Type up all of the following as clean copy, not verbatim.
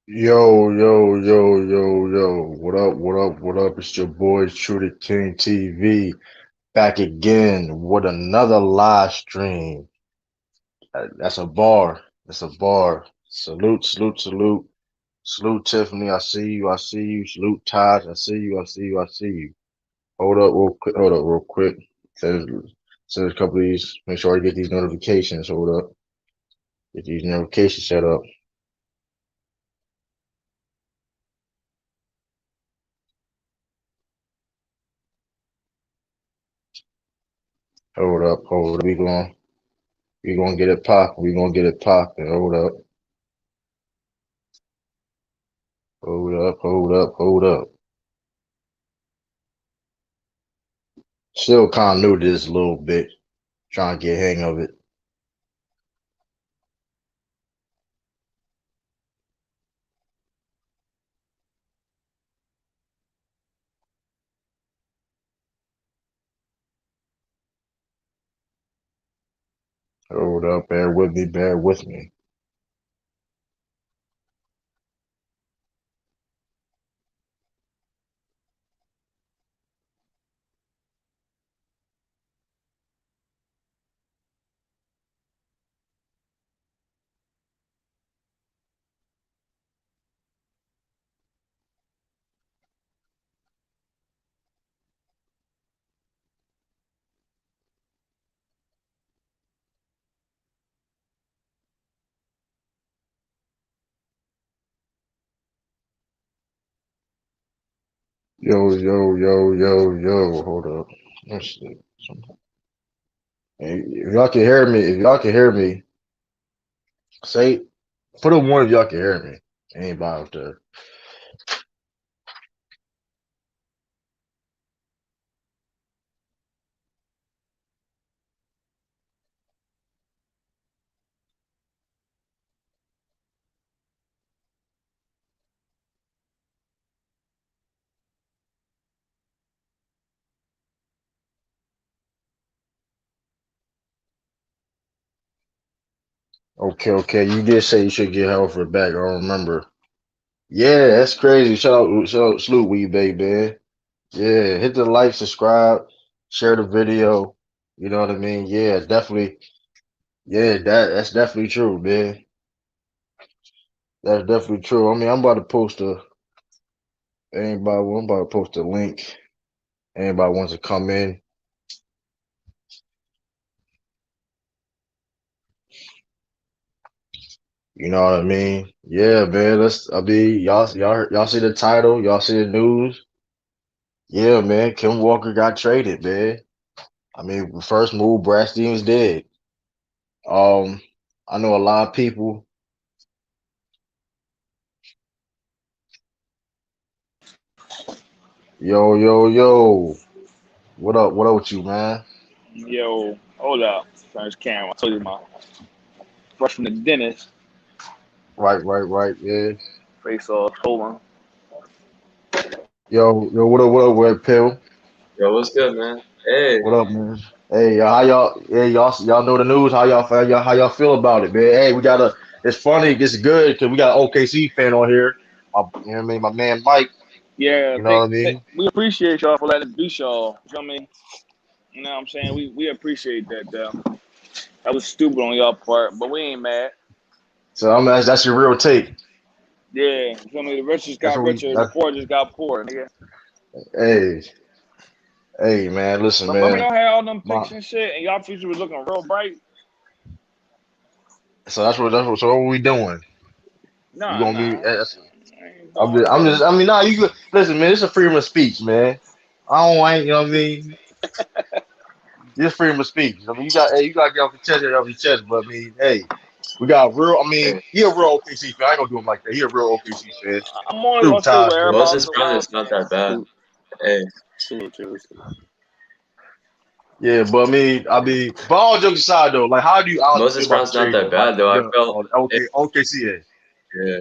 Yo, yo, yo, yo, yo. What up, what up, what up? It's your boy, TruDaKxng TV, back again with another live stream. That's a bar. That's a bar. Salute, salute, salute. Salute, Tiffany. I see you. I see you. Salute, Taj. I see you. I see you. I see you. Hold up real quick. Hold up real quick. Says a couple of these. Make sure I get these notifications. Hold up. Get these notifications set up. Hold up. Hold up. We gonna get it popping. We gonna get it popping. Hold up. Hold up. Hold up. Hold up. Still kind of new to this a little bit. Trying to get hang of it. Hold up. Bear with me. Bear with me. Yo, yo, yo, yo, yo. Hold up. Let's see. Hey, if y'all can hear me, say put a one if y'all can hear me. Anybody out there? Okay, okay. You did say you should get Horford back. I don't remember. Yeah, that's crazy. Shout out, salute, we baby. Yeah, hit the like, subscribe, share the video. You know what I mean? Yeah, definitely. Yeah, that's definitely true, man. That's definitely true. I mean, I'm about to post a link. Anybody wants to come in, you know what I mean? Yeah, man. Y'all see the title, y'all see the news. Yeah, man. Kim Walker got traded, man. I mean, first move, Brad Stevens did. Um, I know a lot of people. Yo, yo, yo. What up? What up with you, man? Yo, hold up. First camera. I told you my fresh from the dentist. Right, right, right. Yeah. Face all swollen. Yo, what up, Red Pill? Yo, what's good, man? Hey, What up, man? Hey, how y'all? Hey, y'all know the news? How y'all feel about it, man? Hey, we got a. It's funny. It's good because we got an OKC fan on here. You know what I mean? My man Mike. Yeah, You know what I mean? we appreciate y'all for letting us beat y'all. You know what I mean? You know what I'm saying? We appreciate that though. That was stupid on y'all part, but we ain't mad. So that's your real take. Yeah, you feel me? The rich just That's got what we. richer, the poor just got poor, nigga. Hey, hey, man. Listen, Remember man. y'all had all them My. picks and shit, and y'all future was looking real bright. So so what we doing? We Nah, gonna be. nah, I ain't doing I'm nothing. just. I mean, nah. Listen, man. It's a freedom of speech, man. I ain't. You know what I mean? It's freedom of speech. I mean, you gotta get off your chest. But I mean, hey, we got real. I mean, hey, he a real OKC fan. I ain't gonna do him like that. He a real OKC fan. I'm only True gonna say ties, what man. everybody else Moses in the Brown world is not that saying. bad. Hey, Yeah, but but all jokes aside though, like, how do you honestly feel Moses about the Brown's not trade that though? Like, bad though. I yeah, felt, hey, OKC is. yeah,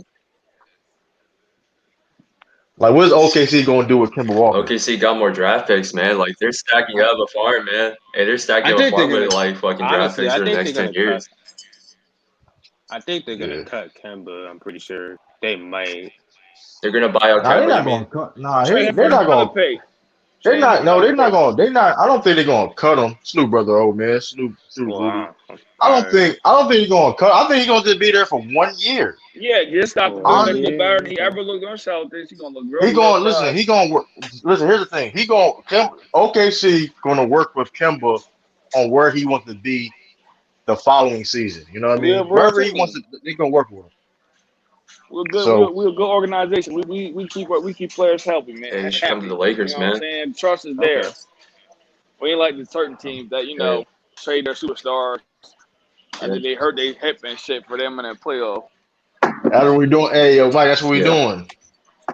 Like, what is OKC gonna do with Kemba Walker? OKC got more draft picks, man. Like they're stacking up a farm, man. Hey, they're I stacking up a think they're farm with gonna. like fucking draft Honestly, picks I for the think they're next gonna 10 cut. years. I think they're gonna Yeah. cut Kemba. I'm pretty sure they might. They're gonna buy out Nah, they're Kemba. You not gonna mean? cut. Nah, Trade him they're for not another gonna. pick. They're Trade him for not. No, another they're not pick. gonna. They're not. I don't think they're gonna cut him. Snoop brother, old man. Snoop Well, Booty. all I don't right, think. I don't think he's gonna cut. I think he's gonna just be there for 1 year. Yeah, just stop for doing one that. On Look better year. than he Okay. ever looked on Celtics. He's gonna look real he good gonna for listen. us. He gonna work. Listen. Here's the thing. He gonna OKC gonna work with Kemba on where he wants to be the following season. You know what I We're a mean? real Wherever he wants team. to, they gonna work with him. We're good. So We're a good organization. We keep players healthy, man, Hey, you should come to happy. the You Lakers, know what I'm man. saying? Trust is Okay. there. We ain't like the certain teams that Hey, trade their superstars and yeah, then they hurt their hip and shit for them in the playoff. that's what we doing. Hey, yo, Mike. That's what we yeah. doing.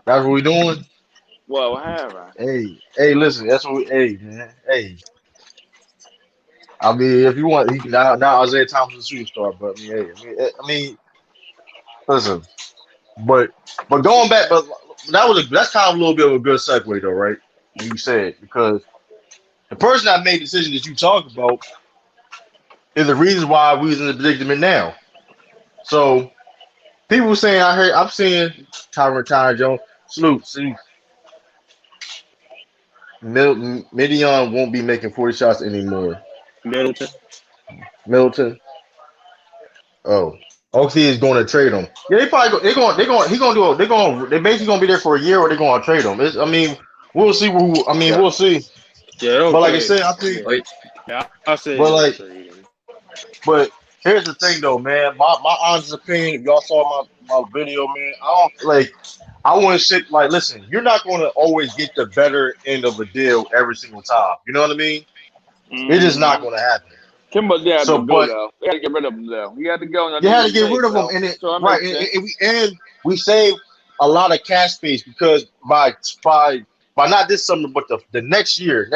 That's what we doing. Well, what happened? Hey, listen. That's what we. Hey, man. Hey. I mean, if you want, he now Isaiah Thomas's a superstar. But I mean, hey, listen. But going back, but that's kind of a little bit of a good segue though, right? When you said because the person that made the decision that you talked about is the reason why we was in the predicament now. So people saying I'm seeing Tyron Jones, salute. Midian won't be making 40 shots anymore. Middleton. Middleton, oh, OC is going to trade him. Yeah, they probably he gonna do they basically gonna be there for a year or they're gonna trade him. I mean, we'll see Yeah. we'll see. Yeah, don't But like I trade said, him. I think Yeah, Like, yeah. I say but don't like trade him. but here's the thing though, man. My honest opinion, if y'all saw my video, man, I don't like I want to sit like listen, you're not gonna always get the better end of a deal every single time. You know what I mean? It is not Mm-hmm. gonna happen. Kimba had So to go but though. They had to get rid of him though. He had to go, and I you think it had to was get big. rid of them, So, and it so that right, makes sense. and we saved a lot of cash space because by by not this summer, but the next year,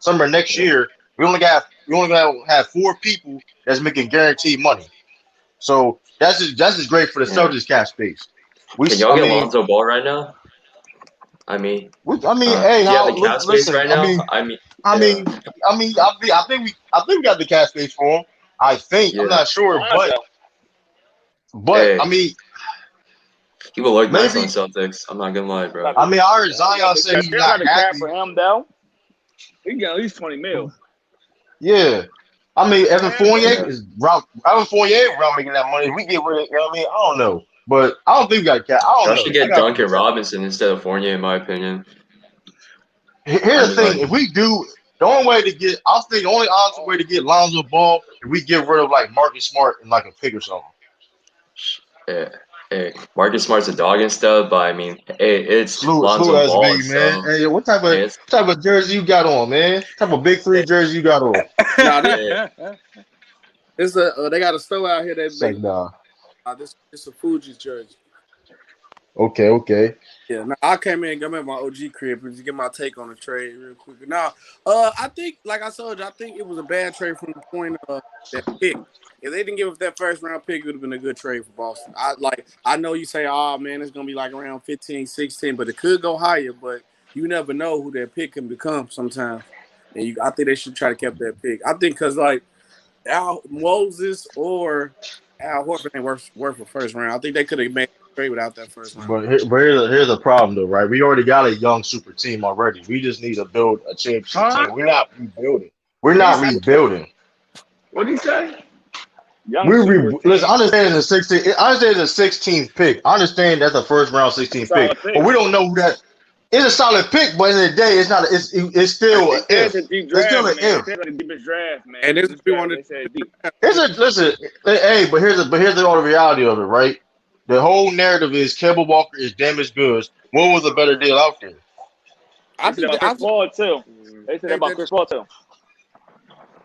summer next yeah. year, we only gonna have 4 people that's making guaranteed money. So that's just great for the Yeah. Celtics cash space. Can y'all I get mean, Lonzo Ball right now? I mean, hey, do you have how the cap space listen, right now? I mean, I yeah, mean, I think we got the cash space for him. I think I'm yeah. not sure, Why so? but I Hey, mean, he will look nice on maybe. Celtics. I'm not gonna lie, bro. I mean, I heard They got Zion the say cap. he's They got not the cap for happy. him though. He got at least 20 mil. Yeah. I mean, Evan Yeah, Fournier buddy. Yeah. is round. Evan Fournier around making that money. If we get rid of, you know what I mean? I don't know, but I don't think we got a cat. I don't Y'all should know. I get got to think Duncan about Robinson instead of Fournier, in my opinion. it. I Here's the mean, thing: like, if we do, the only way to get, I think the only honest way to get Lonzo Ball if we get rid of like Marcus Smart and like a pick or something. yeah, hey, Marcus Smart's a dog and stuff, but I mean, hey, it's Slew Lonzo Ball, SB, man. so Hey, hey, it's what type of jersey you got on, man? What type of big three jersey you got on? Nah, this hey, this they got a store out here that It's make like, nah. this a Fuji jersey. Okay. Yeah, now I came in, got my OG crib, and just get my take on the trade real quick. Now, I think, like I told you, I think it was a bad trade from the point of that pick. If they didn't give us that first round pick, it would have been a good trade for Boston. I know you say, oh man, it's gonna be like around 15, 16, but it could go higher. But you never know who that pick can become sometimes. And I think they should try to keep that pick. I think because like Al Moses or Al Horford ain't worth a first round. I think they could have made a trade without that first round. But here's the problem though, right? We already got a young super team already. We just need to build a championship Huh? team. We're not rebuilding. We're What do you not say? rebuilding. What do you say? Young super Listen. I team. understand the 16. I understand the 16th pick. I understand that's a first round It's a 16th pick, solid but pick. we don't know who that. It's a solid pick, but in the day, it's not. It's still an They said it's a if. deep It's still draft, an man. They if. said it's like the deepest draft, And man. this This will be draft, one of they said deep. It's a listen. Hey, but here's all the reality of it, right? The whole narrative is Kemba Walker is damaged goods. What was a better deal out there? I They said think about that Chris Paul too. They said about that Chris Paul too.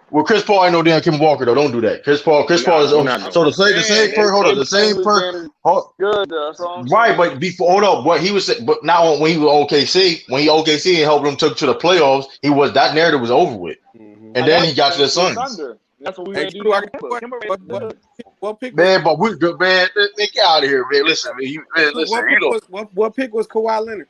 Well, Chris Paul ain't no damn Kemba Walker though. Don't do that. Chris Paul is Nah, we're okay. not I'm doing So that. just the same saying per hold on, the they same was per damn hold, good. That's all I'm right, saying. but before hold up, what he was but now when he was OKC, when he OKC and helped them took to the playoffs, that narrative was over with. mm-hmm. And And then that's he got to the to the Suns. Thunder. That's what we Hey gonna do Drew, I now got with Kimba. what Kimba what is what good. what pick was Man, but we good, man. Get out of here, man. Listen, man, what listen, pick was what pick was Kawhi Leonard?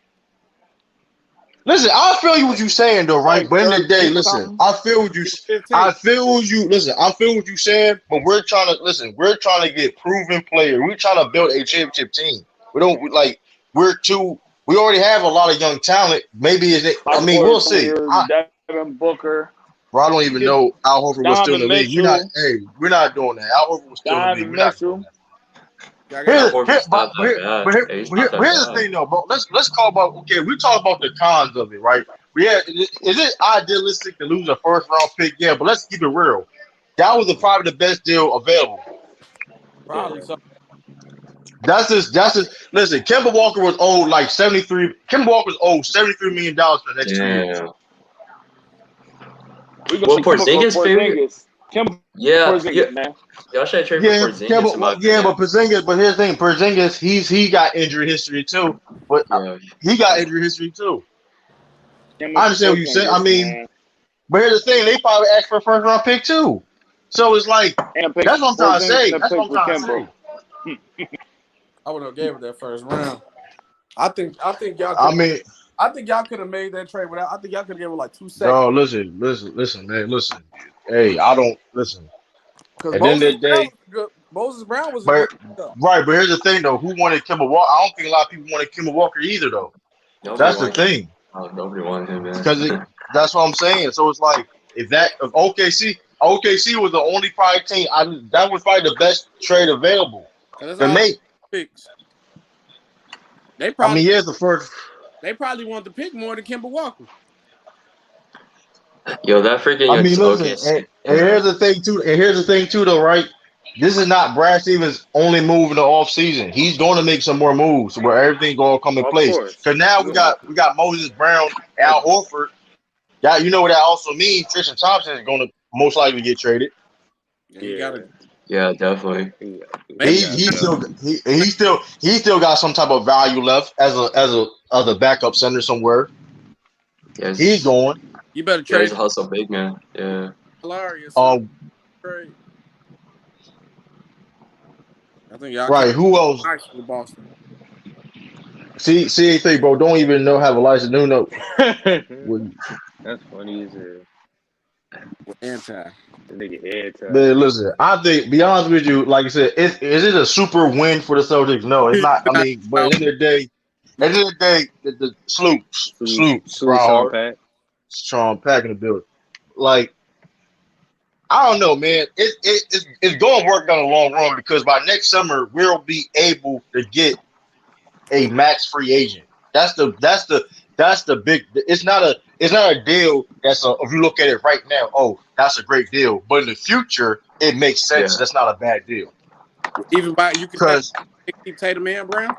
Listen, I feel you what you saying though, right? Like But in the day, 13 listen, something. I feel what you, He was 15. I feel what you, listen, I feel what you saying. But we're trying to listen. We're trying to get proven players. We're trying to build a championship team. We don't like. We're too. We already have a lot of young talent. Maybe it's. I Michael mean, Porter we'll see. Jr., Devin Booker, Bro, I don't even get know Al Horford was still in the Donovan league. We're not. Mitchell, Hey, we're not doing that. Al Horford was still in the league. Donovan We're not doing Mitchell. that. Y'all got Al Here, here, Horford's but, not but, that here, bad. but, here, Hey, he's but, here, not that but here's the bad. thing, though, bro. Let's talk about. Okay, we talk about the cons of it, right? Is it idealistic to lose a first round pick? Yeah, but let's keep it real. That was probably the best deal available. probably Yeah. so. That's just. Listen, Kemba Walker was owed like 73. Kemba Walker was owed $73 million for the next 2 years. Damn. We gonna Well, see Kemba for Porzingis, maybe. Porzingis. Kemba Yeah, yeah. Porzingis, man. Y'all should trade for Yeah, Porzingis, in my but opinion. Porzingis. But here's the thing, Porzingis, he got injury history too. But Yeah. he got injury history too. I Kemba understand what you said. I Porzingis, mean, man. but here's the thing, they probably asked for a first round pick too. So it's like And a pick that's what I'm trying to Porzingis say. and a That's what pick I'm for trying to Kemba. say. I would have gave it that first round. I think y'all I could. mean, I think y'all could have made that trade without. I think y'all could have given like 2 seconds no, listen, man, listen. Hey, I don't listen. because At the end of the day, Moses Brown was a but good pickup. right, but here's the thing though. Who wanted Kemba Walker? I don't think a lot of people wanted Kemba Walker either though. Nobody That's the wanted. thing. Oh, nobody wanted him, Because man. that's what I'm saying. So it's like if OKC was the only probably team. That was probably the best trade available So that's to all make. picks. They I mean, probably here's the first. wanted to pick more than Kemba Walker. Yo, that freaking I mean, listen, OKC. and Yeah. here's the thing too. And here's the thing too, though, right? This is not Brad Stevens' only move in the off season. He's going to make some more moves where everything going to come in Of place. course. Because now we got Moses Brown, Al Horford. Yeah, you know what that also means. Tristan Thompson is going to most likely get traded. Yeah, you gotta Yeah, definitely. maybe He still got some type of value left as a backup center somewhere. He's Yes. going. you better Yeah, he's trade a hustle big man. Yeah. hilarious. Um, Trade. I think y'all right. keep Who else? nice with Boston. See, CA3, bro. Don't even know have a license. No, no. That's funny as hell. With anti. The nigga head time. Man, listen. I think, be honest with you, like I said, is it a super win for the Celtics? No, it's not. I mean, but at the end of the day, the sloops, Salute cry Sean hard. Pack. Sean Pack in the building. Like, I don't know, man. It's going to work down the long run because by next summer we'll be able to get a max free agent. That's the big. It's not a deal. If you look at it right now, oh, that's a great deal. But in the future, it makes sense. Yeah. That's not a bad deal. Even by you can Because keep Tatum and Brown.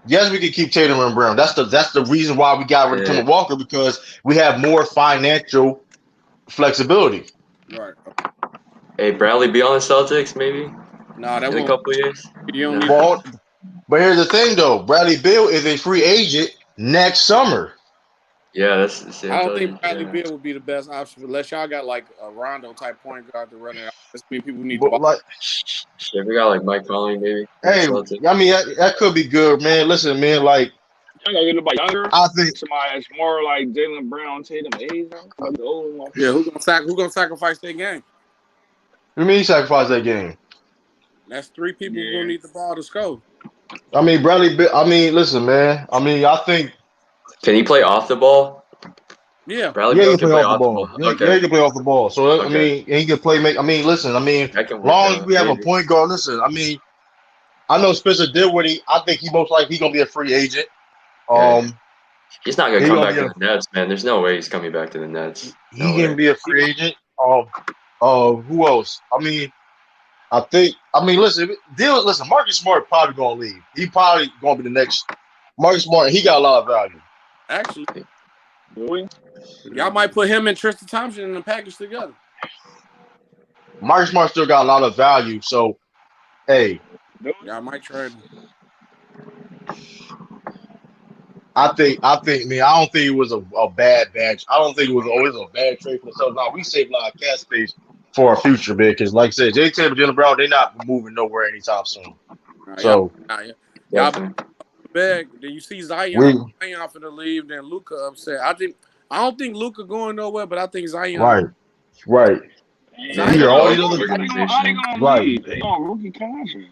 yes, we can keep Tatum and Brown. That's the reason why we got rid of Yeah. Kemba Walker because we have more financial flexibility. Right. Hey, Bradley be on the Celtics maybe No, that in a won't. couple years. You don't No. need. Well, but here's the thing, though. Bradley Beal is a free agent next summer. Yeah, that's the same. I don't think Bradley Beal would be the best option unless y'all got like a Rondo type point guard to run it out. That's mean people need to But buy. like, Shit, we got like Mike Conley maybe. hey, Celtics. I mean that could be good, man. Listen, man, like Y'all gotta get anybody younger. I think Somebody that's more like Jalen Brown, Tatum age. Yeah, who gonna sacrifice their game? you mean he sacrificed that game. That's 3 people who gonna need the ball to score. I mean Bradley Beal. I mean, listen, man. I mean, I think Can he play off the ball? Yeah. Bradley yeah, he Beal can can play play off the off the ball. ball. Yeah, Okay. he can play off the ball. So I Okay. mean, he can play. I mean, listen. I mean, That can work long as out, we have a maybe. point guard. Listen, I mean, I know Spencer Dinwiddie. I think he most likely gonna be a free agent. Yeah. He's not gonna he come gonna back be to the Nets, man. There's no way he's coming back to the Nets. No he can way. be a free agent. Who else? I mean, listen, Marcus Smart probably gonna leave. He probably gonna be the next Marcus Smart. He got a lot of value. Actually, Really? y'all might put him and Tristan Thompson in the package together. Marcus Smart still got a lot of value. So, hey, Y'all might trade him. I think, man, I don't think it was a bad batch. I don't think it was always a bad trade for themselves. Now we saved a lot of cap space for our future, man. Because, like I said, Jay Taylor, Jalen Brown, they're not moving nowhere anytime soon. Right, So, y'all Definitely. back. Then you see Zion We finna leave. Then Luka upset. I don't think Luka going nowhere, but I think Zion. right, right. Yeah, You Zion hear from all the these other How they organization. gonna right, leave? They on rookie contract.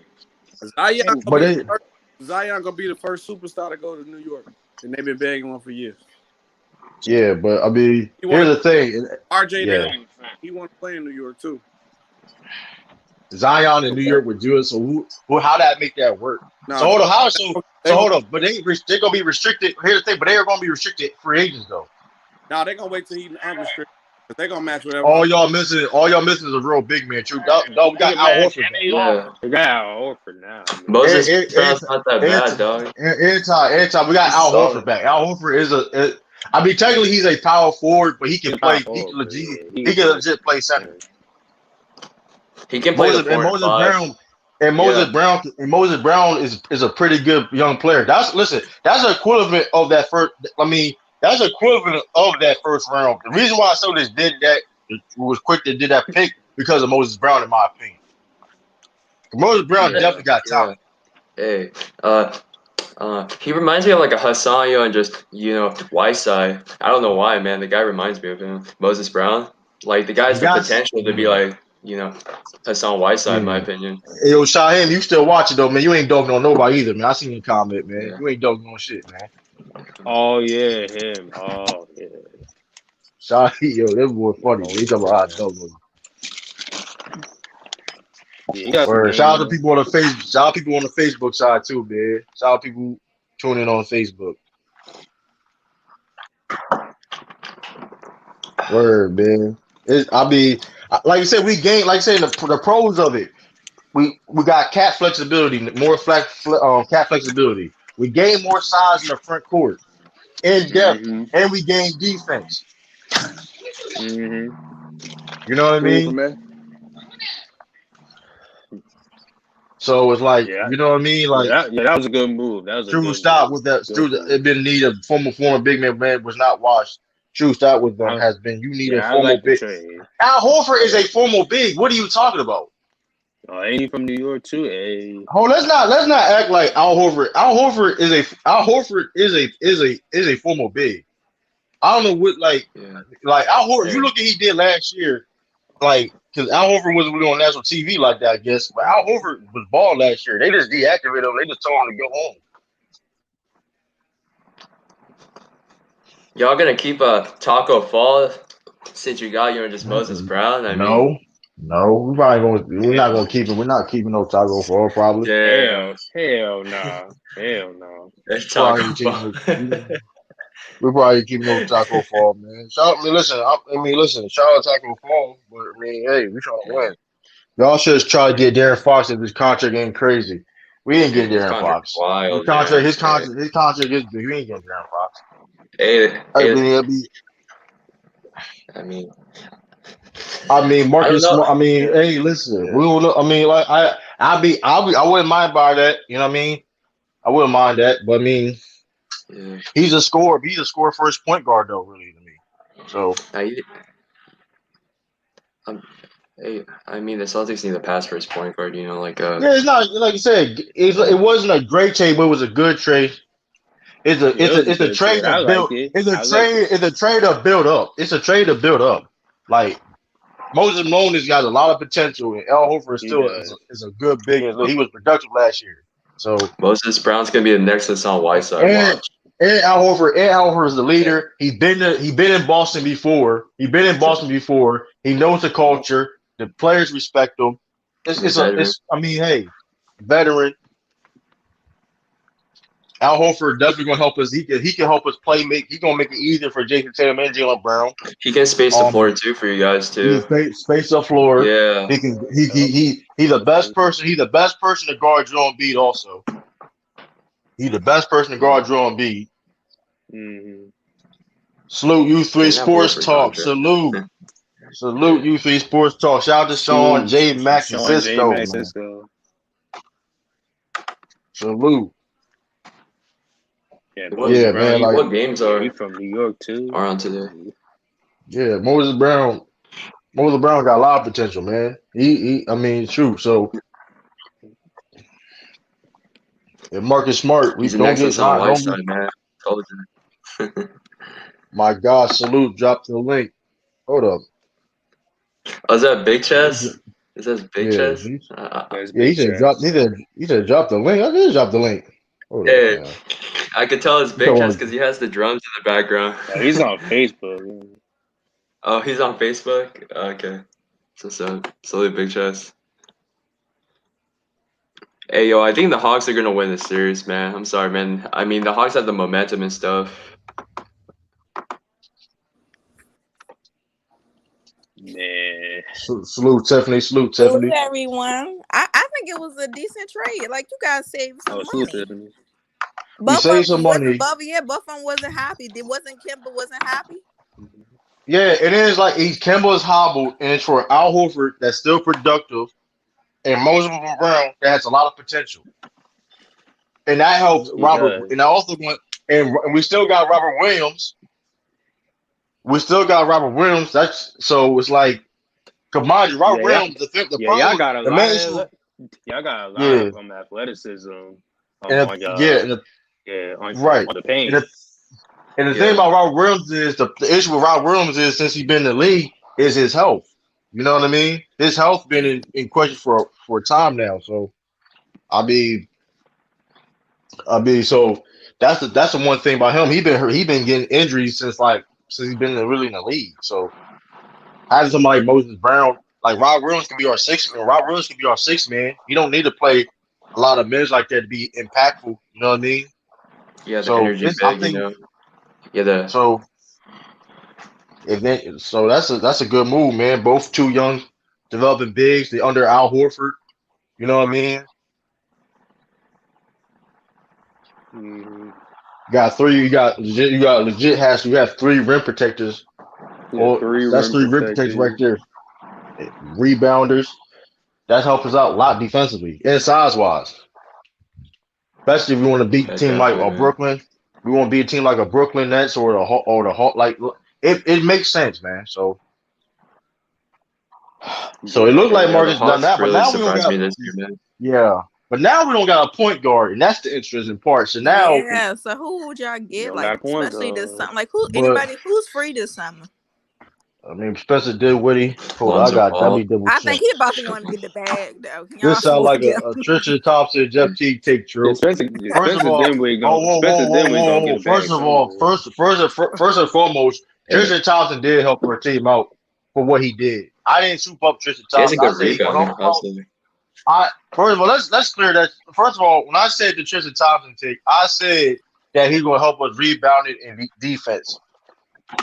Zion gonna but be the they first, Zion gonna be the first superstar to go to New York, and they've been begging him for years. yeah. But I mean, He want here's to the thing. RJ Yeah, there. He want to play in New York too. Zion in New Okay. York would do it. So how that make that work? So No, hold on, how they so gonna hold on, but they gonna be restricted. Here's the thing, but they are gonna be restricted free agents though. they gonna wait till he's unrestricted. Cause they gonna match whatever. All y'all missing is a real big man. True, dog, we They got can Al match Horford back. any Yeah. offer. They got Al Horford now. I mean, Moses Every Brown's not that bad, dog. time we got He's Al Horford solid. back. Al Horford I mean, technically he's a power forward, but he he's can a power play. He forward, can but legit. yeah, He can legit play center. He can play the And 4 and 5. Yeah. Moses Brown is a pretty good young player. That's the equivalent of that first. I mean, that's the equivalent of that first round. The reason why Celtics did that was quick to did that pick because of Moses Brown, in my opinion. Moses Brown Yeah. definitely got Yeah. talent. Hey. He reminds me of like a Hassanyo and just Whiteside. I don't know why, man. The guy reminds me of him. Moses Brown. Like the guy He has the got. potential to be like Hassan Whiteside, in my Mm. opinion. Hey, yo, Shaheem, you still watching though, man? You ain't dogging on nobody either, man. I seen your comment, man. Yeah. You ain't dogging on shit, man. oh yeah, him. Oh yeah. Shaheem, yo, that boy funny, man. He Moses talking about how Brown. dog on. Yeah, he got some Word. game Shout out to though. people on the face. Shout out to people on the Facebook side too, man. Shout out to people tuning in on Facebook. Word, man. Like you said, we gained. Like I said, the pros of it. We got cat flexibility, cat flexibility. We gain more size in the front court, in depth, Mm-hmm. and we gain defense. Mm-hmm. You know what I Cool for mean? me. So it's like, Yeah. you know what I mean? Like, That was a good move. That was a true good stop move. with that. Good True, move. it been need of former big man was not washed. True stop with them has been you need a I formal like the big. trade. Al Horford I is a like. formal big. What are you talking about? Oh, ain't he from New York too? Hey. Oh, let's not act like Al Horford. Al Horford is a formal big. I don't know what Yeah. like Al Horford. You Hey. look at he did last year, like because Al Horford wasn't really on national TV like that, I guess. But Al Horford was ball last year. They just deactivated him. They just told him to go home. Y'all gonna keep Taco Fall since you got just Moses Mm-mm. Brown? I mean, No, we're not gonna keep it. We're not keeping no Taco Fall probably. damn. Hell nah. Hell no. That's Probably Taco ain't keeping Fall. no. We probably ain't keeping no Taco Fall, man. Listen. Shout out Taco Fall, but I mean, hey, we trying to win. Y'all should try to get Darren Fox if his contract ain't crazy. We ain't getting His Darren contract Fox. wild, man. His contract is big. We ain't getting Darren Fox. Hey, I hey, mean, it'll be. I mean, I mean, I don't Marcus know. Smart. I mean, Yeah, hey, listen. yeah, We will. I mean, like I wouldn't mind by that. You know what I mean? I wouldn't mind that, but I mean, yeah. he's a scorer. He's a scorer first point guard though, really to me. So I, um, hey, I mean, the Celtics need a pass first point guard. yeah, it's not like you said. It wasn't a great trade, but it was a good trade. Yeah, it was a It's a good trade trade. I to like build. it. I like the It's a trade to build up. It's a trade to build up. Like Moses Malone has got a lot of potential, and Al Horford he is a good big. He was productive last year. So Moses Brown's gonna be the next Hassan Whiteside. and Watch. Al Horford is the leader. He been in Boston before. He knows the culture. The players respect him. The veteran. I mean, hey, veteran. Al Horford definitely gonna help us. He can help us play make. He gonna make it easier for Jason Tatum and Jaylen Brown. He can space the floor too for you guys He can too. space the floor. Yeah. He's the best person. He's the best person to guard Joel Embiid. Also, he's the best person to guard Joel Embiid. Mm-hmm. Salute U3 Can't have Sports Horford Talk. contract. Salute U3 Sports Talk. Shout out to Sean, J, Max, and Sean J. Cisco, Max man. Cisco. Salute. Yeah, What Moses Yeah, Brown. man. He, Like, what games yeah, he from New York too. are on today? yeah, Moses Brown. Moses Brown got a lot of potential, man. I mean, shoot. So And Marcus Smart, we He's the don't next get Hassan not don't be Whiteside, man. Told you. my God, salute, drop the link. Hold up. Oh, is that Big Where's Chess? it? Is that Big Yeah, Chess? That's yeah, he big said drop chest. he said drop the link. I did drop the link. Hold up, Hey, man. I could tell it's You Big talking Chess about because he has the drums in the background. Oh, he's on Facebook. Oh, he's on Facebook? Okay. So slowly Big Chess. Hey, yo, I think the Hawks are gonna win this series, man. I'm sorry, man. I mean, the Hawks have the momentum and stuff. Man. salute Tiffany, salute Hello, Tiffany. everyone. I think it was a decent trade. Like you guys saved some Oh, salute money. Tiffany. We Both saved of them some wasn't money. both. Yeah, both of them wasn't happy. It wasn't Kimba wasn't happy. Yeah, it is like Kemba is hobbled, and it's for Al Horford that's still productive, and Moses Brown that has a lot of potential, and that helps He Robert. does. And I also want, and we still got Robert Williams. We still got Robert Williams. That's so it's like, command Robert Yeah, Williams. The yeah, y'all problem, got a the lot main issue, of y'all got a lot yeah, of athleticism and on yeah, y'all. Yeah, right, on the paint. and and the thing Yeah. about Robert Williams is the issue with Robert Williams is since he's been in the league is his health. You know what I mean? His health been in question for a time now. So I mean, so that's the one thing about him. He been hurt, he been getting injuries since he's been really in the league. So having somebody like Moses Brown, like Rob Williams can be our sixth man. Rob Williams can be our sixth man. You don't need to play a lot of minutes like that to be impactful. You know what I mean? Yeah, the So energy it's I big, you think know. Yeah, the so. So that's a good move, man. Both two young developing bigs. They under Al Horford. You know what I mean? Mm-hmm. Got three. You got legit has. You have three rim protectors. Yeah, Or 3 that's rim three rim protectors right protectors. there. Rebounders. That helps us out a lot defensively and size wise. Especially if we want to beat a yeah, team like definitely, man. Brooklyn. We want to beat a team like a Brooklyn Nets or the Hawk. Like it makes sense, man. So it looked like Yeah, the Marcus done Hawks that, but really now we don't surprised got. me this year, man. Yeah, but now we don't got a point guard, and that's the interesting part. So now, Yeah. So who would y'all You get? don't Like got a point especially this guard. summer. Like who? but Anybody who's free this summer? I mean, Spencer Dinwiddie. Hold on, I Lonzo got. Let Ball. me double I check. think he about to want to get the bag though. Y'all This sound supposed to like get a him. Tristan Thompson, Jeff Teague take Yeah, true. Spencer, First of Spencer all, Dinwiddie going to get a First bag of all, somewhere. first and foremost, Yeah. Tristan Thompson did help our team out for what he did. I didn't swoop up Tristan He has a Thompson. I good said he gonna help rebounder, him out. also. First of all, let's clear that. First of all, when I said the Tristan Thompson take, I said that he's gonna help us rebound it and defense.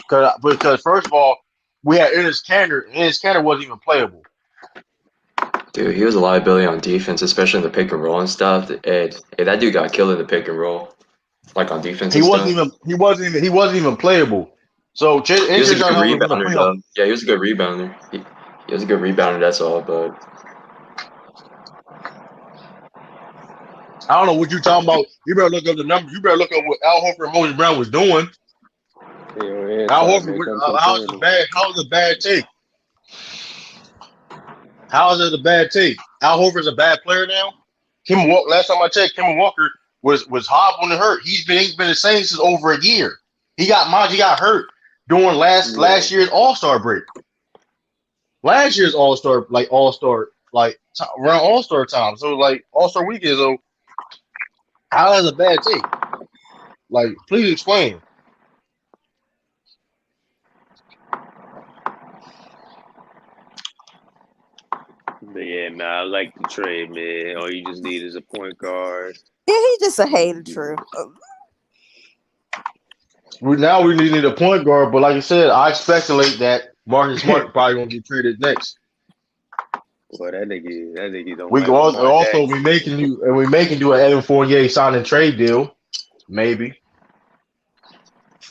Because first of all, we had Ennis Cantor, and Ennis Cantor wasn't even playable. Dude, he was a liability on defense, especially in the pick and roll and stuff. That dude got killed in the pick and roll, like on defense He and wasn't stuff. even he wasn't even playable. So He was a good Tristan helped him rebounder, play him. though. Yeah, he was a good rebounder. He was a good rebounder, that's all. But I don't know what you're talking about. You better look up the numbers. You better look up what Al Horford and Moses Brown was doing. Yeah, Al trying to Horford, make up to the how's the penalty. bad? How's a bad take? How is it a bad take? Al Horford's a bad player now. Kemba Walker. Last time I checked, Kemba Walker was hobbling and hurt. He's been the same since over a year. He got hurt during last year's All Star break. Last year's All Star around All Star time. So like All Star weekend. So how is a bad take? Like, please explain. But yeah, man, I like the trade, man. All you just need is a point guard. Yeah, he just a hater. True. Now we need a point guard, but like I said, I speculate that Marcus Smart probably gonna get traded next. Well, that nigga don't We can like Lamar also Jackson. we making do an Evan Fournier sign and trade deal, maybe,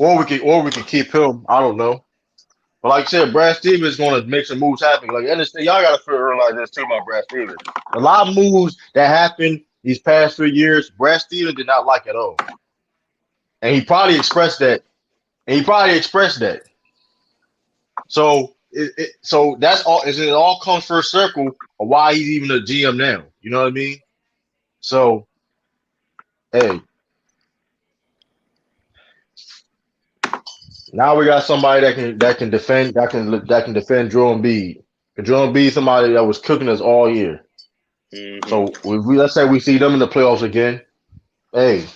or we can keep him. I don't know. But like I said, Brad Stevens is going to make some moves happen. Like, understand, y'all got to realize this too about Brad Stevens. A lot of moves that happened these past 3 years, Brad Stevens did not like at all, and he probably expressed that. So so that's all. It all comes first circle of why he's even a GM now. You know what I mean? So Hey, now we got somebody that can defend Joel Embiid. Joel Embiid, somebody that was cooking us all year. Mm-hmm. So let's say we see them in the playoffs again. Hey,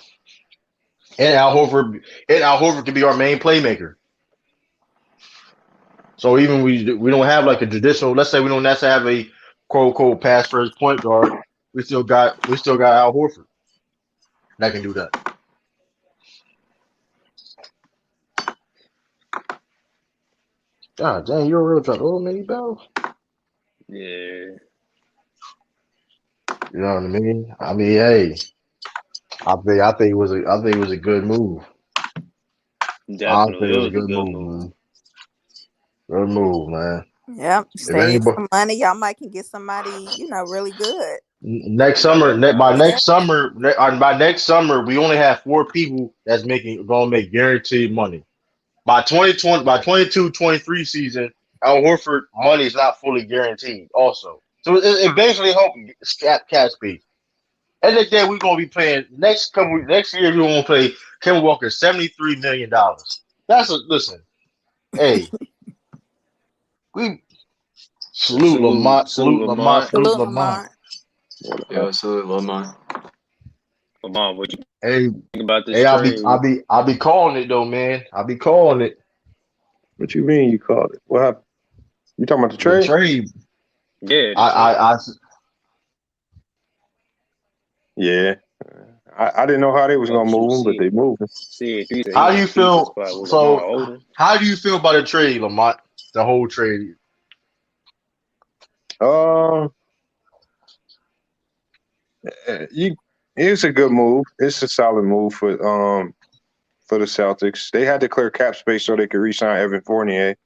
and Al Horford can be our main playmaker. So even we don't have like a traditional. Let's say we don't necessarily have a quote unquote pass first point guard. We still got Al Horford that can do that. God dang, you're a real try. Oh, man, Bell. Yeah, You know what I mean? I mean, hey, I think it was a good move. I think definitely. it It was a was a good good move, move. man. Good move, man. Yep. If Save anybody some money. Y'all might can get somebody, really good. next Yeah, summer, that's what I by was Yeah. next thinking. summer, by next summer, we only have four people that's making gonna make guaranteed money. By 2020, by 22-23 season, Al Horford money is not fully guaranteed. Also, so it basically helps cap space. And then we're gonna be playing next year. We're gonna play Kemba Walker $73 million. That's a listen. Hey, we salute Salute, Lamont, salute salute Lamont, Lamont. salute Salute Lamont. Lamont. Yo, salute Lamar. Lamont, what you Hey, think about this hey, trade? I'll be calling it though, man. I'll be calling it. What you mean you called it? What happened? You talking about the The trade? trade. Yeah, the I, trade. I, I, Yeah. I didn't know how they was Oh, gonna shoot, move him, but see, they moved him. he said he how do want you to keep his feel? spot with Lamar So, Odom. how do you feel about the trade, Lamont? The whole trade. Um, you it's a good move. It's a solid move for the Celtics. They had to clear cap space so they could re-sign Evan Fournier.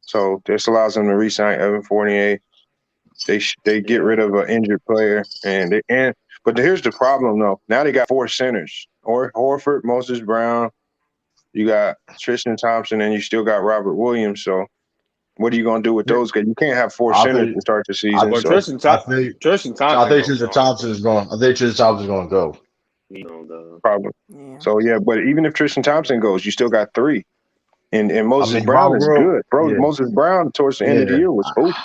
So this allows them to re-sign Evan Fournier. They get rid of an injured player, but here's the problem though. Now they got four centers: Horford, Moses Brown. You got Tristan Thompson, and you still got Robert Williams. So what are you gonna do with Yeah, those guys? You can't have four I centers think, to start the I, season. But So I think, Tristan I Thompson think gonna Tristan go. Thompson is going. I think Tristan Thompson is going to go. He gonna go. problem. Yeah. So yeah, but even if Tristan Thompson goes, you still got three. And I Moses mean, Brown Rob is World. good, bro. Yeah, Moses Brown towards the end of the yeah. year was hoop.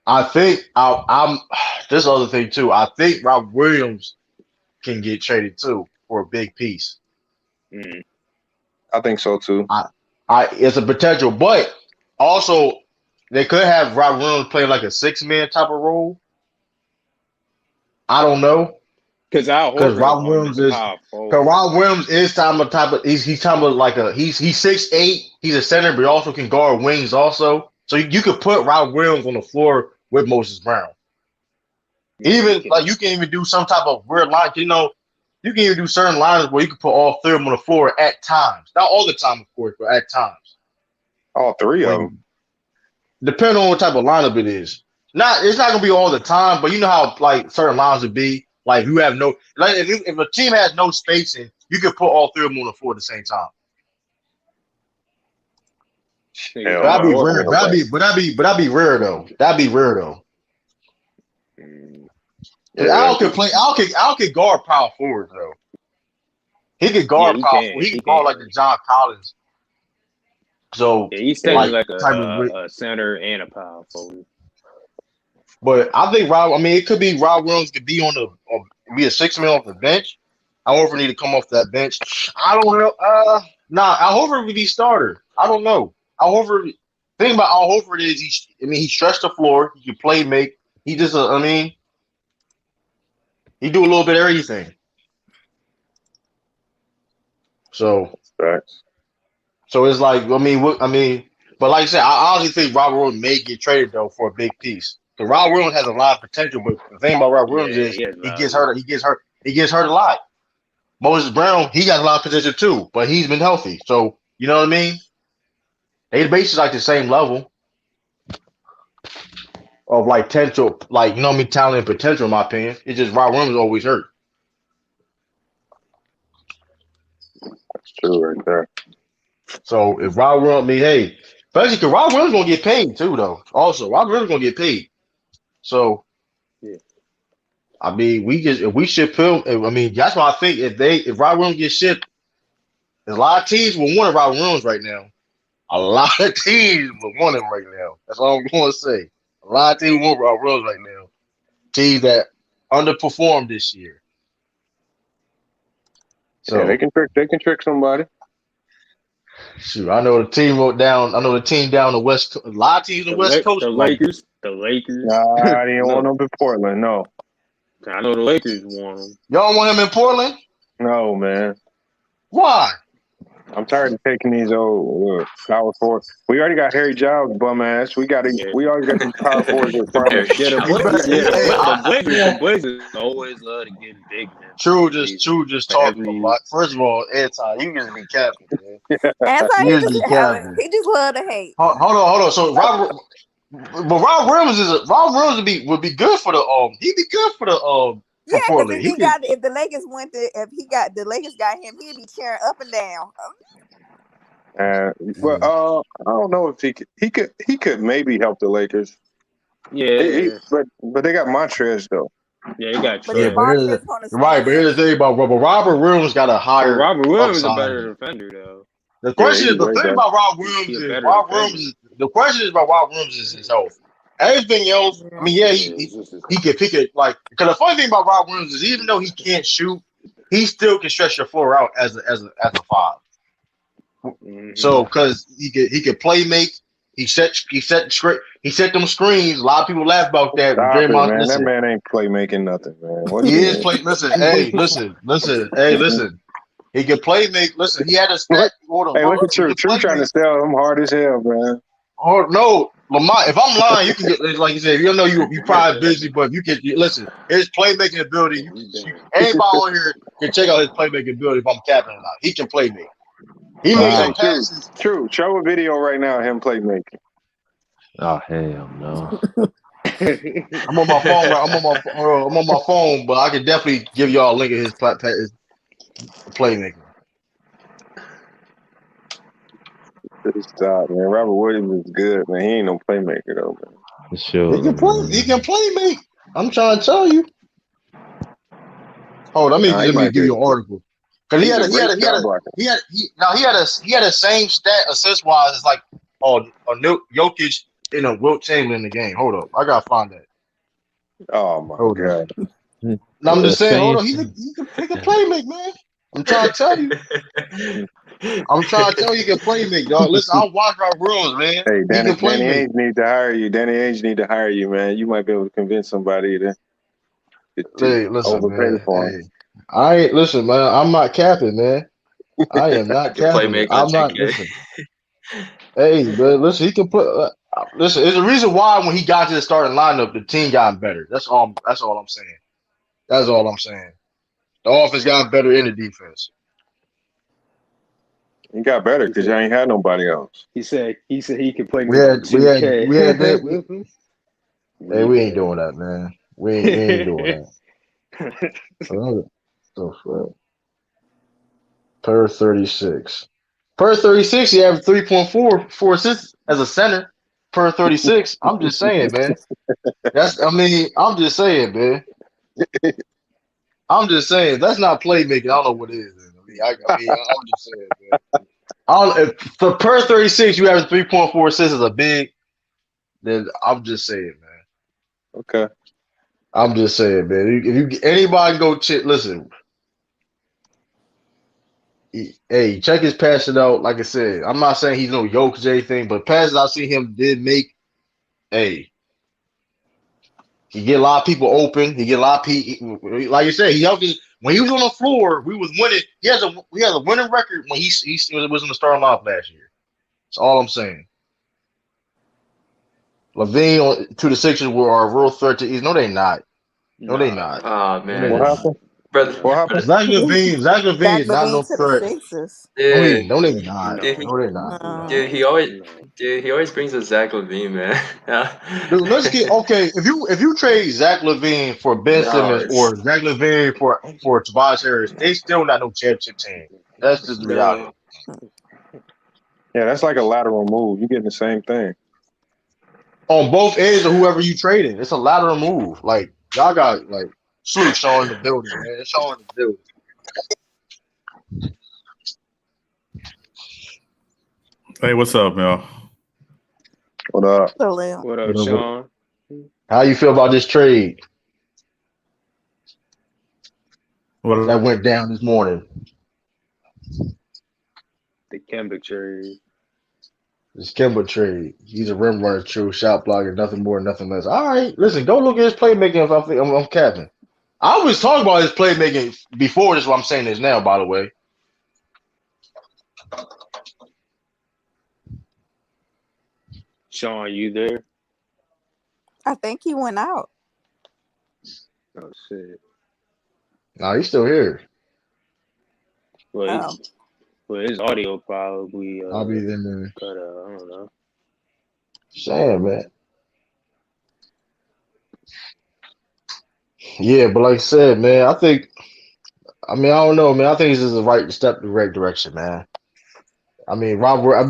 I think I'm. This other thing too. I think Rob Williams can get traded too for a big piece. Mm. I think so too. I, it's a potential, but also they could have Rob Williams playing like a 6 man type of role. I don't know Cause Al because Horford is gonna be the power forward. Rob Williams is time of type of he's time of like a he's 6'8". He's a center, but he also can guard wings also. So you could put Rob Williams on the floor with Moses Brown. Yeah, he Even like can. you can even do some type of weird line. You can even do certain lines where you can put all three of them on the floor at times. Not all the time, of course, but at times. All three of them. When depending on what type of lineup it is. It's not gonna be all the time, but you know how like certain lines would be. Like you have no like if a team has no spacing, you can put all three of them on the floor at the same time. Nigga, But Hell that'd Al be no. rare. Horford. That'd be rare though. That'd be rare though. Mm. Cause Yeah, that'd Al be can play. Al can guard power forward though. He could Yeah, guard he power can. forward. He He can guard like can. the John Collins. So Yeah, he's yeah. technically like like type of. a center and a power forward. But I think Rob. I mean, it could be Rob Williams could be be a 6 man off the bench. Al Horford need to come off that bench. I don't know. Al Horford would be starter. I don't know. Al Horford. Thing about Al Horford is he stretched the floor. He can play make. He just. I mean, he do a little bit of everything. So Facts. it's like but like I said, I honestly think Robert Williams may get traded though for a big piece. Because Robert Williams has a lot of potential, but the thing about Robert Williams Yeah, is he has he gets value. hurt. He gets hurt a lot. Moses Brown, he got a lot of potential too, but he's been healthy. So you know what I mean? They basically like the same level of like potential, like you know what I mean, talent and potential. In my opinion, it's just Robert Williams is always hurt. That's true right there. So if Robert Williams, I mean, hey, especially because Robert Williams gonna get paid too, though. Also, Robert Williams gonna get paid. So Yeah. I mean, if we ship him, I mean, that's why I think if Robert Williams gets shipped, a lot of teams will want Robert Williams right now. A lot of teams will want him right now. That's all I'm going to say. A lot of teams want Robert Williams right now. Teams that underperformed this year. So Yeah, they can trick somebody. shoot, I know the team wrote down. I know the team down the West. A lot of teams on the West Coast. The Like, Lakers. The Lakers. Nah, I didn't want No, them in Portland. No, I know the Lakers want him. y'all want him in Portland? no, man. Why? I'm tired of taking these old power forward. We already got Harry Giles, bum ass. We already got these power forwards in front of us. Yeah, the You better- Blazers. The Blazers always love to get big, man. True, just talking a Every- lot. First of all, Anton, you just be capping, man. Anton, You he just just be capping. he just love to hate. Hold on. So Rob Williams would be good for the he'd be good for the for Yeah, because Portland. if the Lakers the Lakers got him, he'd be cheering up and down. But I don't know if he could maybe help the Lakers. Yeah, But they got Montrez though. yeah, he got But Trey. if Montrez on his Right, but here's the thing about Robert Williams got a higher. Robert Williams is a upside. better defender, though. The question Yeah, is the he's thing way about Rob He's Williams a is better Rob defender. Williams. The question is about Rob Williams is his health. Everything else, I mean, yeah, he could like. Because the funny thing about Rob Williams is even though he can't shoot, he still can stretch your floor out as a 5. Mm-hmm. So because he could play make, he set them screens. A lot of people laugh about that. Stop it, Draymond, man. listen, That man ain't play making nothing, man. What he you is mean? play. Listen. He can play make. Listen, he had a stat. Hold on, Hey, look at he True. can True play trying to make. sell him hard as hell, man. Oh no, Lamont. If I'm lying, you can get like you said. You know you probably busy, but you can listen. His playmaking ability. Anybody on here can check out his playmaking ability. If I'm capping or not, he can play make. He makes Hey, some passes. True. Show a video right now of him play making. Oh hell no! I'm on my phone. I'm on my phone, but I can definitely give y'all a link of his playmaking. Stop, man. Robert Williams is good, man. He ain't no playmaker though, man. For sure. He can play. He can play make. I'm trying to tell you. Oh, let me give you an article. Because he had a same stat assist wise as like Jokic in a Wilt Chamberlain in the game. Hold up, I gotta find that. Oh my Hold god. No, I'm just saying. Hold on, he can play make, man. I'm trying to tell you. He can play make, dog. Listen, I'll watch our rules, man. Hey, Danny make. Ainge need to hire you. Danny Ainge need to hire you, man. You might be able to convince somebody to Hey, listen, overpay man. for him. Hey, I ain't listen, man. I'm not capping, man. I am not capping. Playmaker I'm on not 2K. listen. Hey, man, listen. He can play. Listen, there's a reason why when he got to the starting lineup, the team got better. That's all I'm saying. That's all I'm saying. The offense got better in the defense. He got better because you ain't had nobody else. He said he could play We me had- on 2K. Hey, we ain't doing that, man. We ain't doing that. So, per 36. Per 36, he averaged 3.4 assists as a center. Per 36. I'm just saying, man. I'm just saying, man. I'm just saying. That's not playmaking. I don't know what it is. I'm just saying, man. For per 36, you average 3.4 assists as a big, then I'm just saying, man. Okay. I'm just saying, man. If anybody go listen. Hey, check his passing out. Like I said, I'm not saying he's no Jokic or anything, but passes I see him did make. Hey, he get a lot of people open. He get a lot of people. Like you said, he helped us when he was on the floor. We was winning. He has a winning record when he was in the starting lineup last year. That's all I'm saying. Levine to the Sixers are a real threat to East. No, they not. No, they not. Oh man, What happened? brother. What happened? Zach Levine Zach is not no Levine to the threat. Sixers. Dude, No, they not. Dude, No, they not. No. dude, he always brings a Zach Levine, man. Dude, let's get okay. If you trade Zach Levine for Ben Simmons or Zach Levine for Tobias Harris, they still not no championship team. That's just the reality. Yeah, that's like a lateral move. You're getting the same thing. On both ends of whoever you trading, it's a lateral move. Like y'all got like Salute Sean in the building, man. Sean in the building. Hey, what's up, y'all? What up? Salute. What up, Sean? How you feel about this trade What? that went down this morning? The Kemba trade. This Kemba trade. He's a rim runner, true shot blocker, nothing more, nothing less. All right, listen, go look at his playmaking. If I'm capping. I was talking about his playmaking before this. What I'm saying is now, by the way. Sean, you there? I think he went out. Oh shit. Nah, he's still here. Well, his audio probably I'll be there. cut out. I don't know. Saying, man. Yeah, but like I said, man, I don't know, man. I think this is the right step in the right direction, man. I mean, Rob, I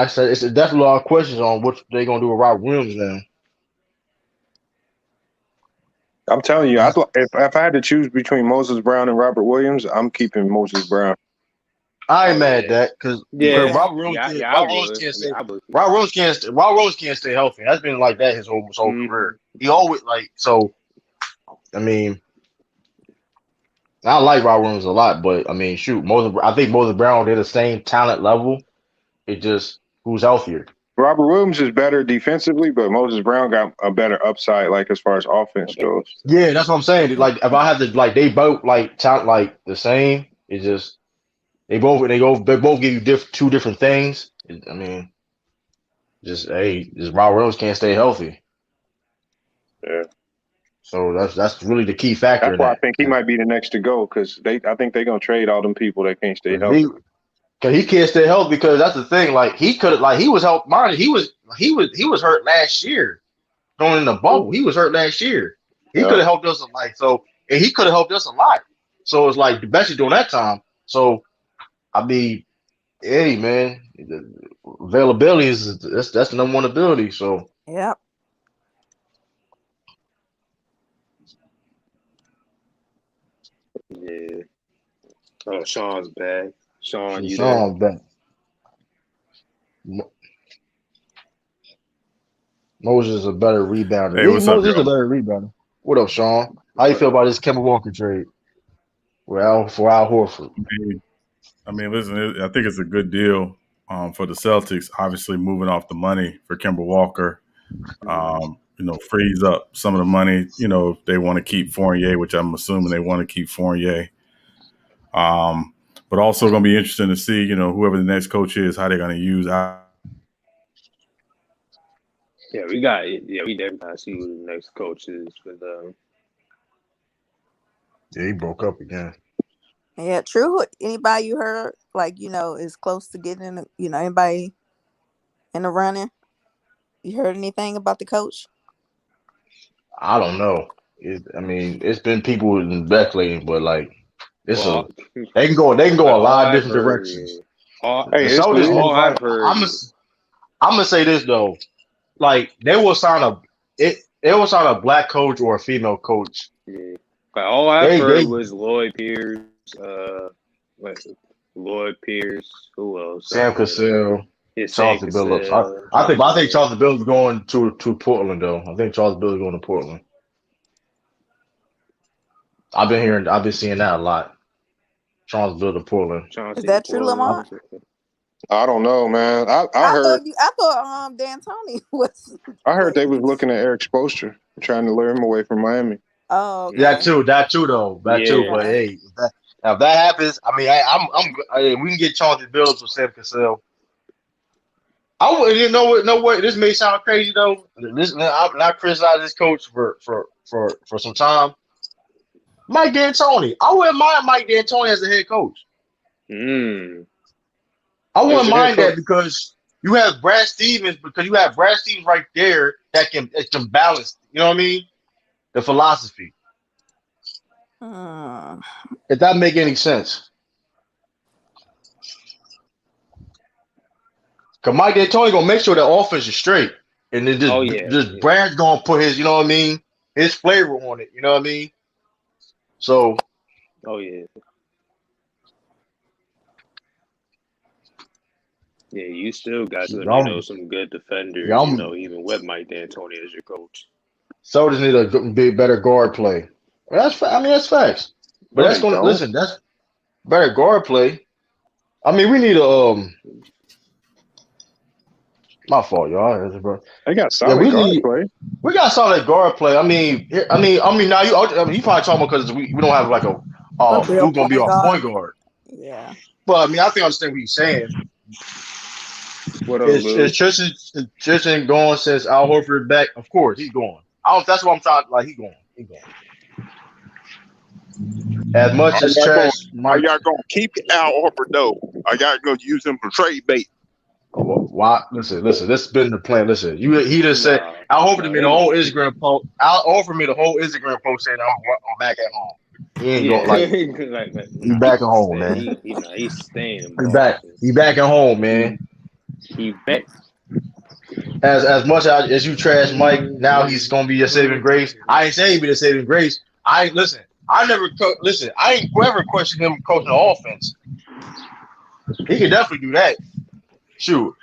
said it's definitely a lot of questions on what they're gonna do with Rob Williams now. I'm telling you, if I had to choose between Moses Brown and Robert Williams, I'm keeping Moses Brown. I ain't mad at that because Yeah. Rob Williams Rob Williams can't stay healthy. That's been like that his whole career. He always so. I mean, I like Rob Williams a lot, but I mean, shoot, I think Moses Brown, they're the same talent level. It just who's healthier. Robert Williams is better defensively, but Moses Brown got a better upside, like as far as offense goes. Yeah, that's what I'm saying. Like if I had to, like they both like talent like the same. It's just they both give you two different things. I mean, just Rob Williams can't stay healthy. Yeah. So that's really the key factor. That's why I think he might be the next to go because I think they're gonna trade all them people that can't stay healthy. Cause he can't stay healthy because that's the thing. Like he could he was helped. Mind he was hurt last year, going in the bubble. He was hurt last year. He could have helped us a lot. So and he could have helped us a lot. So it's like especially during that time. So I mean, hey man, availability that's the number one ability. So yep. Yeah. Oh, Sean's back. Sean, you Sean's there? back. Moses is a better rebounder. Hey, what's up, Moses is a y'all? better rebounder. What up, Sean? How you feel about this Kemba Walker trade? For Al Horford. I mean, listen, I think it's a good deal for the Celtics. Obviously, moving off the money for Kemba Walker, frees up some of the money. If they want to keep Fournier, which I'm assuming they want to keep Fournier. But also going to be interesting to see, whoever the next coach is, how they're going to use. We definitely gotta see who the next coach is for them. Yeah, he broke up again. Yeah, true. Anybody you heard is close to getting anybody in the running? You heard anything about the coach? I don't know. It's been people speculating, but like they can go a lot of different directions. All I've heard. I'm gonna say this though, like they will sign a black coach or a female coach. Yeah, but all I've heard was Lloyd Pierce. Lloyd Pierce. Who else? Sam Cassell. Charles Billups. I think Charles Billups going to Portland though. I think Charles Billups going to Portland. I've been seeing that a lot. Charles Billups to Portland. Is that true, Lamont? I don't know, man. I heard. I thought D'Antoni was. I heard they was looking at Eric Spoelstra, trying to lure him away from Miami. Oh, okay. That too, though. Too. But hey, if that happens, I mean, we can get Charles Billups or Sam Cassell. You know what? This may sound crazy though. I'm not criticizing this coach for some time. Mike D'Antoni. I wouldn't mind Mike D'Antoni as a head coach. I wouldn't mind that because you have Brad Stevens right there that can balance. You know what I mean? The philosophy. If that make any sense. Cause Mike D'Antoni gonna make sure the offense is straight, and then just Brad's gonna put his, you know what I mean? his flavor on it. You know what I mean? So Oh yeah, yeah. You still got some, I'm, some good yeah, defenders. I'm Even with Mike D'Antoni as your coach. so just need a big better guard play. I mean that's facts. But No, that's they gonna don't. listen. That's better guard play. I mean we need a my fault, y'all. Bro. They got Yeah, solid guard play. we got solid guard play. Now you probably talking about because we don't have like A real who's gonna be point our point guard. guard. Yeah. But I mean, I think I understand what you're saying. What up, Is Lou? Tristan going since Al Horford back? Of course, he's going. I don't. That's what I'm trying. Like, he's going. He's going. As much as trash, Are Mike. y'all gonna keep Al Horford though? Are y'all gonna use him for trade bait? Why? Listen. This has been the plan. Listen, he just said Nah, Al Horford nah, made they a whole gonna Instagram post. Al Horford made a whole Instagram post saying I'm back at home. He ain't going like he nah, back at he's home, staying. man. He's staying in He back. Boston. He back at home, man. He back. As much as you trash Mike, now he's gonna be your saving grace. I ain't saying he be the saving grace. I listen. I never listen. I ain't ever questioned him coaching the offense. He can definitely do that. Shoot,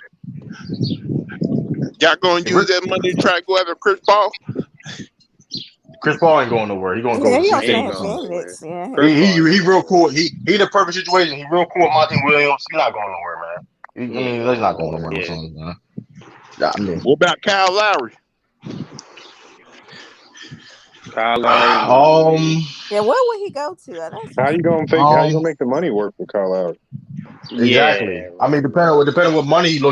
Y'all gonna if use that money to try to go after Chris Paul? Chris Paul ain't going nowhere. He gonna go Yeah, to he he gonna stay stay in in Houston. Phoenix. Yeah. Chris Paul ain't He going real cool. nowhere. He in a perfect situation. He real cool with Monty Williams. He's not going nowhere, man. He I ain't mean, he's not going going nowhere. nowhere. Man. I mean, What about Kyle Lowry? Kyle Lowry. Yeah, where would he go to? That's How you gonna make the money work for Kyle Lowry? exactly. Yeah. I mean, depending what money he's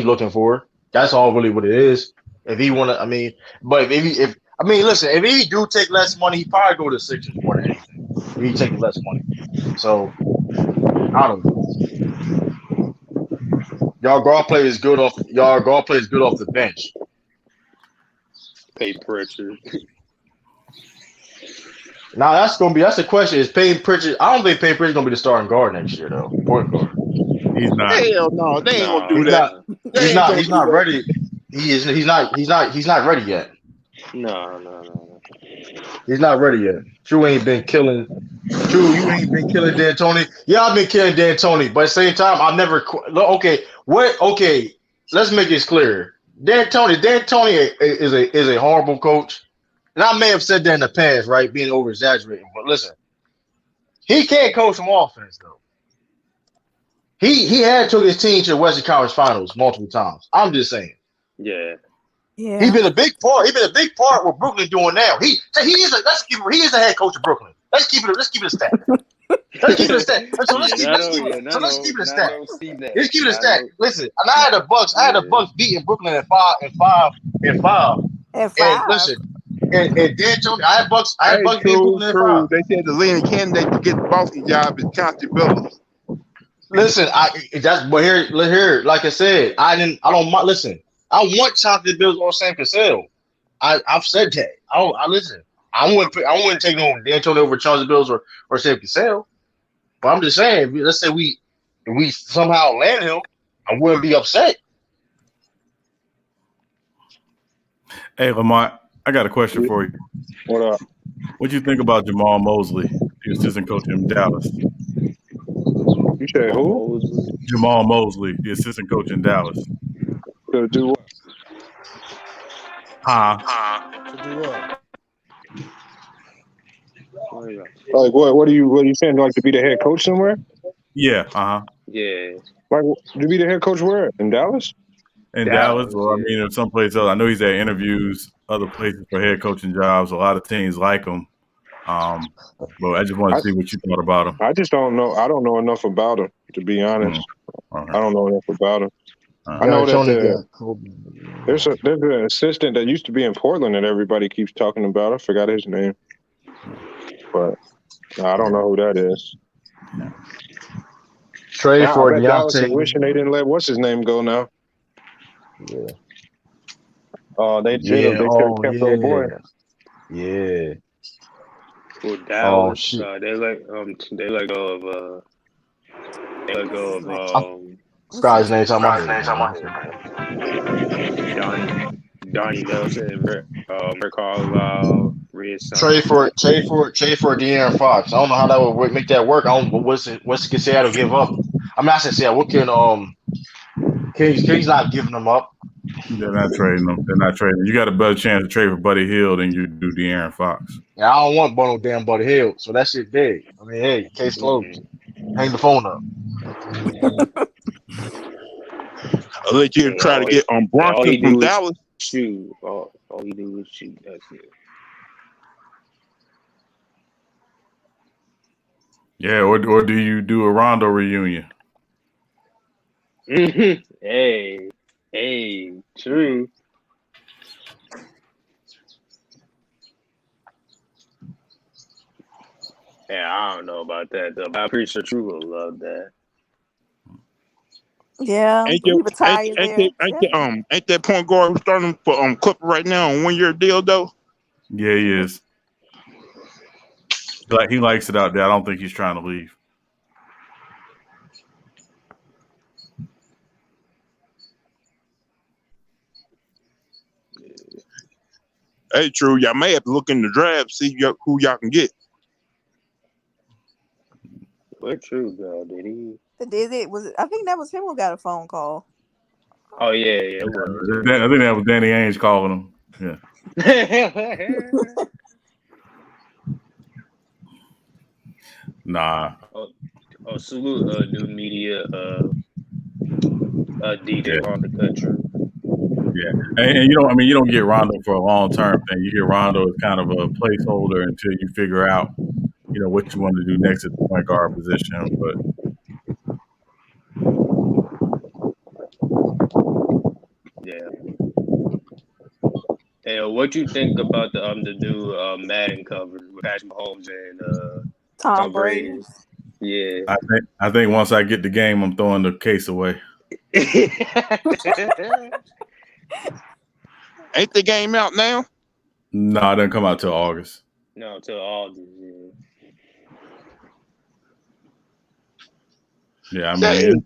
looking for. That's all really what it is. If he want to, I mean, but if I mean, listen, if he do take less money, he probably go to Sixers more than anything. If he taking less money, so I don't know. Y'all guard play is good off the bench. Pay Pritchard. Now that's the question. Is Payne Pritchard? I don't think Payne Pritchard's gonna be the starting guard next year though. Point guard. He's not. Hell no, they ain't gonna do He's that. not. They ain't gonna He's do not that. ready. He's not ready yet. No. He's not ready yet. True ain't been killing. True, you ain't been killing D'Antoni. Yeah, I've been killing D'Antoni, but at the same time, I've never. Okay, what? Okay, let's make this clear. D'Antoni is a horrible coach, and I may have said that in the past, right? Being over exaggerating, but listen, he can't coach some offense though. He had took his team to the Western Conference Finals multiple times. I'm just saying. Yeah. yeah. He's been a big part. He's been a big part what Brooklyn doing now. He is the head coach of Brooklyn. Let's keep it a stat. Let's keep it a stat. So let's keep it a stat. Let's keep it a stat. Listen, and I had the Bucks beating Brooklyn in five. At And 5. listen, and D'Antoni, I had Bucks beating True. Brooklyn in 5. They said the leading candidate to get the Boston job is Chauncey Billups. Listen, like I said, I want Chauncey Billups on Sam Cassell. I've said that. I listen. I wouldn't take no D'Antoni over Chauncey Billups or Sam Cassell. But I'm just saying, let's say we somehow land him, I wouldn't be upset. Hey, Lamont, I got a question for you. What up? What do you think about Jamal Mosley, the assistant coach in Dallas? You said who? Jamal Mosley, the assistant coach in Dallas. To do what? To do what? Like what? What are you saying? Like to be the head coach somewhere? Yeah, Yeah. Like to be the head coach where? In Dallas? in Dallas, or I mean, in someplace else. I know he's at interviews, other places for head coaching jobs. A lot of teams like him. But I just wanted to see what you thought about him. I just don't know. I don't know enough about him, to be honest. Okay. I don't know enough about him. I know that there's an assistant that used to be in Portland that everybody keeps talking about. I forgot his name, but I don't know who that is. Trade for Dallas is Deontay. wishing they didn't let what's his name go now. Yeah. They should have kept old boy. Yeah. Well, Dallas, shit. they let go of Sky's name. Donnie Nelson, Rick Carlisle, Red Trade Son. for De'Aaron Fox. I don't know how that would make that work. I don't. What's can Seattle give up? I mean, I said Seattle. What can Kings not giving them up? They're not trading them. They're not trading. You got a better chance to trade for Buddy Hield than you do De'Aaron Fox. Yeah, I don't want Bono damn Buddy Hill. So that shit big. I mean, hey, case closed. Hang the phone up. I'll let you try to get All Bronson he from do is Dallas. shoot. All he do is shoot. That's it. Yeah, or do you do a Rondo reunion? Hey, true. Yeah, I don't know about that though, but I'm pretty sure True will love that. Yeah, Ain't he that retired there. Yeah. ain't that point guard who's starting for Clipper right now on 1 year deal though? Yeah, he is. Like he likes it out there. I don't think he's trying to leave. Hey, True, y'all may have to look in the draft, see who y'all can get. Where True go? Did he? Did it was I think that was him who got a phone call. Oh yeah, it I was. think that was Danny Ainge calling him. Yeah. Nah. Oh, salute new media DJ on the country. Yeah, and you don't get Rondo for a long term thing. You get Rondo as kind of a placeholder until you figure out, what you want to do next at the point guard position. But yeah. Hey, what you think about the new Madden cover with Patrick Mahomes and Tom Brady? Yeah. I think once I get the game, I'm throwing the case away. Ain't the game out now? No, it doesn't come out till August. No, till August. Yeah, I mean,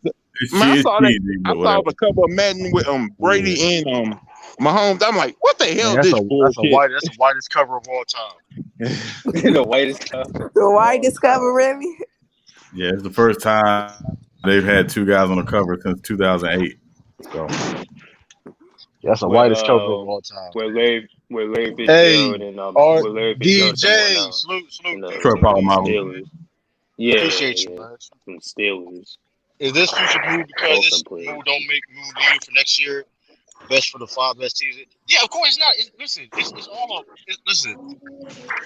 I saw the cover of Madden with Brady and Mahomes. I'm like, what the hell? Man, This that's the whitest cover of all time. The whitest cover. The whitest cover, really? Yeah, it's the first time they've had two guys on the cover since 2008. So that's the whitest cover of all time. Where Larry Fitzgerald and Larry Fitzgerald DJ, salute. Troy Polamalu. Steelers. Yeah, appreciate you, man. From Steelers. Is this future move because this move don't make move needed for next year? Best for the 5 best teams. Yeah, of course not. Listen, it's all up. Listen,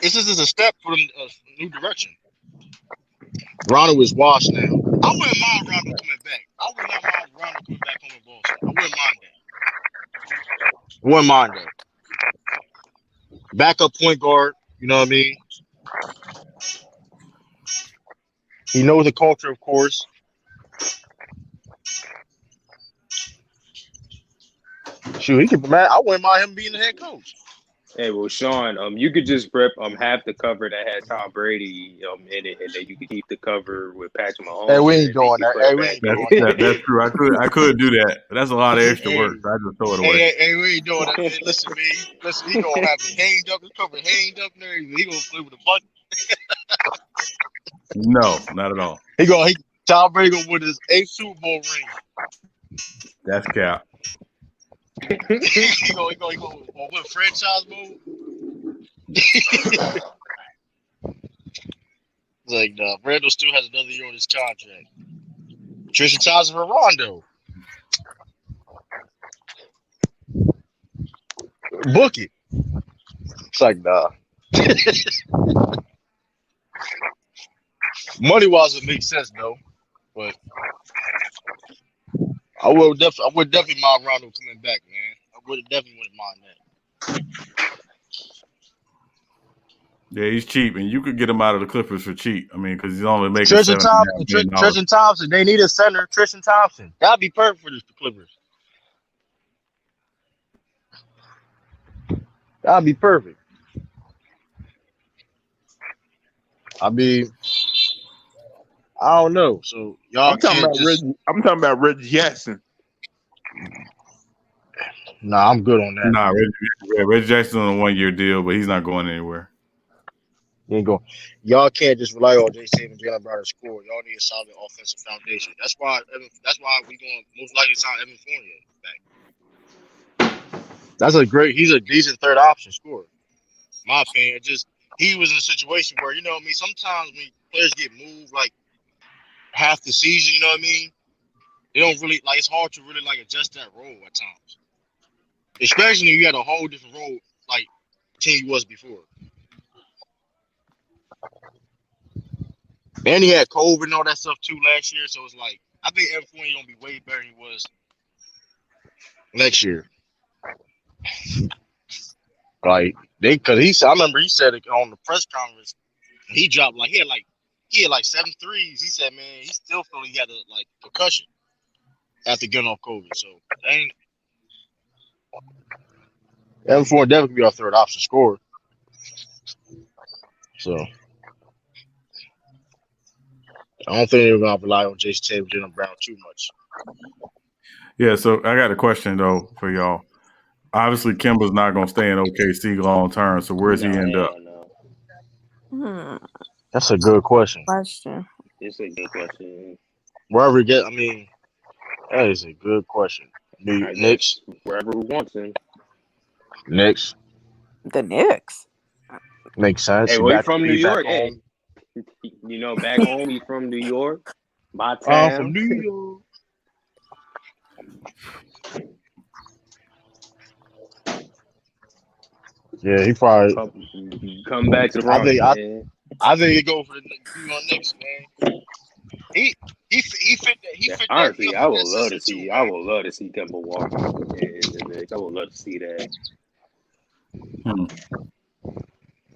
this is a step for the new direction. Rondo is washed now. I wouldn't mind Rondo coming back. I would not mind Rondo coming back home in Boston. I wouldn't mind that. Backup point guard. You know what I mean? He knows the culture, of course. Shoot, he could. Man, I wouldn't mind him being the head coach. Hey, well, Sean, you could just rip half the cover that had Tom Brady in it, and then you could keep the cover with Patrick Mahomes. Hey, we ain't doing that. Hey, we ain't doing that. That's true. I could do that, but that's a lot of extra work. So I just throw it away. Hey, we ain't doing that. Man. Listen, he gonna have it hanged up, his cover hanged up, and everything. He gonna play with a button. No, not at all. Tom Brady gonna win his 8th Super Bowl ring. That's cap. he gonna win franchise mode. It's like, nah, Randall still has another year on his contract. Tristan Thompson for Rondo. Book it. It's like, nah. Money wise, it makes sense though, but I would definitely mind Rondo coming back, man. I would definitely wouldn't mind that. Yeah, he's cheap, and you could get him out of the Clippers for cheap. I mean, because he's only making Tristan Thompson. They need a center. Tristan Thompson. That'd be perfect for the Clippers. That'd be perfect. I mean, I don't know. So y'all, I'm talking about Reggie Jackson. Nah, I'm good on that. Nah, Reggie Jackson on a 1-year deal, but he's not going anywhere. You ain't going. Y'all can't just rely on J.C. and Jalen Brown to score. Y'all need a solid offensive foundation. That's why we going most likely sign Evan Fournier back. He's a decent third option scorer. My opinion, he was in a situation where, you know what I mean, sometimes when players get moved like half the season, you know what I mean, they don't really like, it's hard to really like adjust that role at times. Especially when you had a whole different role like team he was before. And he had COVID and all that stuff too last year, so it's like I think Evan Fournier gonna be way better than he was next year. Like I remember he said it on the press conference. He dropped he had 7 threes. He said, man, he still felt he had a concussion after getting off COVID. So Evan Fournier definitely be our third option scorer. So I don't think they're gonna rely on Jason Tatum, Jalen Brown too much. Yeah, so I got a question though for y'all. Obviously, Kemba's not gonna stay in OKC long term. So where's he end up? That's a good question. It's a good question. Wherever he get, I mean, that is a good question. Knicks, wherever we want him. Knicks. The Knicks. Makes sense. Hey, well, he's from New York. Hey, you know, back home, he's from New York. My town. From New York. Yeah, he probably come back to the Bronx. I think he go for the Knicks, man. He fit that. He fit honestly, that. I would love to see. I would love to see Kemba Walker in the Knicks. I would love to see that.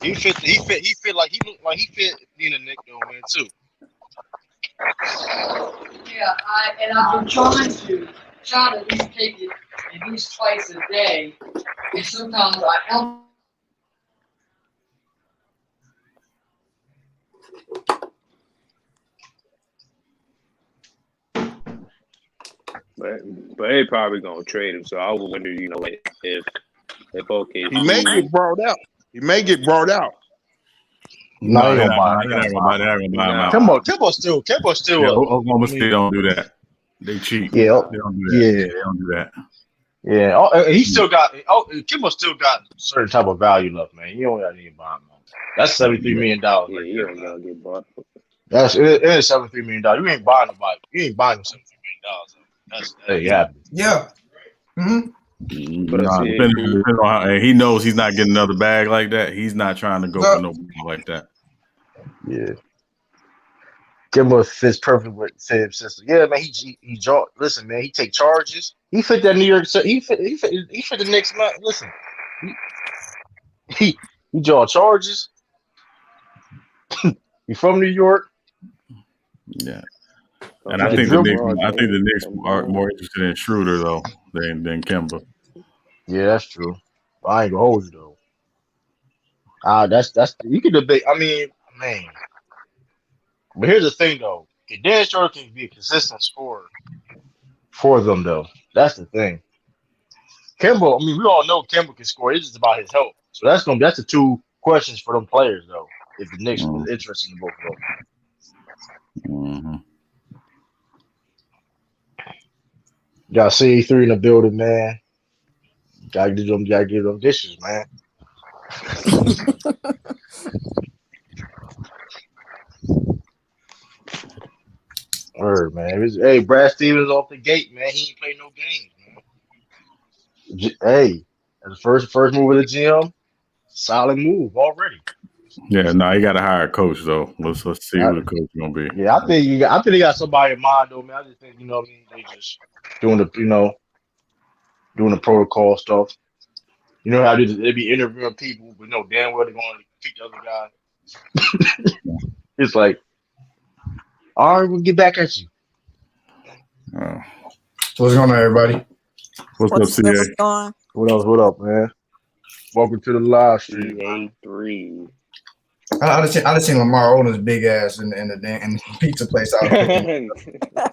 He fit like he fit being a Knick though, man, too. Yeah, I've been trying to at least take it at least twice a day, and sometimes I don't. But they probably gonna trade him. So I would wonder, you know, if OKC he may get brought out. No, he gonna buy him. Kemba still. Oklahoma State don't do that. They cheat. Yeah, they don't do that. Yeah, they don't do that. Yeah, he still got. Kemba still got certain type of value left, man. You don't got to buy him. That's $73 million. Yeah, you don't gotta get bought. It is $73 million. You ain't buying nobody. You ain't buying $73 million. That's happy. Yeah. Depending on how, he knows he's not getting another bag like that. He's not trying to go for no ball like that. Yeah. Kemba fits perfect with Tibbs' system. Yeah, man. He listen, man. He take charges. He fit that New York. He fit the Knicks. Man. Listen, he draw charges. He from New York. Yeah. And I think the Knicks are more interested in Schroeder though than Kemba. Yeah, that's true. I ain't gonna hold you though. That's you can debate. I mean, man. But here's the thing though. Dennis Jordan can be a consistent scorer for them though. That's the thing. Kemba, I mean, we all know Kemba can score. It's just about his health. So that's the two questions for them players though. If the Knicks was interested in both of them. Got CA3 in the building, man. Gotta give them dishes, man. Word, man. Hey, Brad Stevens off the gate, man. He ain't play no games, man. Hey, as the first move of the GM, solid move already. Yeah, no, you got to hire a coach though. Let's see who the coach is gonna be. Yeah, I think they got somebody in mind though, man. I just think what I mean. They just doing the protocol stuff. You know how they be interviewing people, but damn well they're going to pick the other guy. It's like, all right, we'll get back at you. What's going on, everybody? What's up, CA? What up, man? Welcome to the live stream. CA3. I just seen Lamar Odom's big ass in the pizza place I was picking.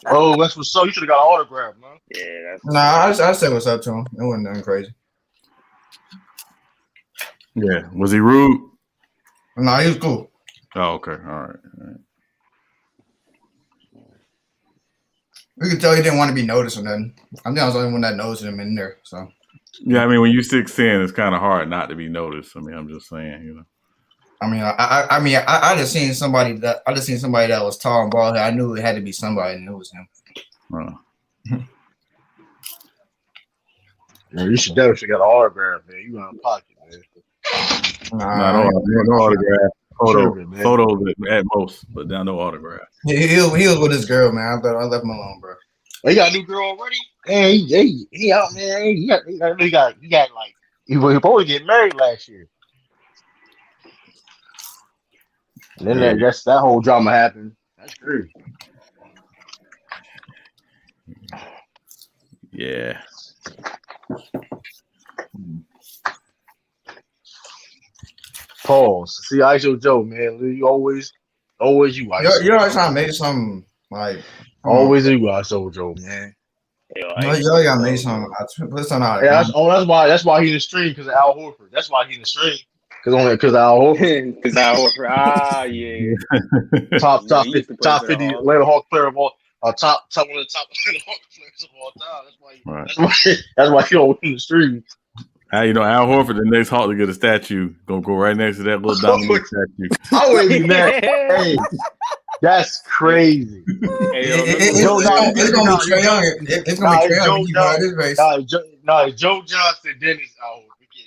Oh, that's what's up. You should have got an autograph, man. Yeah, that's Nah, I said what's up to him. It wasn't nothing crazy. Yeah. Was he rude? No, he was cool. Oh, okay. All right. We could tell he didn't want to be noticed or nothing. I think I was the only one that noticed him in there. So Yeah, I mean, when you 6'10", it's kind of hard not to be noticed. I mean, I'm just saying, you know. I just seen somebody that was tall and bald. I knew it had to be somebody, and it was him. Yeah, you should definitely got an autograph, man. You out of pocket, man. No autograph. Photos at most, but no autograph. He was with his girl, man. I left him alone, bro. He got a new girl already? Man, he out, man. He got like he was supposed to get married last year. And then that whole drama happened. That's crazy. Yeah. Pause. See, ISO Joe, man. You always you. You're always trying to make something like. Always you, ISO Joe, man. Y'all got made something. Put something out. Yeah, that's why he's in the stream because of Al Horford. That's why he's in the stream because Al Horford. Because Al Horford. Ah, yeah. top 50 Atlanta Hawk player of all. One of the top Atlanta Hawk players of all time. That's why he don't win the stream. You know, Al Horford, the next Hawk to get a statue, gonna go right next to that little Dominique statue. I wouldn't be mad. Hey, that's crazy. It's gonna be Trae Young. It's gonna be Trae Young. No, Joe Johnson, Dennis Al Horford.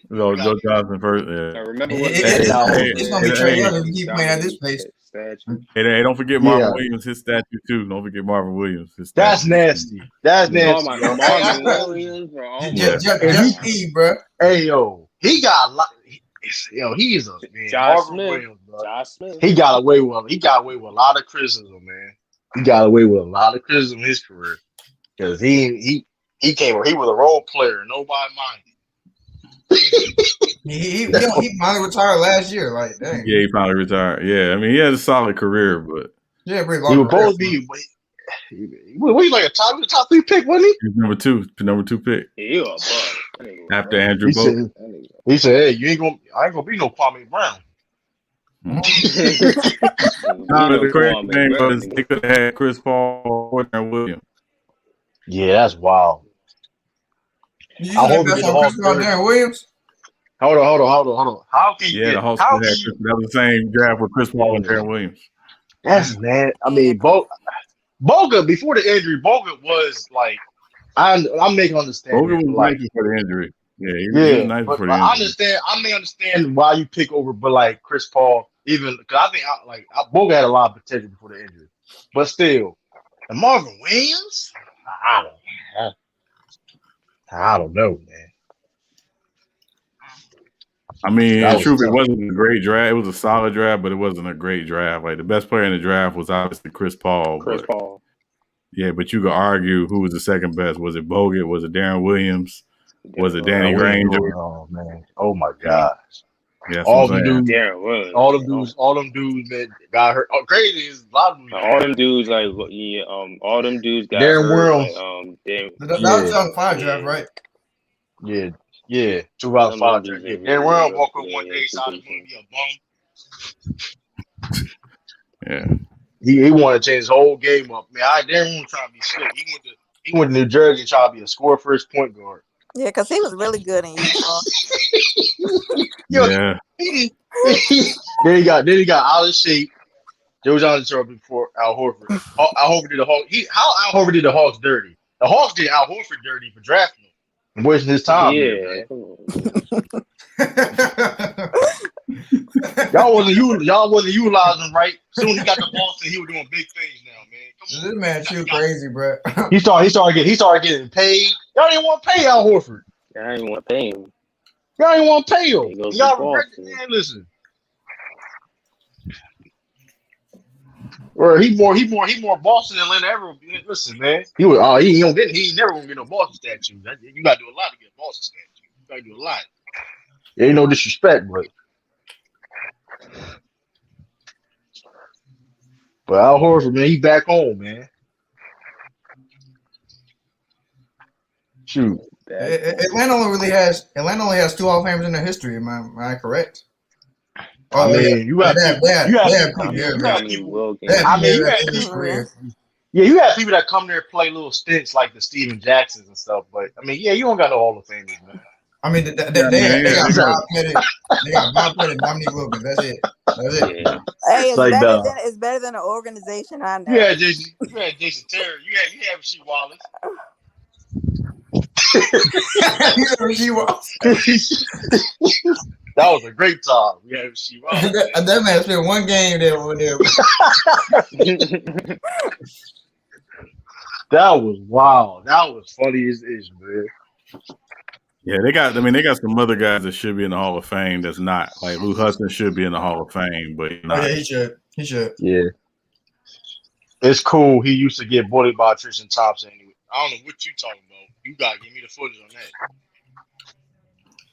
No, Joe Johnson first. Yeah. Remember it's gonna be Trae Young if we keep playing at this pace. Hey, don't forget Marvin Williams, his statue too. Don't forget Marvin Williams. His that's nasty. That's nasty. Marvin Williams, Just bro. Hey yo, he got a lot. He's a man. Josh Smith. He got away with a lot of criticism, man. He got away with a lot of criticism in his career because he was a role player. Nobody minded. he finally retired last year. Like, dang. Yeah, he finally retired. Yeah, I mean, he had a solid career, but yeah, pretty long. He was supposed to be. What he like a top 3 pick, wasn't he? He was number two pick. Yeah, after Andrew Bogut. He said, "Hey, I ain't gonna be no Kwame Brown." The correct name was they could have had Chris Paul or Darren Williams. Yeah, that's wild. You think that's on Chris Paul, Darren Williams? Hold on. How can you? Yeah, the Hawks had that was the same draft with Chris Paul and Darren Williams. That's man. I mean, Bogut before the injury, Bogut was like, I'm making understand. Bogut was like, nice for the injury. Yeah, he was nice for the injury. I may understand why you pick over, but like Chris Paul, even because I think Bogut had a lot of potential before the injury, but still, and Marvin Williams, I don't know, man. I mean, in truth, it wasn't a great draft. It was a solid draft, but it wasn't a great draft. Like the best player in the draft was obviously Chris Paul. Yeah, but you could argue who was the second best. Was it Bogut? Was it Darren Williams? Was it Danny Granger? Oh man! Oh my gosh! Yeah, all them dudes, man, got hurt. Oh, crazy is a lot of them. All them dudes, like all them dudes got Darren hurt. That was 2005 draft, right? Yeah, 2005 draft. Yeah, Darren World woke up one day, saw he wanted to be a bum. Yeah, he wanted to change his whole game up. Man, Darren wasn't trying to be slick. He went to New Jersey and tried to be a score first point guard. Yeah, because he was really good in Utah. Yeah. Then he got out of shape. Joe Johnson before Al Horford. Al Horford did the Hawks. How Al Horford did the Hawks dirty? The Hawks did Al Horford dirty for drafting him and wasting his time. Yeah. Y'all wasn't utilizing him right. Soon he got the Boston, he was doing big things now, man. Come on. This man too crazy, bro. He started getting paid. Y'all didn't want to pay Al Horford. I didn't want to pay him. Y'all didn't want to pay him. Y'all regret it, man. Listen. Or he more Boston than Atlanta ever. Listen, man. He never gonna get no Boston statue. You gotta do a lot to get a Boston statue. You gotta do a lot. There ain't no disrespect, but But Al Horford, man, he back home, man. Shoot. Atlanta only has two Hall of Famers in their history. Am I correct? I mean, you have people. You have Dominique people. Wilkins. I mean, you have people. Yeah, you have people that come there and play little stints like the Steven Jacksons and stuff. But I mean, yeah, you don't got no Hall of Famers, man. I mean, they got Bob Pettit, Dominique Wilkins. That's it. Yeah. Hey, Like it's better than an organization I know. You had Jason Terry. You had Rasheed Wallace. That was a great time. We had Rasheed Wallace. That man spent one game there over there. That was wild. That was funny as is, man. Yeah, they got some other guys that should be in the Hall of Fame that's not. Like Lou Hudson should be in the Hall of Fame, but he's not. Oh, yeah, he should. Yeah. It's cool. He used to get bullied by Tristan Thompson anyway. I don't know what you talking about. You gotta give me the footage on that.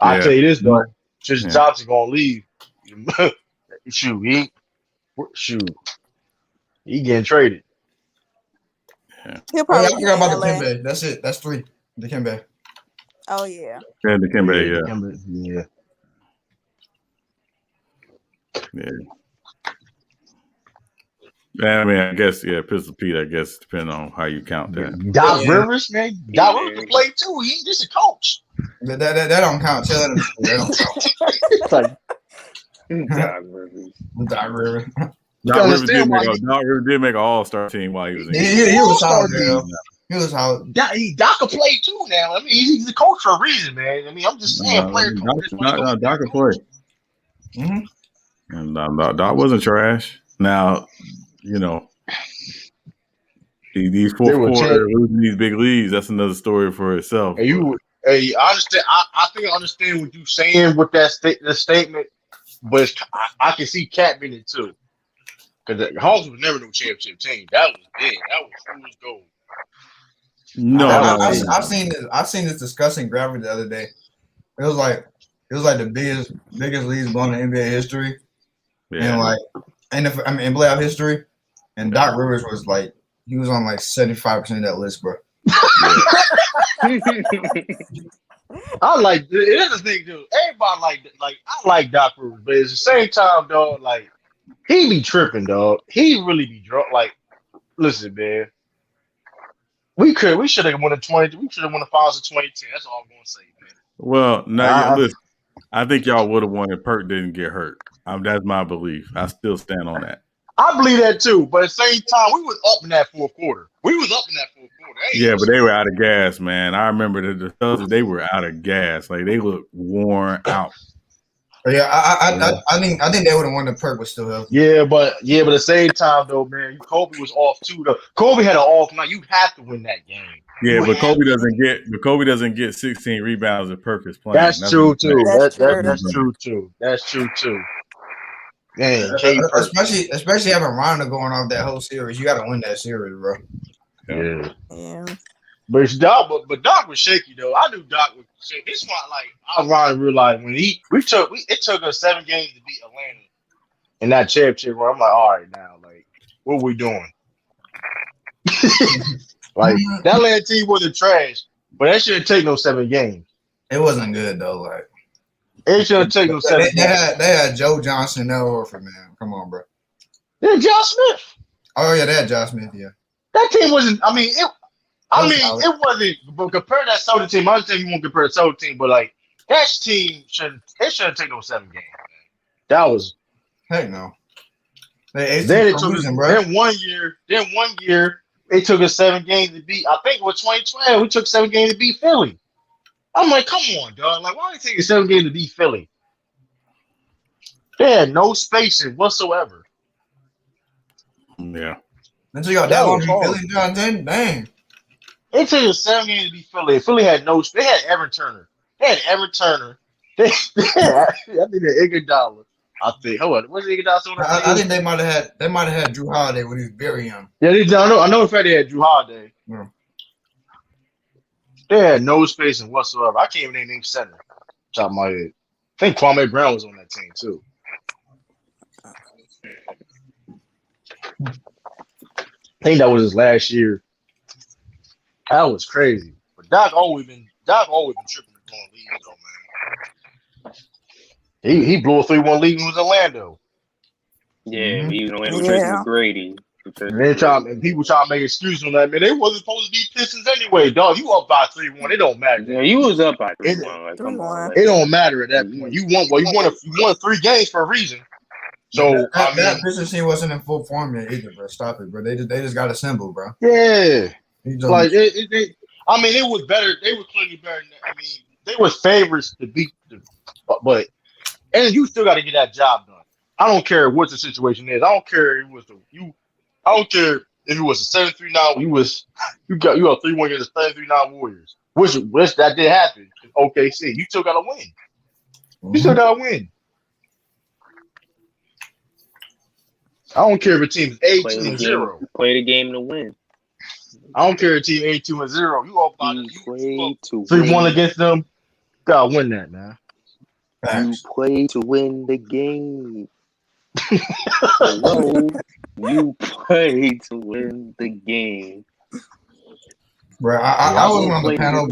I'll tell you this though. Tristan Thompson gonna leave. He getting traded. He'll probably I forgot about the Kemba. That's it. That's 3. The Kemba. Oh yeah. Yeah, the Kemba, yeah. I mean, I guess, Pistol Pete, I guess, depending on how you count that. Doc Rivers, man. Doc Rivers can play too. He ain't just a coach. That don't count. Tell him that don't count. Doc Rivers. Doc Rivers. Doc Rivers did make an all-star team while he was in. He was solid, man. He was solid. Doc can play too now. I mean, he's a coach for a reason, man. I mean, I'm just saying, player coach. Doc can play. Mm-hmm. And Doc wasn't trash. Now, these fourth quarter losing these big leads, that's another story for itself. I understand. I think I understand what you're saying with that statement, but I can see Cat being it too. Because the Hawks was never no championship team. That was big. That was fool's gold. No, I've seen this discussing gravity the other day. It was like the biggest leads blown in NBA history, and in playoff history. And Doc Rivers was like, he was on like 75% of that list, bro. I like it is the thing, dude. Everybody I like Doc Rivers, but at the same time, dog, like he be tripping, dog. He really be drunk. Like, listen, man. We should have won the 20. We should have won the finals of 2010. That's all I'm gonna say, man. Well, now listen. I think y'all would have won if Perk didn't get hurt. That's my belief. I still stand on that. I believe that too, but at the same time, we was up in that fourth quarter. Yeah, but they were out of gas, man. I remember the Celtics, they were out of gas. Like, they looked worn out. Yeah, I think they would have won if Perk was still healthy. Yeah, but at the same time though, man, Kobe was off too. Though Kobe had an off night. You have to win that game. Yeah, but Kobe doesn't get 16 rebounds if Perk is playing. That's true too. That's true too. That's true too. Man, especially having Rondo going off that whole series, you got to win that series, bro. Yeah. But Doc was shaky though. I knew Doc was shaky. This one, I finally realized when it took us 7 games to beat Atlanta in that championship run. I'm like, all right, now, like, what are we doing? Like that Atlanta team wasn't trash, but that shouldn't take no 7 games. It wasn't good though. Like it shouldn't take no 7 games. They had Joe Johnson and Horford, man. Come on, bro. They had Josh Smith. Oh yeah, they had Josh Smith. Yeah. That team wasn't. It wasn't. But compared to that Celtics team, I understand you won't compare the Celtics team, but like that team shouldn't take no 7 games. Man. That was heck no. Then one year it took us 7 games to beat. I think it was 2012. We took 7 games to beat Philly. I'm like, come on, dog. Like, why are you taking 7 games to beat Philly? They had no spacing whatsoever. Yeah. Until you got that long Philly, John, dang. It took us 7 games to beat Philly. Philly had no. They had Evan Turner. I think they had Iguodala. I think. Hold on. What's Iguodala? I think they might have had Drew Holiday when he was very young. Yeah, I know. In fact, they had Drew Holiday. Yeah. They had no spacing whatsoever. I can't even name center. Top of my head. I think Kwame Brown was on that team too. think that was his last year. That was crazy. But Doc always been tripping to blowing leads though, man. He blew a 3-1 lead with Orlando. Yeah, Mhm. he was with Tracy McGrady. And people try to make excuses on that, man. They wasn't supposed to be Pistons anyway, dog. You up by 3-1. It don't matter. Yeah, you was up by 3-1. Like, come on. It don't matter at that point. You won 3 games for a reason. So that Pistons team wasn't in full form yet either, bro. Stop it, bro. They just got assembled, bro. Yeah. Like it was better. They were clearly better than that. I mean, they were favorites to beat but and you still got to get that job done. I don't care what the situation is. I don't care if it was I don't care if it was a 7-3-9. You got 3-1 against the 7-3-9 Warriors. Which that did happen in OKC. You still gotta win. You still gotta win. I don't care if a team's 8-2-0. Play the game to win. I don't care if a team 8-2-0. You all about you play to 3-1 against them. Gotta win that, man. You play to win the game. Hello, you play to win the game. Bro, I wasn't on the panel.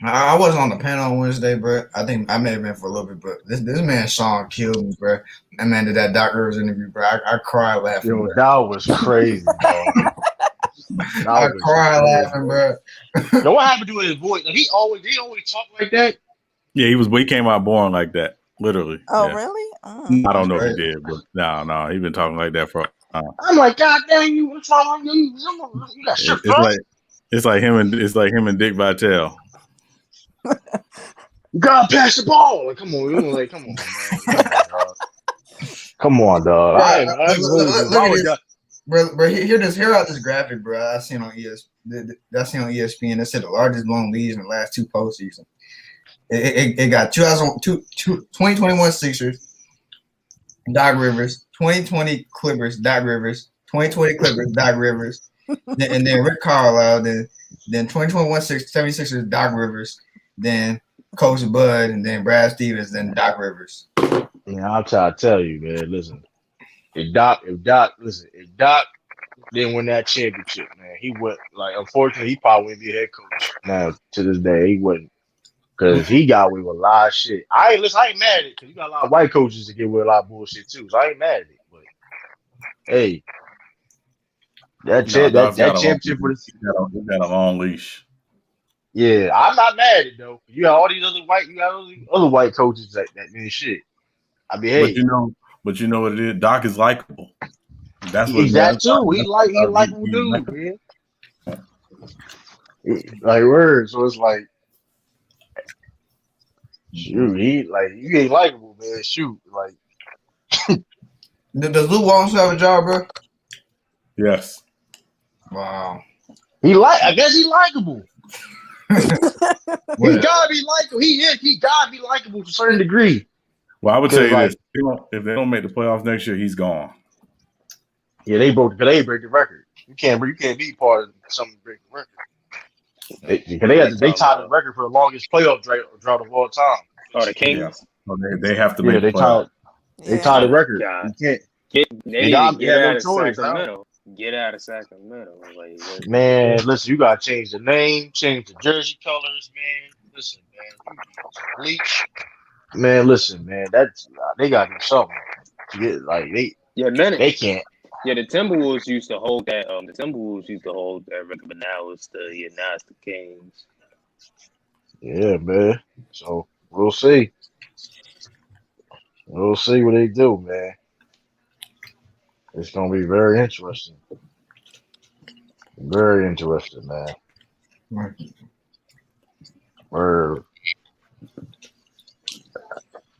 I wasn't on the panel on Wednesday, bro. I think I may have been for a little bit, but this man Sean killed me, bro. That man did that Doc Rivers interview, bro. I cried laughing. Yo, that was crazy, bro. I cried laughing, bro. Yo, what happened to his voice? He always talk like that. Yeah, he came out boring like that, literally. Oh, yeah. Really? I don't know if he did, but no, he been talking like that for. I'm like, God damn you! What's wrong with you? You got shit, it's like him and Dick Vitale. You gotta pass the ball. Like, come on, man. Come on, dog. Bro, hear out this graphic, bro. I seen on ESPN. It said the largest blown leads in the last 2 postseasons. It got 2021 Sixers, Doc Rivers, 2020 Clippers, Doc Rivers, 2020 Clippers, Doc Rivers, and then Rick Carlisle, then 2021 76ers, Doc Rivers, then Coach Bud, and then Brad Stevens, then Doc Rivers. Yeah, I'm trying to tell you, man. Listen, if Doc didn't win that championship, man, he would unfortunately he probably wouldn't be a head coach now to this day. He wouldn't. Because he got away with a lot of shit. I ain't mad at it because you got a lot of white coaches to get away with a lot of bullshit too. So I ain't mad at it. But hey, that championship for he got a long leash. Yeah, I'm not mad at it though. You got all these other white coaches that mean shit. I mean, hey, but you know what it is. Doc is likable. That's what he's that too. He likable dude, man. Like words, so it's like. Shoot, you ain't likable, man. Shoot, like. Does Lou Walton have a job, bro? Yes. Wow. I guess he's likable. He gotta be likable. He gotta be likable to a certain degree. Well, I would tell you this: if they don't make the playoffs next year, he's gone. Yeah, they break the record. You can't be part of something break the record. They tied the record for the longest playoff drought of all time. Oh, the Kings. Yeah. So they have to make the playoffs. They tied the record. God. You can't. Get out of Sacramento. Get out of Sacramento. Man, listen, you gotta change the name, change the jersey colors, man. Listen, man, bleach. Man, listen, man, they gotta do something to get they can't. Yeah, the Timberwolves used to hold that. The Timberwolves used to hold that record, but now it's the Kings. Yeah, man. So we'll see. We'll see what they do, man. It's gonna be very interesting. Very interesting, man.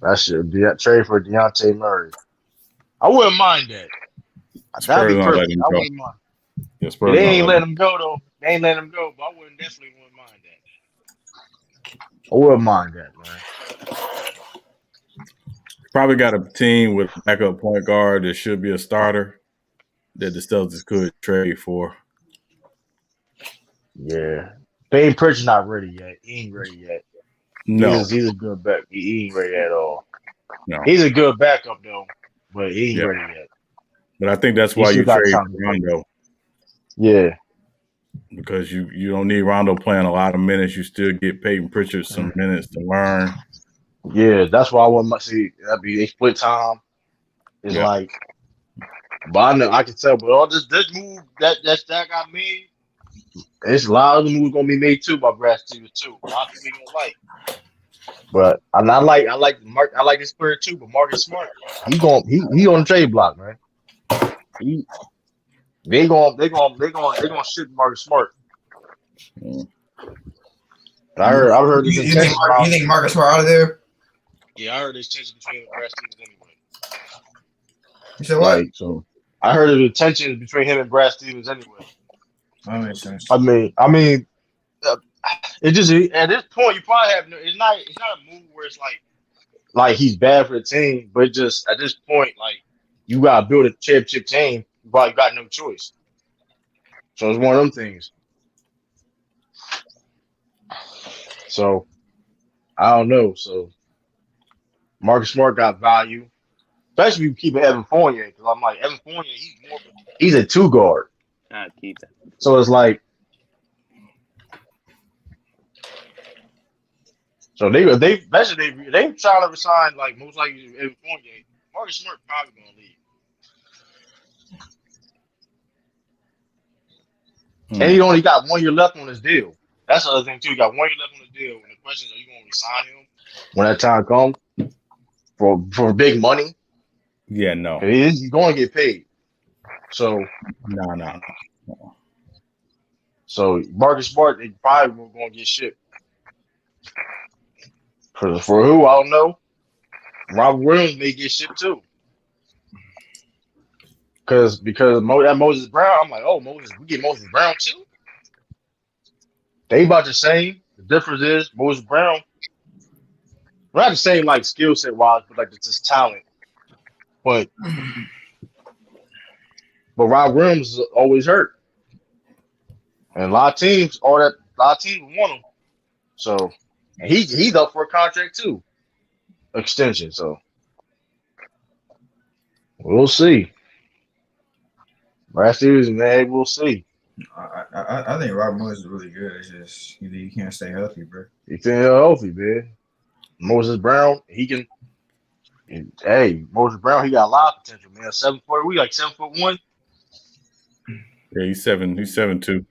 That should be a trade for Dejounte Murray. I wouldn't mind that. That'd be perfect. I wouldn't mind. Yeah, they ain't letting him go though. They ain't letting him go, but I definitely wouldn't mind that. I wouldn't mind that, man. Probably got a team with backup point guard that should be a starter that the Celtics could trade for. Yeah. Payne Pritchard's not ready yet. He ain't ready yet. No. He's a good back. He ain't ready at all. No. He's a good backup though, but he ain't ready yet. But I think that's He why still you got trade time. Rondo, Yeah. because you don't need Rondo playing a lot of minutes. You still get Peyton Pritchard some minutes to learn. Yeah, that's why I want to see. That'd be they split time. It's like, but I know I can tell. But all this move that got made, it's a lot of the moves gonna be made too by Brad Stevens too. A lot of people ain't gonna like. But I like this player too. But Marcus Smart, he on the trade block, man. They gonna ship Marcus Smart. I heard this intention. You think Marcus Smart out of there? Yeah, I heard this tension between him and Brad Stevens anyway. You said what? Like, so I heard the tension between him and Brad Stevens anyway. That makes sense. I mean, it just at this point you probably have no. It's not a move where it's like he's bad for the team, but just at this point, like you gotta build a championship team. You probably got no choice. So it's one of them things. So I don't know. So Marcus Smart got value, especially if you keep Evan Fournier, because I'm like Evan Fournier, he's a 2 guard. I keep that. So it's like, so they trying to resign like most likely Evan Fournier. Marcus Smart probably gonna leave. And he only got 1 year left on his deal. That's the other thing too. He got 1 year left on the deal. And the question is, are you gonna resign him when that time comes for big money? Yeah, no. He's going to get paid. So no. So Marcus Smart, they probably were going to get shipped. For who, I don't know. Robert Williams may get shipped too. Because that Moses Brown, I'm like, oh, we get Moses Brown too? They about the same. The difference is Moses Brown, we're not the same like skill set wise, but like it's just talent. But Rob Williams is always hurt. And a lot of teams want him. So he's up for a contract too. Extension. So we'll see. Brad Stevens, man, we'll see. I think Rob Williams is really good. It's just you can't stay healthy, bro. He can't stay healthy, man. Moses Brown, he can. Hey, Moses Brown, he got a lot of potential, man. 7'4", we like 7'1". Yeah, he's 7'2". 7'2".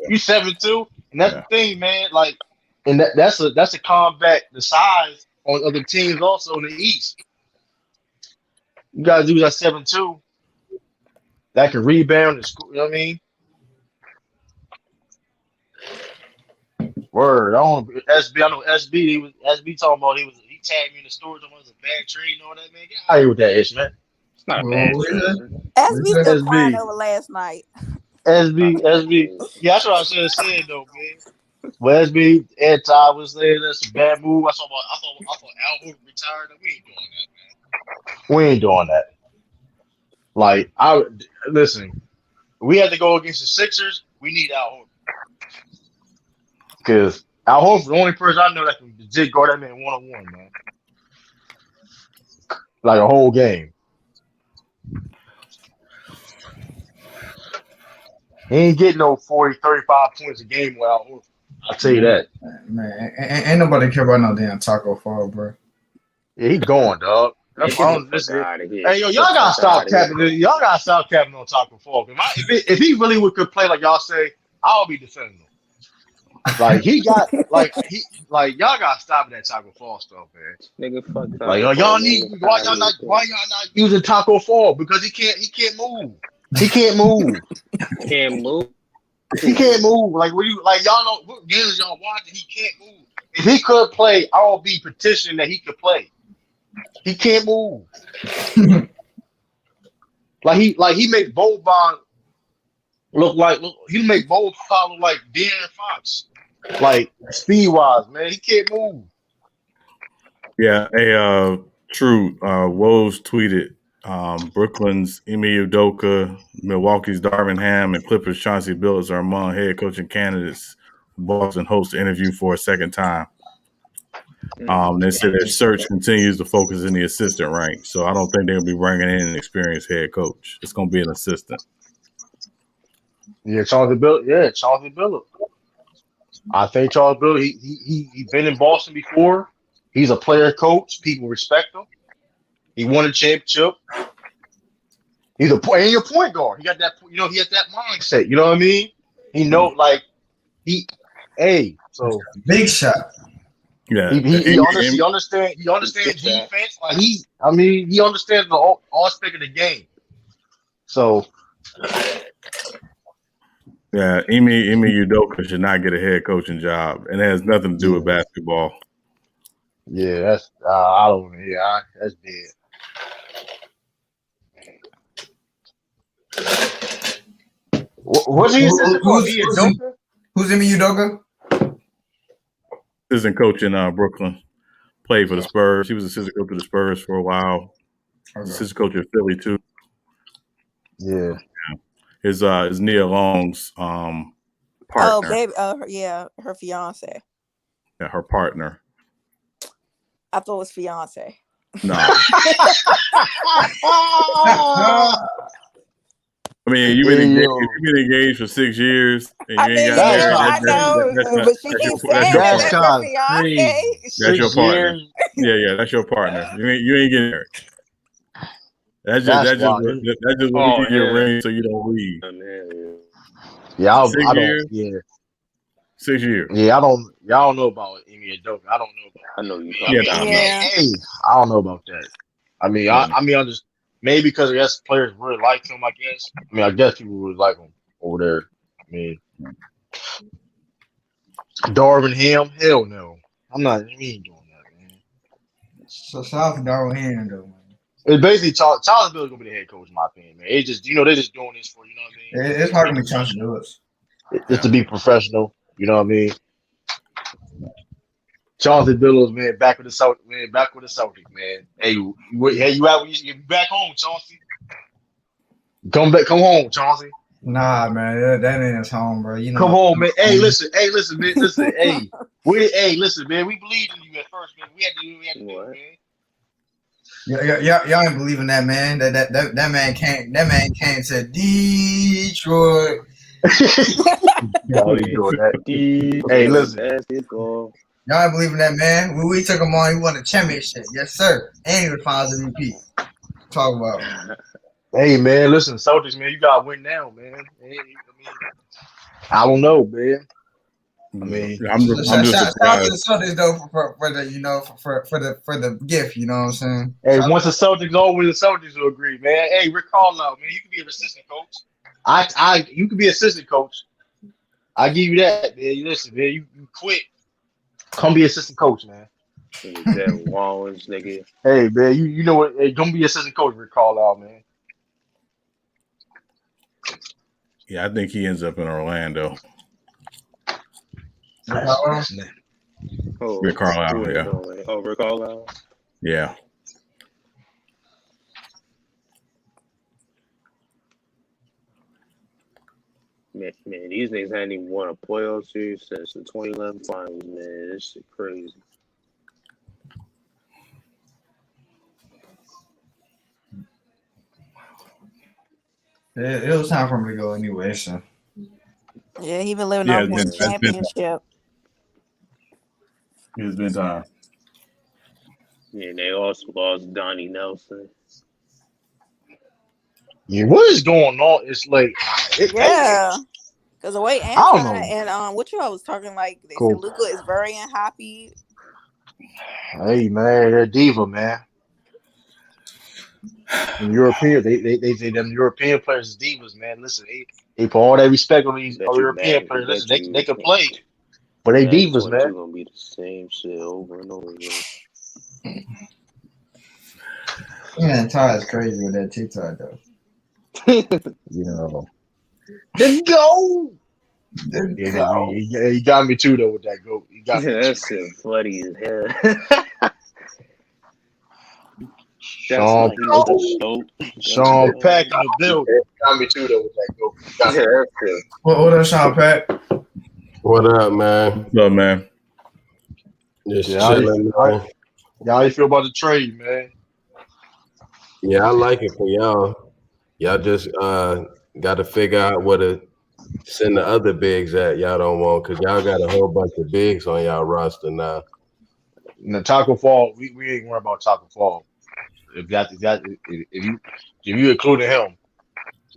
You 7'2", and that's the thing, man. Like, and that's a combat the size on other teams also in the East. You guys do that 7'2", that can rebound and score. You know what I mean? Word. I know SB. SB talking about he tagged me in the story talking about it was a bad trade and all that, man. Get out of here with that ish, man. It's not a bad trade. SB still crying over last night. SB. Yeah, that's what I should have said though, man. Well, SB and Ty was saying that's a bad move. I thought Al Horford retired. We ain't doing that, man. We ain't doing that. Like, listen, we had to go against the Sixers. We need Al Horford. Because Al Horford, the only person I know that can legit guard that man one-on-one, man. Like a whole game. He ain't getting no 40, 35 points a game with Al Horford. I'll tell you that. Man, ain't nobody care about no damn Taco Fall, bro. Yeah, he going, dog. Hey, yo, y'all gotta stop capping. Y'all gotta stop capping on Taco Fall. If he really could play like y'all say, I'll be defending him. Like y'all gotta stop that Taco Fall stuff, man. Nigga, fuck that. Like why y'all not using Taco Fall? Because he can't move. He can't move. He can't move. Like y'all know what games y'all watching, he can't move. If he could play, I will be petitioning that he could play. He can't move. he make Boban look like De'Aaron Fox. Like speed wise, man. He can't move. Yeah, True. Woes tweeted Brooklyn's Ime Udoka, Milwaukee's Darvin Ham, and Clippers' Chauncey Billups are among head coaching candidates who Boston hosts to interview for a second time. They said their search continues to focus in the assistant rank. So I don't think they'll be bringing in an experienced head coach. It's going to be an assistant. Yeah, Charles Bill. Yeah, Charles Bill. I think Charles Bill. He been in Boston before. He's a player coach. People respect him. He won a championship. He's a point guard. He got that. You know, he has that mindset. You know what I mean? He know like so big shot. Yeah, he understands defense. Like he understands the all aspect of the game. So yeah, Ime Udoka should not get a head coaching job, and it has nothing to do with basketball. Yeah, that's I don't. Yeah, that's dead. What's he assistant for? Who's Ime Udoka? Assistant coach in Brooklyn. Played for the Spurs. He was assistant coach of the Spurs for a while. Okay. Assistant coach of Philly too. Yeah. His Nia Long's partner. Oh, baby. Yeah, her fiance. Yeah, her partner. I thought it was fiance. No. I mean, you've been engaged for 6 years, and you ain't got married. I know, but she keeps saying that's her fiance. That's your partner. Yeah, that's your partner. You ain't getting married. That's just when you get a ring so you don't leave. Yeah, 6 years. Yeah, 6 years. Yeah, y'all don't know about Ime Udoka. I don't know about. I know you. Hey, I don't know about that. I mean, I just maybe because I guess players really like him. I guess. I mean, I guess people really like him over there. I mean, Darvin Ham, hell no. I'm not. We ain't doing that, man. So shout out to Darvin Ham though, man. It's basically Charles Bill is gonna be the head coach, in my opinion, man. It's just they're just doing this for what I mean. It's hard to be Charles Lewis. Just to be professional, you know what I mean. Charles Billups, man, back with the Celtics, man. Hey, you back home, Chauncey. Come home, Chauncey. Nah, man, that ain't his home, bro. You know. Come home, man. Hey, listen, man. Listen, listen, man. We believed in you at first, man. We had to do it, man. Y'all ain't believe in that man. That man came. That man came to Detroit. Hey, listen. Y'all ain't believe in that man. When we took him on, he won a championship. Yes, sir. And he was finals MVP. Talk about. Hey, man. Listen, Celtics, man. You gotta win now, man. I don't know, man. I mean, I'm just shout out to the Celtics though for the gift. You know what I'm saying? Hey, once the Celtics over, the Celtics will agree, man. Hey, Rick Carlisle, man, you can be an assistant coach. You can be assistant coach. I give you that, man. Listen, man, you quit. Come be assistant coach, man. That Wallace, nigga. Hey, man, you know what? Hey, come be assistant coach, Rick Carlisle, man. Yeah, I think he ends up in Orlando. Rick Carlisle, yeah. Oh, Rick Carlisle? Yeah. Man, these niggas hadn't even won a playoff series since the 2011 finals, man. This shit crazy. It was time for him to go anyway, so. Yeah, he been living off one championship. It's been time. Yeah, they also lost Donnie Nelson. Yeah, what is going on? It's like, because the way Anton and what you all was talking, like they said, Luka is very unhappy. Hey, man, they're diva, man. In European, they say them European players is divas, man. Listen, they put all that respect on these European players. Listen, they can play, but they divas, man. Gonna be the same shit over and over again. Man, Ty's crazy with that TikTok though. You know, let's go. You got me too though with that goat. You got me that shit funny as hell. Sean Pack in the building. Got me too though with that goat. What up, Sean Pack? What up, man? What's up, man? Just Yeah, chilling, man. how you feel about the trade, man? Yeah, I like it for y'all. Y'all just got to figure out where to send the other bigs at. Y'all don't want because y'all got a whole bunch of bigs on y'all roster now. The Taco Fall, we ain't worried about Taco Fall. If you included him,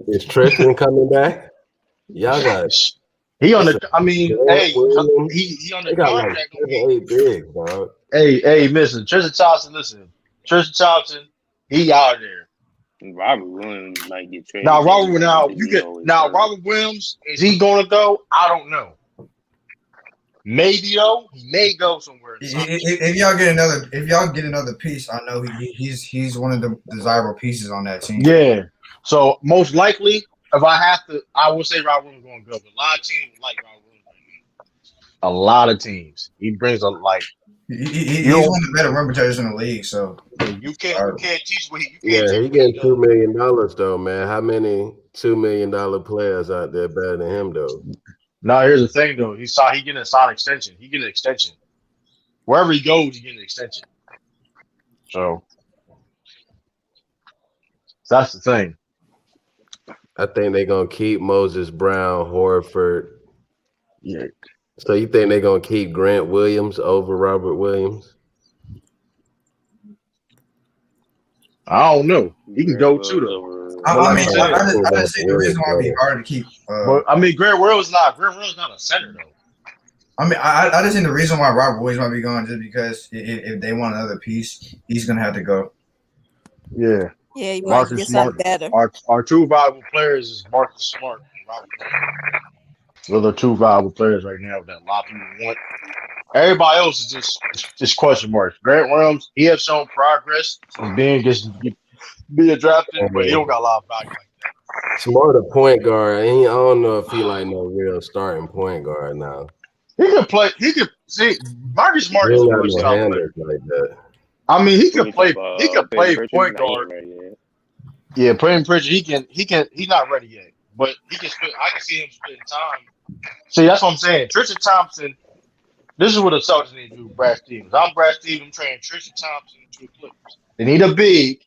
Is Tristan coming back? Y'all got he on the. listen, I mean, Grant hey, Williams. he on the They got like contract. 7, 8 bigs, dog. Hey, listen, Tristan Thompson. Listen, Tristan Thompson, he out there. Robert Williams might get traded. Now, Robert Robert Williams, is he going to go? I don't know. Maybe though, he may go somewhere. If y'all get another piece, I know he's one of the desirable pieces on that team. Yeah. So most likely, if I have to, I will say Robert Williams going to go. But a lot of teams like Robert Williams right now. A lot of teams. He brings he's one of the better rim protectors in the league. So you can't teach what he. He getting $2 million though, man. How many $2 million players out there better than him though? No, here's the thing though. He getting a solid extension. He getting an extension. Wherever he goes, he getting an extension. So that's the thing. I think they're gonna keep Moses Brown, Horford. Yeah. So you think they're gonna keep Grant Williams over Robert Williams? I don't know. He can go too though. I just think the reason why it'd be hard to keep. But I mean, Grant Williams not a center though. I mean, I just think the reason why Robert Williams might be going just because if they want another piece, he's gonna have to go. Yeah. Yeah, you might get something better. Our two valuable players is Marcus Smart and Robert Williams. Those are two valuable players right now that a lot of people want. Everybody else is just question marks. Grant Williams, he has shown progress in being drafted, but he don't got a lot of value like that. Smart a point guard. I don't know if he like no real starting point guard now. He can play. He can see Marcus Smart is a versatile player like that. I mean, he can play. He can play point guard. Yeah, playing Pritchard. He can. He's not ready yet, but he can. I can see him spending time. See, that's what I'm saying. Tristan Thompson. This is what the Celtics need to do. Brad Stevens. I'm Brad Stevens. I'm trading Tristan Thompson to the Clippers. They need a big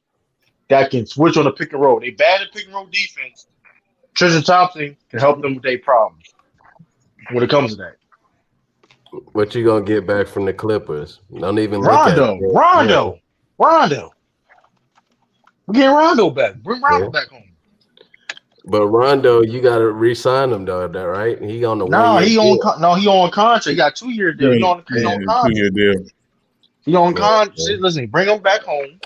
that can switch on the pick and roll. They bad at pick and roll defense. Tristan Thompson can help them with their problems when it comes to that. What you gonna get back from the Clippers? Don't even Rondo. We're getting Rondo back. Bring Rondo back home. But Rondo, you gotta re-sign him though, that right? He on the he on contract. He got 2 year deal. He on contract. 2 year deal. He on contract. Listen, bring him back home.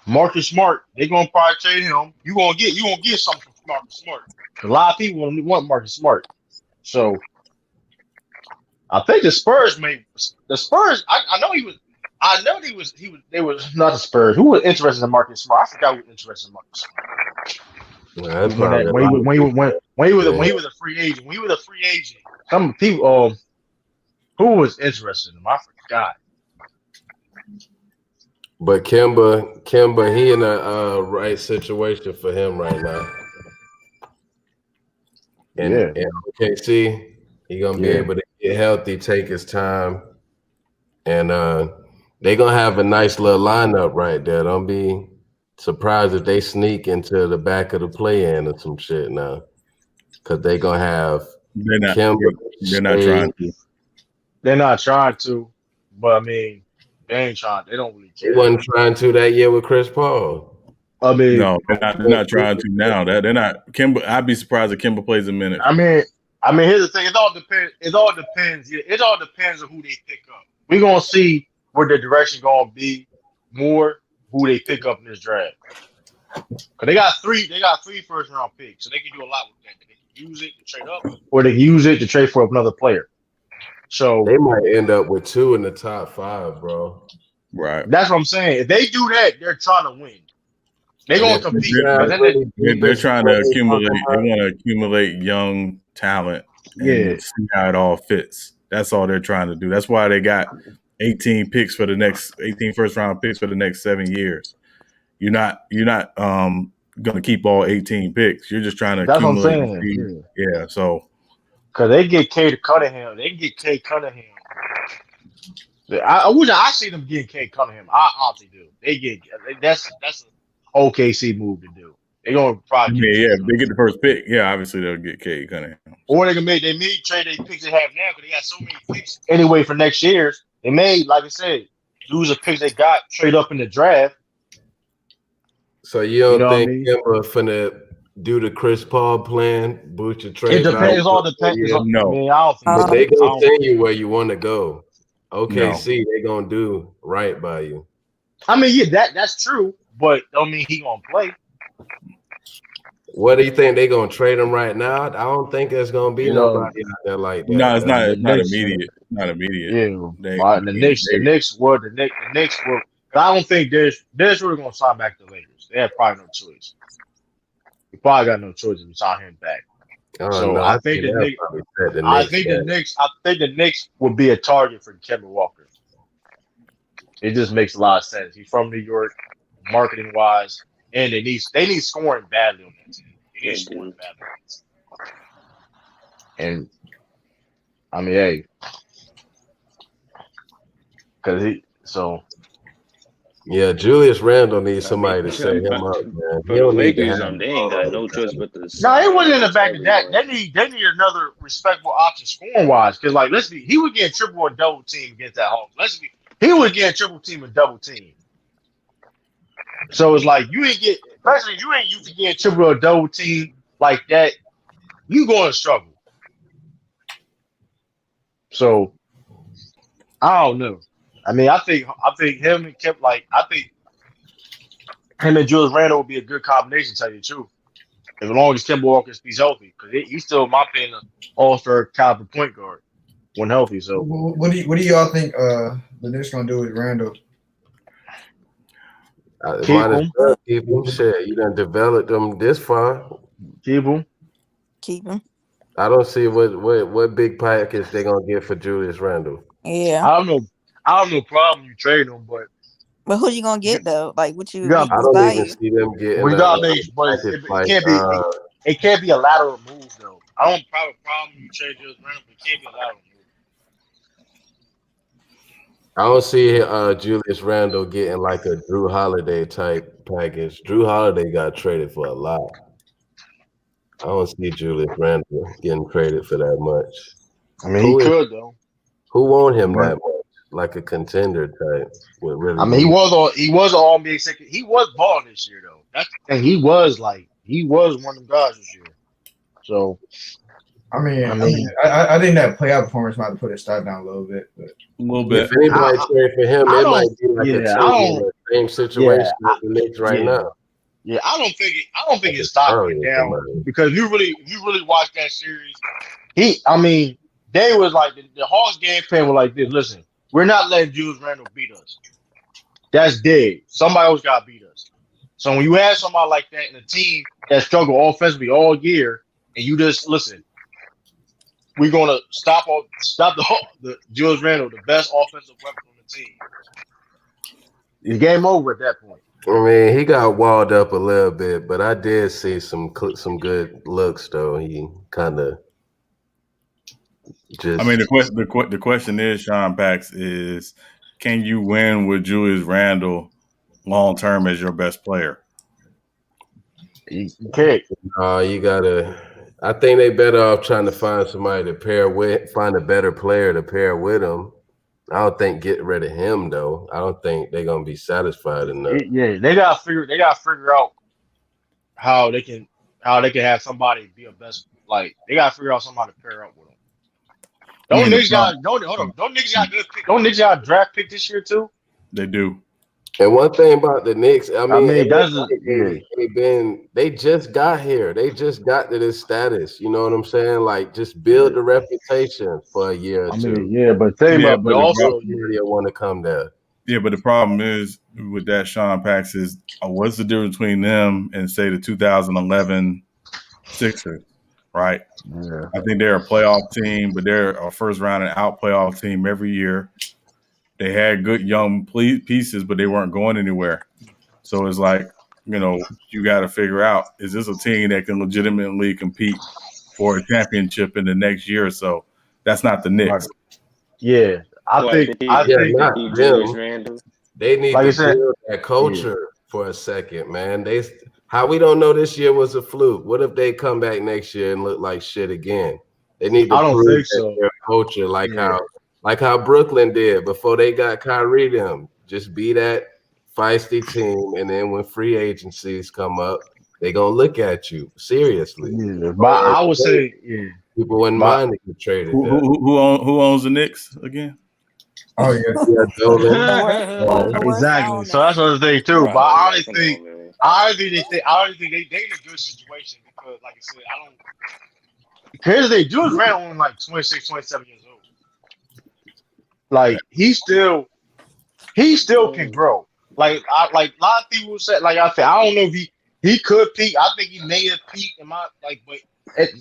Marcus Smart, they gonna probably trade him. You gonna get something from Marcus Smart. A lot of people want Marcus Smart. So I think the Spurs. I know they was not the Spurs. Who was interested in Marcus Smart? I forgot who was interested in Marcus Smart. When he was a free agent. Some people who was interested in him, I forgot. But Kemba, he in a right situation for him right now. And OKC, he gonna be able to get healthy, take his time, and they gonna have a nice little lineup right there. Don't be surprised if they sneak into the back of the play-in or some shit now, because they gonna have Kemba. They're not trying to. They're not trying to, but I mean, they ain't trying. They don't really care. They wasn't trying to that year with Chris Paul. I mean, no, they're not trying to now. They're not. Kemba, I'd be surprised if Kemba plays a minute. I mean, here's the thing. It all depends. It all depends on who they pick up. We're gonna see where the direction gonna be more who they pick up in this draft. Cause they got three first round picks, so they can do a lot with that. They can use it to trade up, or they can use it to trade for another player. So they might end up with 2 in the top 5, bro. Right. That's what I'm saying. If they do that, they're trying to win. They're gonna compete. They're trying to accumulate. They want to accumulate young talent. And see how it all fits. That's all they're trying to do. That's why they got 18 first round picks for the next 7 years. You're not gonna keep all 18 picks. You're just trying to accumulate. What I'm saying. Yeah. So because they get Cade Cunningham. I see them getting Kate Cunningham. I honestly do. That's an OKC move to do. They're gonna probably get If they get the first pick, obviously they'll get Cade Cunningham. Or they may trade their picks they have now because they got so many picks anyway for next year. They may, like I said, use the picks they got, trade up in the draft. So you don't think Kemba finna do the Chris Paul plan, boost your trade? It depends. All depends. No, I mean, I don't think but they gonna send you where you want to go. OKC, they gonna do right by you. I mean, that's true, but don't mean he gonna play. What do you think they gonna trade him right now? I don't think there's gonna be nobody out there like that. No, it's not immediate. Not immediate. Yeah, the Knicks would. I don't think there's really gonna sign back to the Lakers. They have probably no choice. He probably got no choice to sign him back. I think the Knicks would be a target for Kemba Walker. It just makes a lot of sense. He's from New York, marketing wise, and they need scoring badly on that team. They need scoring badly. And I mean, hey, Yeah, Julius Randle needs somebody to set him up, man. For the Lakers, they ain't got no choice but to. No, it wasn't in the back of that. They need another respectable option scoring wise. Because let's be, he was getting triple or double team against that Hawks. He was getting triple team and double team. So it's like especially you ain't used to getting triple or double team like that. You going to struggle. So I don't know. I mean, I think him and Kemp, I think him and Julius Randle would be a good combination, to tell you the truth. As long as Kemba Walker stays healthy, because he's still, in my opinion, an all-star caliber point guard when healthy. So, what do y'all think the Knicks gonna do with Randle? Keep him. Shit, you done developed them this far. Keep him. I don't see what big package they gonna get for Julius Randle. Yeah, I don't know problem you trade him, but who you gonna get though? Like what you? I don't even see them getting. We gotta make, but it can't be a lateral move though. I don't have a problem you trade Julius Randle, but it can't be a lateral move. I don't see Julius Randle getting like a Drew Holiday type package. Drew Holiday got traded for a lot. I don't see Julius Randle getting traded for that much. I mean, he could though. Who want him that much? Like a contender type. I mean, he was an All-NBA second. He was balling this year though. That's the thing. He was one of them guys this year. So, I think that playoff performance might have put his stock down a little bit. But. A little bit. If anybody trade for him, it might be like the same situation with the Knicks right now. Yeah, I don't think his stock went down because you really watch that series. They was like the Hawks game plan was like this. Listen, we're not letting Julius Randle beat us. That's dead. Somebody else got to beat us. So when you have somebody like that in a team that struggled offensively all year, and you just listen, we're gonna stop the Julius Randle, the best offensive weapon on the team. It's game over at that point. I mean, he got walled up a little bit, but I did see some good looks though. He kind of just. I mean, the question is, Sean Pax, is can you win with Julius Randle long term as your best player? You can't. You gotta. I think they better off trying to find somebody to pair with, find a better player to pair with him. I don't think get rid of him though. I don't think they're gonna be satisfied enough. Yeah, they gotta figure out how they can have somebody be a best. Like they gotta figure out somebody to pair up with them. Don't niggas got a draft pick this year too? They do. And one thing about the Knicks, they just got here. They just got to this status. You know what I'm saying? Like, just build the reputation for a year or two. Yeah, but also you want to come there. Yeah, but the problem is with that, Sean Pax, is what's the difference between them and say the 2011 Sixers, right? Yeah. I think they're a playoff team, but they're a first round and out playoff team every year. They had good young pieces, but they weren't going anywhere. So it's like, you got to figure out, is this a team that can legitimately compete for a championship in the next year or so? That's not the Knicks. Yeah, Yeah, not them. They need like to I said, build that culture for a second, man. How we don't know this year was a fluke. What if they come back next year and look like shit again? They need to I don't prove think that so. their culture, like how Brooklyn did before they got Kyrie. Them just be that feisty team, and then when free agencies come up, they gonna look at you seriously. Yeah, but I would say, people wouldn't but mind if you traded Who that. who owns the Knicks again? Oh yeah, Yeah, Dolan. exactly. So that's another thing too. But I honestly think they in a good situation because, like I said, I don't because they Julius Randle only like 26, 27 years old. Like he still can grow. Like a lot of people said, like I said, I don't know if he could peak. I think he may have peaked in my but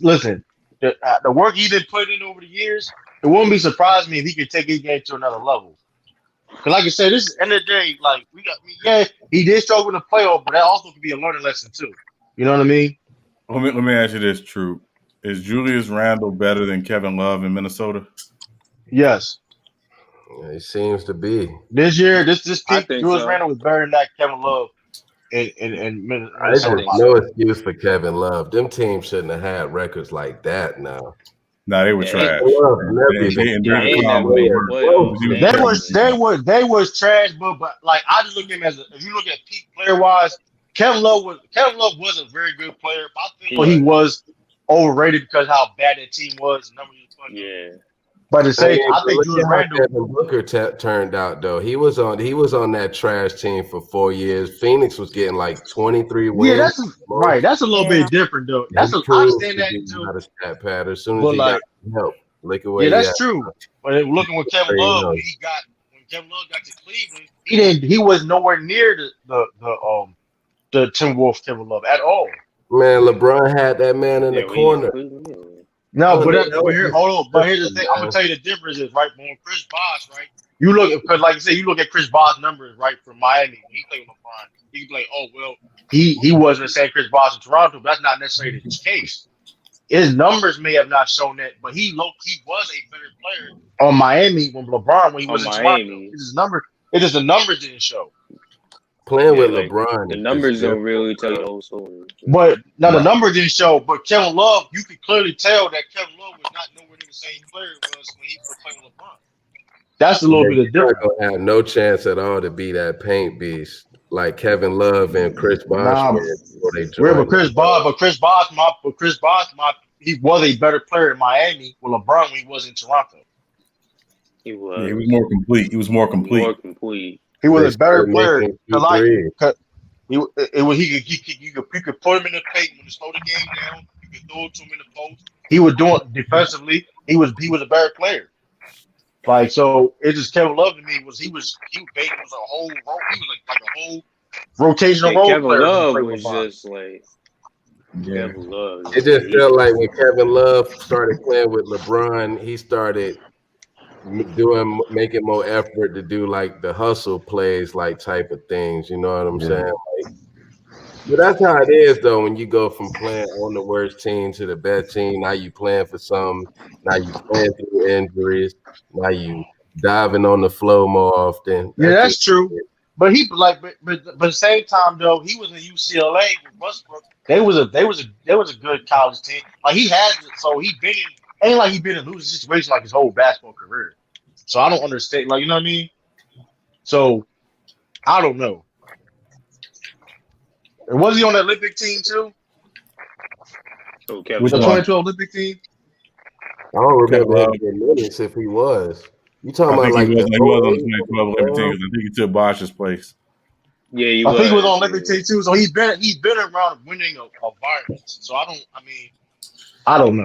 listen, the work he did put in over the years, it wouldn't be surprised me if he could take his game to another level. Because like I said, this is end of the day, like he did struggle in the playoff, but that also could be a learning lesson too. You know what I mean? Let me ask you this, True. Is Julius Randle better than Kevin Love in Minnesota? Yes. It seems to be. This year, this peak, Julius Randle was better than that Kevin Love in Minnesota. No excuse for Kevin Love. Them teams shouldn't have had records like that now. No, they were trash. They was trash, but like I just look at him as if you look at peak player wise, Kevin Love was a very good player. But I think he was overrated because how bad that team was. But to say, I think Julius Randle. Devin Booker turned out though. He was on that trash team for 4 years. Phoenix was getting like 23 wins. Yeah, that's right. That's a little bit different though. I understand that too. Not a stat pad. As soon as he got help, look away. Yeah, that's true. But looking with Kevin Love, when Kevin Love got to Cleveland, he was nowhere near the Timberwolves Kevin Love at all. Man, LeBron had that man in the corner. No, but here's the thing. I'm gonna tell you the difference is right when Chris Bosh, right? You look because like I said, you look at Chris Bosh's numbers right from Miami when he played with LeBron. You can be like, oh well, he wasn't the same Chris Bosh in Toronto, but that's not necessarily the case. His numbers may have not shown that, but he was a better player on Miami when he was in Toronto. It just the numbers didn't show. Playing with LeBron, the numbers don't really tell you those stories. But now the numbers didn't show. But Kevin Love, you could clearly tell that Kevin Love was not nowhere near the same player it was when he was playing with LeBron. That's a little bit of difference. Not gonna have no chance at all to be that paint beast like Kevin Love and Chris Bosh. But Chris Bosh, he was a better player in Miami with LeBron when he was in Toronto. He was. Yeah, he was more complete. He was more complete. He was a better player. You could put him in the paint when you slow the game down. You could throw it to him in the post. He was doing defensively. He was a better player. Like so, it just Kevin Love to me he was a whole role. He was like a whole rotational role Kevin player. Love was just like Kevin Love. It just felt like when Kevin Love started playing with LeBron, he started making more effort to do like the hustle plays, like type of things. You know what I'm saying? Like, but that's how it is though. When you go from playing on the worst team to the best team, now you playing for something. Now you playing through injuries. Now you diving on the flow more often. That's true. But but at the same time though, he was in UCLA with Westbrook. They was a good college team. Like he has it, so he been in. Ain't like he been in a losing situation like his whole basketball career. So I don't understand. Like you know what I mean? So I don't know. And was he on the Olympic team too? Okay, the 2012 Olympic team. I don't remember the minutes if he was. You talking about like he was on the 2012 Olympic team because I think he took Bosh's place. Yeah, I think he was on Olympic team too. So he's been around winning environments. So I don't know. I don't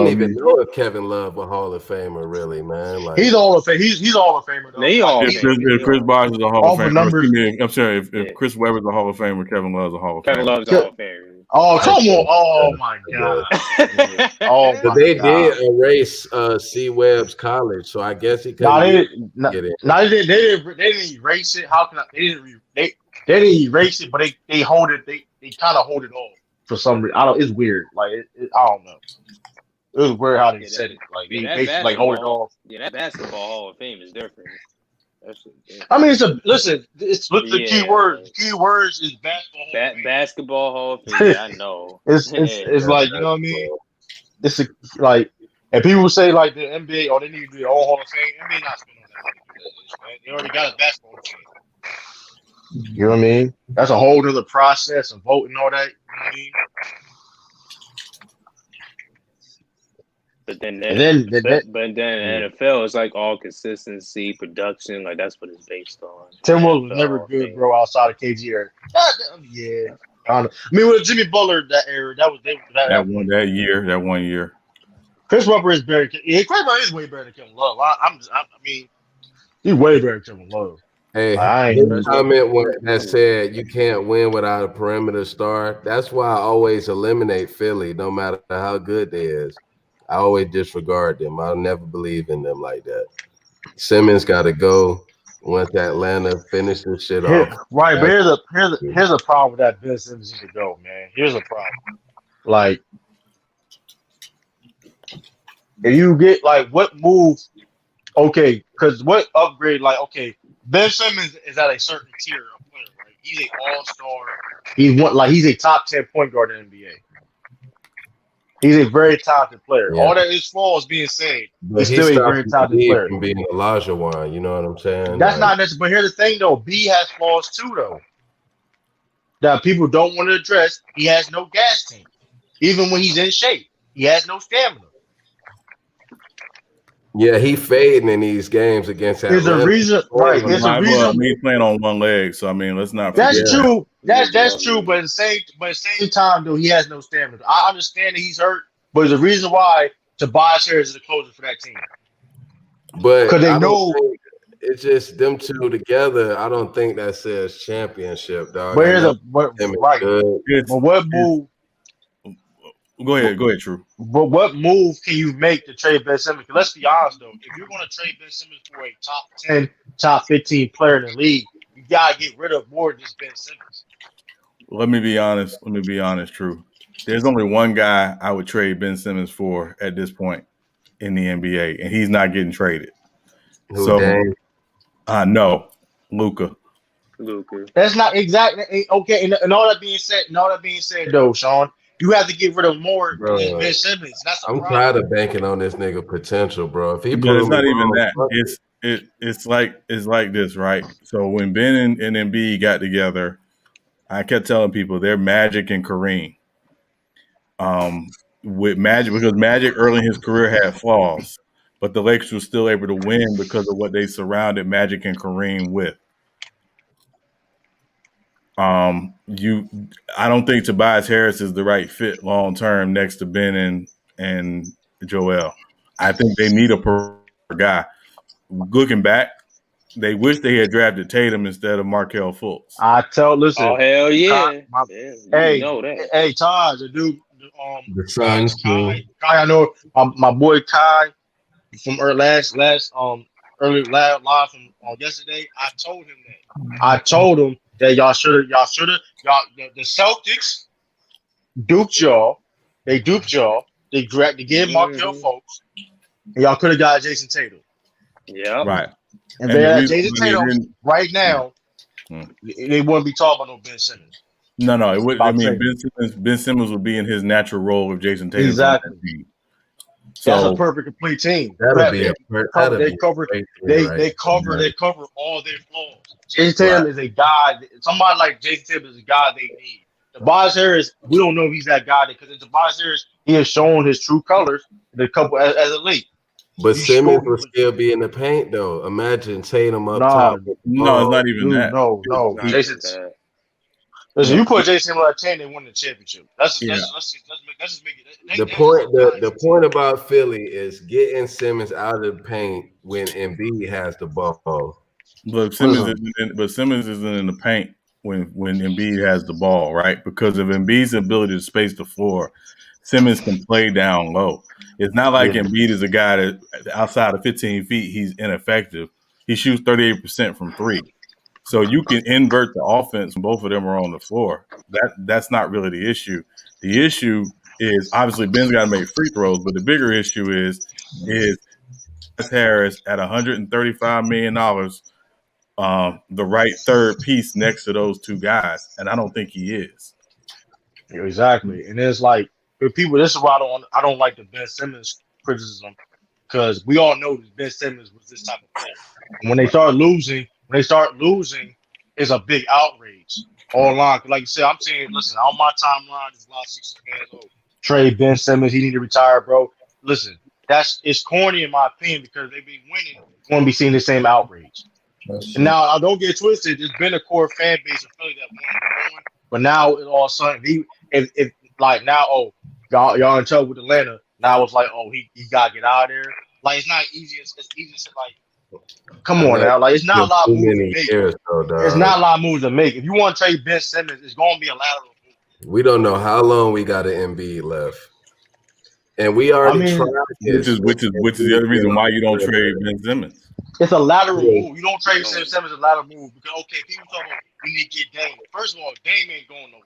even know if Kevin Love a Hall of Famer, really, man. Like he's Hall of Fame. He's Hall of Famer. Though. If Chris Bosh is a Hall of Famer, I'm sorry. If Chris Webber's a Hall of Famer, Kevin Love's a Hall of Famer. Kevin Love's a Hall of Famer. Oh come on! Oh my God! They did erase C. Webb's college, so I guess he couldn't get it. No, they didn't erase it. How can they didn't erase it, but they hold it. They kind of hold it on for some reason. It's weird. Like I don't know. was weird how they Yeah, said it. Like yeah, they that basically like hold it basketball. off. Yeah, that basketball Hall of Fame is different. That's I mean, it's with the key yeah, words. The key words is basketball Hall of Fame. basketball Hall of Fame. Yeah, I know. It's like, you know what I mean? It's like, and people say like the NBA, oh, they need to do their own Hall of Fame. NBA not spending that money to do that, man. They already got a basketball Hall of Fame. You know what I mean? That's a whole other process of voting and all that. You know what I mean? But then, NFL is like all consistency, production. Like that's what it's based on. Tim was never good, bro. Outside of KG era, yeah. I mean, with Jimmy Butler that era, that 1 year. Chris Webber is better. Yeah, Chris Webber is way better than Kevin Love. I mean, he's way better than Kevin Love. Hey, the comment that said you can't win without a perimeter star. That's why I always eliminate Philly, no matter how good they is. I always disregard them. I'll never believe in them like that. Simmons got to go once Atlanta finish this shit off. Right, but here's a problem with that Ben Simmons needs to go, man. Here's a problem. Like, if you get like what move, okay, because what upgrade, like, okay, Ben Simmons is at a certain tier of player, right? He's an all-star. He's a top 10 point guard in the NBA. He's a very talented player. Yeah. All that is flaws being said, but he's still a very talented player. From being Elijah Wan, you know what I'm saying? That's not necessary. But here's the thing, though. B has flaws too, though. That people don't want to address. He has no gas tank. Even when he's in shape, he has no stamina. Yeah, he fading in these games against Atlanta. There's a reason, right? There's a reason. I mean, he's playing on one leg, so I mean, let's not. That's true. That's true. But at the same time, though, he has no stamina. I understand that he's hurt, but there's a reason why Tobias Harris is the closer for that team. But because they know it's just them two together. I don't think that says championship, dog. But here's right. But what move? Go ahead, True. But what move can you make to trade Ben Simmons? Because let's be honest, though, if you're going to trade Ben Simmons for a top 10, top 15 player in the league, you gotta get rid of more than just Ben Simmons. Let me be honest, True. There's only one guy I would trade Ben Simmons for at this point in the NBA, and he's not getting traded. No, Luka. That's not exactly okay. And all that being said, though, Sean, you have to get rid of more than Ben Simmons. That's I'm tired of banking on this nigga potential, bro. If he it's not even that. It's like this, right? So when Ben and Embiid got together, I kept telling people they're Magic and Kareem. With Magic, because Magic early in his career had flaws, but the Lakers were still able to win because of what they surrounded Magic and Kareem with. I don't think Tobias Harris is the right fit long term next to Ben and Joel. I think they need a guy. Looking back, they wish they had drafted Tatum instead of Markelle Fultz. Listen. Oh hell yeah! Hey, Taj, the dude, the Suns too. Kai, I know my boy Kai from early live from yesterday. I told him that y'all should have the Celtics duped y'all. They duped y'all. They gave Markelle Fultz. And y'all could have got Jason Tatum. Yeah. Right. And they had Jason Tatum right now. They wouldn't be talking about no Ben Simmons. No, it would. I mean, Ben Simmons would be in his natural role with Jason Tatum. Exactly. So that's a perfect complete team. They cover all their flaws. Jason Tatum is a guy. Somebody like Jason Tatum is a guy they need. Tobias Harris, we don't know if he's that guy because Tobias Harris, he has shown his true colors in a couple as a league. But Simmons will still be in the paint though. Imagine Tatum up top. No, it's not even that. No. Jason's. Listen, you put Jason on that team, they win the championship. Let's just make it. The point about Philly is getting Simmons out of the paint when Embiid has the ball. But Simmons isn't in the paint when Embiid has the ball, right? Because of Embiid's ability to space the floor, Simmons can play down low. It's not like Embiid is a guy that outside of 15 feet, he's ineffective. He shoots 38% from three. So you can invert the offense when both of them are on the floor. That's not really the issue. The issue is obviously Ben's got to make free throws, but the bigger issue is Harris at $135 million, the right third piece next to those two guys, and I don't think he is. Exactly, and it's like for people. This is why I don't like the Ben Simmons criticism, because we all know that Ben Simmons was this type of player. And when they start losing, it's a big outrage online. Like you said, I'm saying, listen, on my timeline, there's a lot of 60 fans. Oh, trade Ben Simmons, he need to retire, bro. Listen, it's corny in my opinion because they be winning. You're going to be seeing the same outrage. And now, I don't get twisted. There's been a core fan base of Philly that won, but now it's all of a sudden, if like now, oh, y'all in trouble with Atlanta. Now it's like, oh, he got to get out of there. Like, it's not easy. It's easy to like, come on now. Like, it's not a lot of moves to make. It's not a lot of moves to make. If you want to trade Ben Simmons, it's going to be a lateral move. We don't know how long we got an Embiid left. And we already tried this. Which is the other reason why you don't trade Ben Simmons. It's a lateral move. You don't trade Simmons a lateral move because, okay, people talk about we need to get Dame. First of all, Dame ain't going nowhere.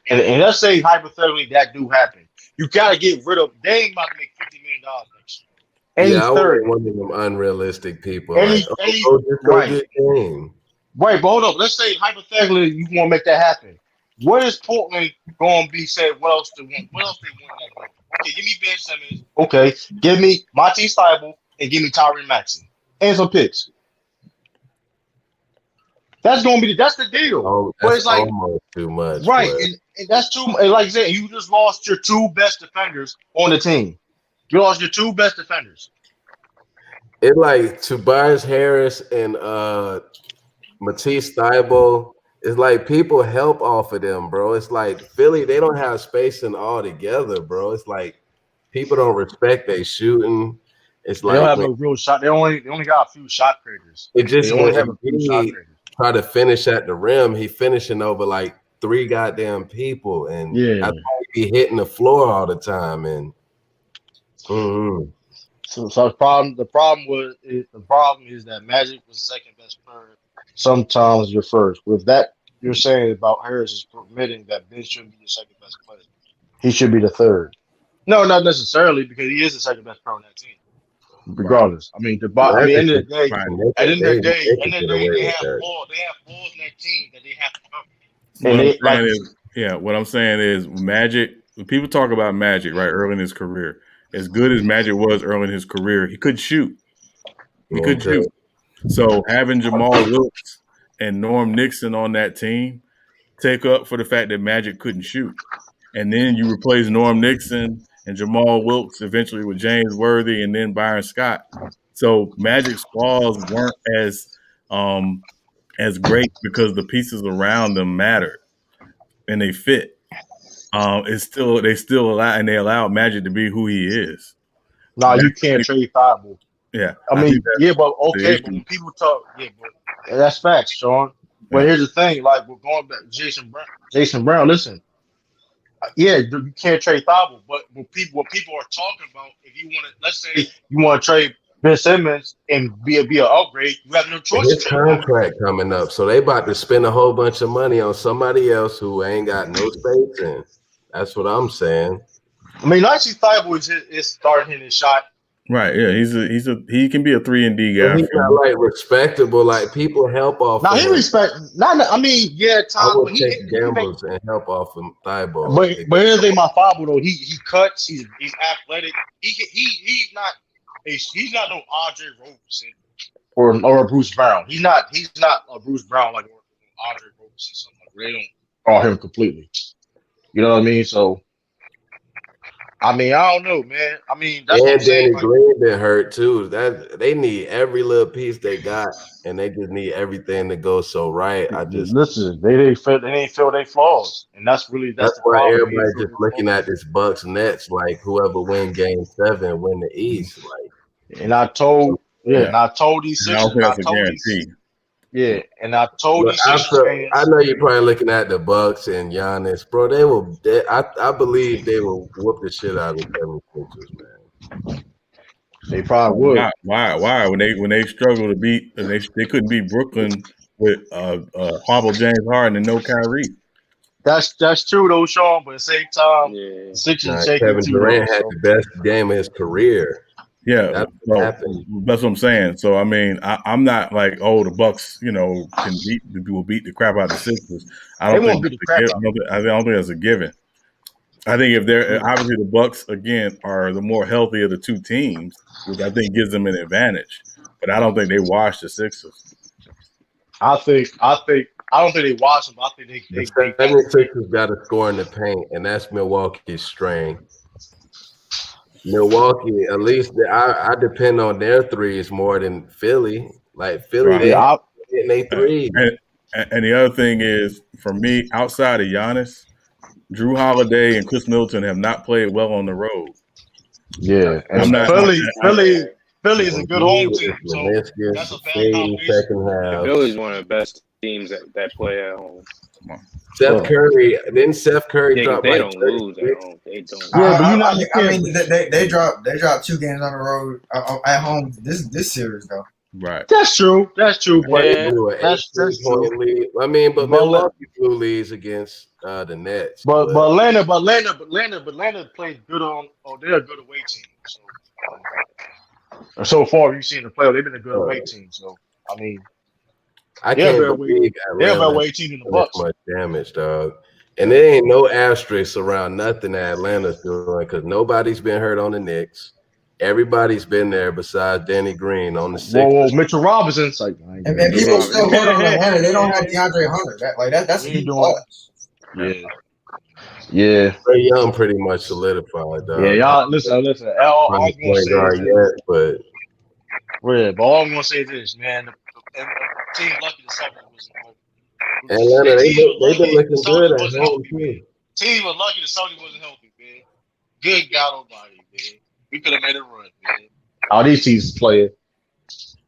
And let's say hypothetically that do happen. You got to get rid of Dame about to make $50 million next year. And yeah, he's I third. one of them unrealistic people. And just go get Dame. Right, but hold up. Let's say hypothetically you want to make that happen. What is Portland going to be said? What else they want? What else they want that game? Okay, give me Ben Simmons. Okay, give me Matisse Thybulle and give me Tyrese Maxey and some picks. That's the deal. Oh, but that's it's like almost too much, right? but... And that's too. And like I said, you just lost your two best defenders on the team. You lost your two best defenders. It like Tobias Harris and Matisse Thybulle. It's like people help off of them, bro. It's like Philly, they don't have spacing all together, bro. It's like people don't respect they shooting. It's They like don't have no real shot. They only got a few shot creators. It just they only have a few shot creators. Try to finish at the rim. He finishing over like 3 goddamn people, and I think he hitting the floor all the time. And so the problem is that Magic was the second best player. Sometimes you're first. With that, you're saying about Harris is permitting that Ben shouldn't be the second best player. He should be the third. No, not necessarily, because he is the second best player on that team. Regardless, I mean, at the end of the day, they have flaws in that team that they have to cover. What I'm saying is Magic. When people talk about Magic, right, early in his career, as good as Magic was early in his career, he couldn't shoot. He couldn't shoot. So having Jamal Wilkes and Norm Nixon on that team take up for the fact that Magic couldn't shoot, and then you replace Norm Nixon and Jamal Wilkes eventually with James Worthy and then Byron Scott. So Magic's flaws weren't as great because the pieces around them mattered and they fit. They still allow Magic to be who he is. No, you can't trade Thybulle. Yeah, but when people talk, but that's facts, Sean. But here's the thing: like we're going back, Jason Brown. Listen, you can't trade Thybulle, but what people are talking about, if you want to, let's say you want to trade Ben Simmons and be an upgrade, you have no choice. His contract coming up, so they about to spend a whole bunch of money on somebody else who ain't got no space in. That's what I'm saying. I mean, I see Thybulle is starting hitting his shot. Right, yeah, he can be a 3-and-D guy. He's not like respectable. Like people help off. Now he respect. I mean, I would take gambles and help off of Thybulle. But here's the thing, my Thybulle though, he cuts. He's athletic. He's not no Andre Roberson or a Bruce Brown. He's not a Bruce Brown like Andre Roberson. Something like they don't call him completely. You know what I mean? So. I mean, I don't know, man. I mean, that's what I'm saying. Danny Green been hurt too. That they need every little piece they got, and they just need everything to go so right. Listen. They ain't feel their flaws, and that's why everybody's just looking at this Bucks Nets like whoever win Game 7 win the East. Like, and I told these Sixers, that's a guarantee. Yeah, and I told these fans. I know you're probably looking at the Bucks and Giannis, bro. I believe they will whoop the shit out of the 76ers, man. They probably would. Why? When they struggle to beat, they couldn't beat Brooklyn with Hobble James Harden and no Kyrie. That's true though, Sean. But at the same time, Sixers shaking Kevin too. Durant though, had so. the best game of his career. Yeah, That's what happened. that's what I'm saying. So I mean, I'm not like, oh, the Bucks, will beat the crap out of the Sixers. I don't think I don't think that's a given. I think if they're obviously the Bucks again are the more healthy of the two teams, which I think gives them an advantage. But I don't think they wash the Sixers. I don't think they wash them. I think they 76ers got to score in the paint, and that's Milwaukee's strength. Milwaukee, at least I depend on their threes more than Philly. Like Philly, they hitting their threes. And the other thing is, for me, outside of Giannis, Drew Holiday and Chris Middleton have not played well on the road. Yeah, and Philly is a good home team. So that's a bad combination. Philly's one of the best teams that play at home. Seth Curry drop. They don't lose at home. They don't. Yeah, but I mean, they dropped 2 games on the road at home this series though. Right. That's true. But that's true. I mean, but Milwaukee blew leads against the Nets. But Atlanta plays good on. Oh, they're a good away team. So far, you've seen the playoff. They've been a good away team. So I mean, I can't believe they're a better away team than the Bucks. Much damage, dog. And there ain't no asterisks around nothing that Atlanta's doing because nobody's been hurt on the Knicks. Everybody's been there besides Danny Green on the Sixers. Whoa, Mitchell Robinson's like, and people still hurt on Atlanta. They don't have DeAndre Hunter. That's a huge loss. Yeah. Trey Young pretty much solidified, dog. Yeah, y'all listen. All I'm gonna say is but all I'm gonna say is this, man. The team lucky the Celtics wasn't home. Atlanta, they've been looking good at home too. Team was lucky the Celtics wasn't healthy, man. Good God Almighty, man. We could have made a run, man. All these teams playing.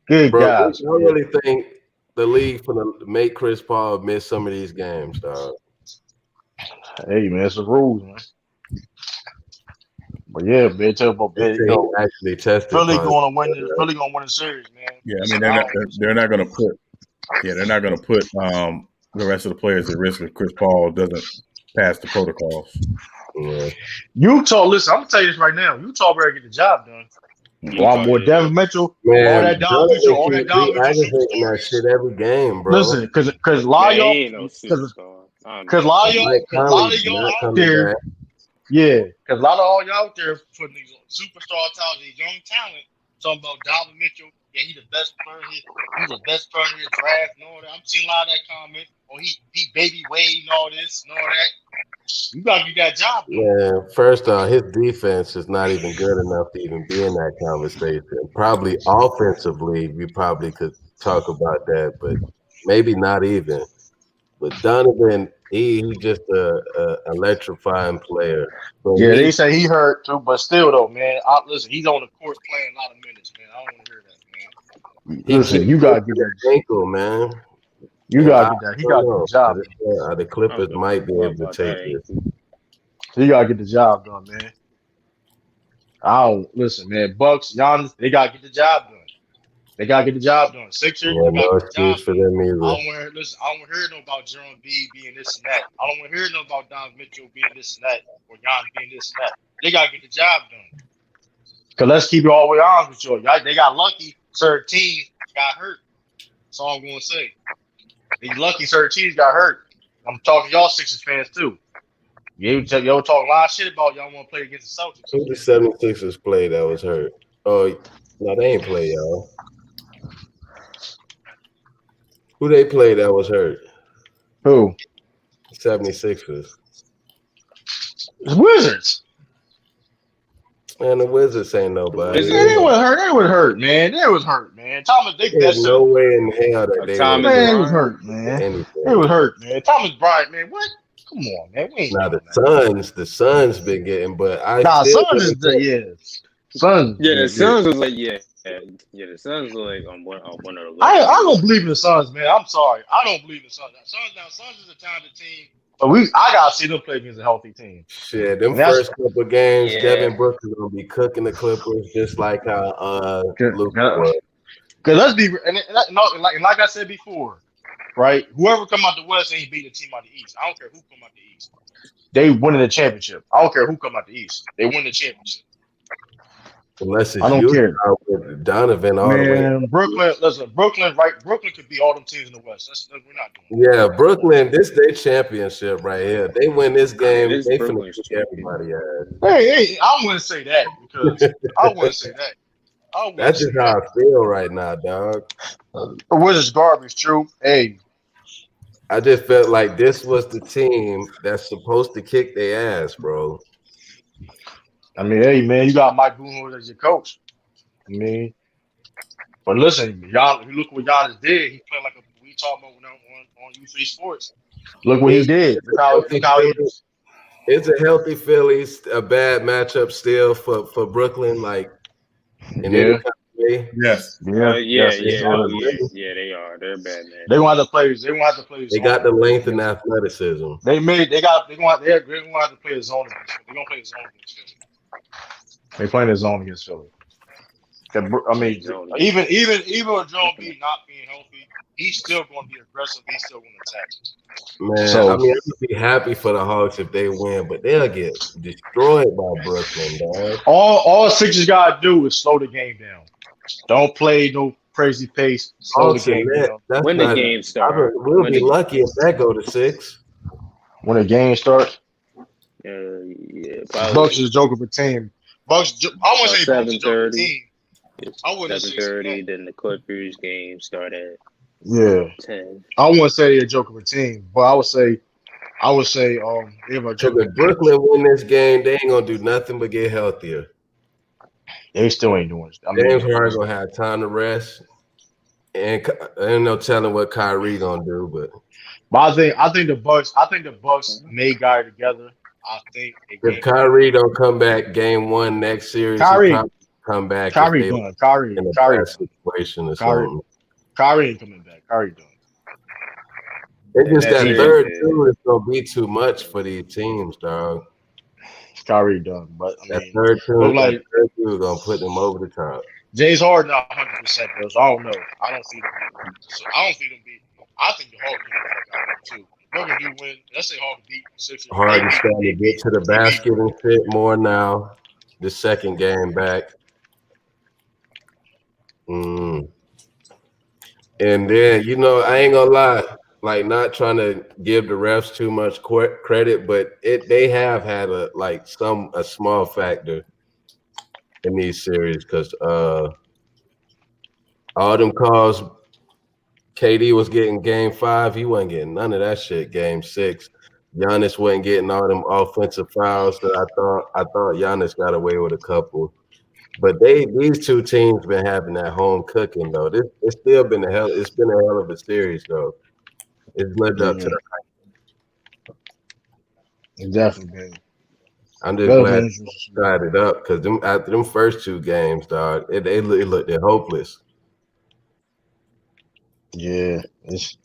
Good God. I really think the league for to make Chris Paul miss some of these games, dog. Hey, man, it's the rules, man. But yeah, man, tell about actually tested. Philly going to win the series, man. Yeah, I mean they're not going to put the rest of the players at risk if Chris Paul doesn't pass the protocols. Yeah. Utah, listen, I'm gonna tell you this right now. Utah better get the job done. More Devin Mitchell, man, all that Don Mitchell, all that Don Mitchell. That shit every game, bro. Listen, because a lot of y'all out there. Yeah, because a lot of all y'all out there putting these superstar talent, these young talent, talking about Donovan Mitchell. Yeah, he's the best player. He's the best player in the draft and all that. I'm seeing a lot of that comment. Oh, he baby Wade and all this and all that. You gotta get that job. Yeah, first off, his defense is not even good enough to even be in that conversation. Probably offensively, we probably could talk about that, but maybe not even. But Donovan, he's just a electrifying player. But yeah, they say he hurt too, but still though, man. Listen, he's on the court playing a lot of minutes, man. I don't want to hear that, man. Listen, you gotta get that ankle, man. You gotta get that. He gotta get the job. The Clippers might be able to take it. He gotta get the job done, man. Listen, man. Bucks, Giannis, they gotta get the job done. They gotta get the job done. Sixers, no excuse for them either. I don't want to hear no about Jerome B being this and that. I don't want to hear no about Don Mitchell being this and that, or Giannis being this and that. They gotta get the job done. Cause let's keep it all the way honest with you. They got lucky. Certain teams got hurt. That's all I'm gonna say. They lucky certain teams got hurt. I'm talking to y'all Sixers fans too. Y'all talk a lot of shit about y'all want to play against the Celtics. Who the 76ers play that was hurt? Oh, no, they ain't play, y'all. Who they play that was hurt? Who? 76ers. The Wizards. Man, the Wizards ain't nobody. They was hurt. They was hurt, man. Thomas, there's no way in hell that they was hurt, man. They was hurt, man. Thomas Bryant, man. What? Come on, man. We ain't now the Suns been getting, but Suns is the Suns. Yeah, the Suns was like the Suns were like on one of the. I don't believe in the Suns, man. I'm sorry, I don't believe in the Suns. Suns is a talented team, but I gotta see them play against a healthy team. Shit, them first couple games, Devin Booker gonna be cooking the Clippers just like how Luke was. Because let's be and like I said before, right? Whoever come out the West ain't beat the team out the East. I don't care who come out the East. They winning the championship. I don't care who come out the East. They win the championship. Unless it's I don't care. with Donovan all the way. Man, Brooklyn, listen, Brooklyn could beat all them teams in the West. We're not doing Yeah, Brooklyn, this their championship right here. They win this game, they finna kick everybody ass. Hey, I wouldn't say that because I wouldn't say that. That's just how I feel right now, dog. Which is garbage, true. Hey, I just felt like this was the team that's supposed to kick their ass, bro. I mean, hey, man, you got Mike Budenholzer as your coach. I mean, but listen, y'all, look what Giannis did. He played like we talking about on U3 Sports. Look what he did. Look how he is. It's a healthy Phillies, a bad matchup still for Brooklyn, like in any kind of way. Yes. They are. They're bad, man. They want to play. They want to play. They got the length and athleticism. They're going to have to play a zone against Philly. They're going to play a zone against Philly. They're playing a zone against Philly. I mean, even with Joel B not being healthy, he's still going to be aggressive. He's still going to attack. Man, I mean, I would be happy for the Hawks if they win, but they'll get destroyed by Brooklyn, dog. All Sixers got to do is slow the game down. Don't play no crazy pace. Slow the game down. When the game starts. We'll be lucky if that go to 6. When the game starts. Yeah. Bucks is a joke of a team. Bucks. I want to say 7:30. I wouldn't say 7:30. Then the Clippers game start at 10. I wouldn't say they're a joke of a team, but I would say if a joke. If Brooklyn win this game, they ain't gonna do nothing but get healthier. They still ain't doing it. James Harden gonna have time to rest, and ain't no telling what Kyrie gonna do. But I think the Bucks may guide together. I think if Kyrie don't come back game 1 next series, Kyrie come back. Kyrie done. Kyrie situation or Kyrie, something. Kyrie ain't coming back. Kyrie done. It's just that third dude is gonna be too much for these teams, dog. Kyrie done, but I mean, third dude gonna put them over the top. James Harden not 100%, though, so I don't know. I don't see them beat. I think the Hawks too. Brooklyn do win. Let's say Hawks beat the Sixers. Harden's starting to get to the basket and fit more now. The second game back. And then, I ain't gonna lie, like not trying to give the refs too much credit, but they have had a small factor in these series because all them calls KD was getting game 5, he wasn't getting none of that shit game 6. Giannis wasn't getting all them offensive fouls that I thought Giannis got away with a couple. But these two teams been having that home cooking though. It's still been a hell of a series though. It's lived up to the hype. It definitely been. I'm just glad they tied it up because after them first 2 games, dog, they looked hopeless. Yeah, it's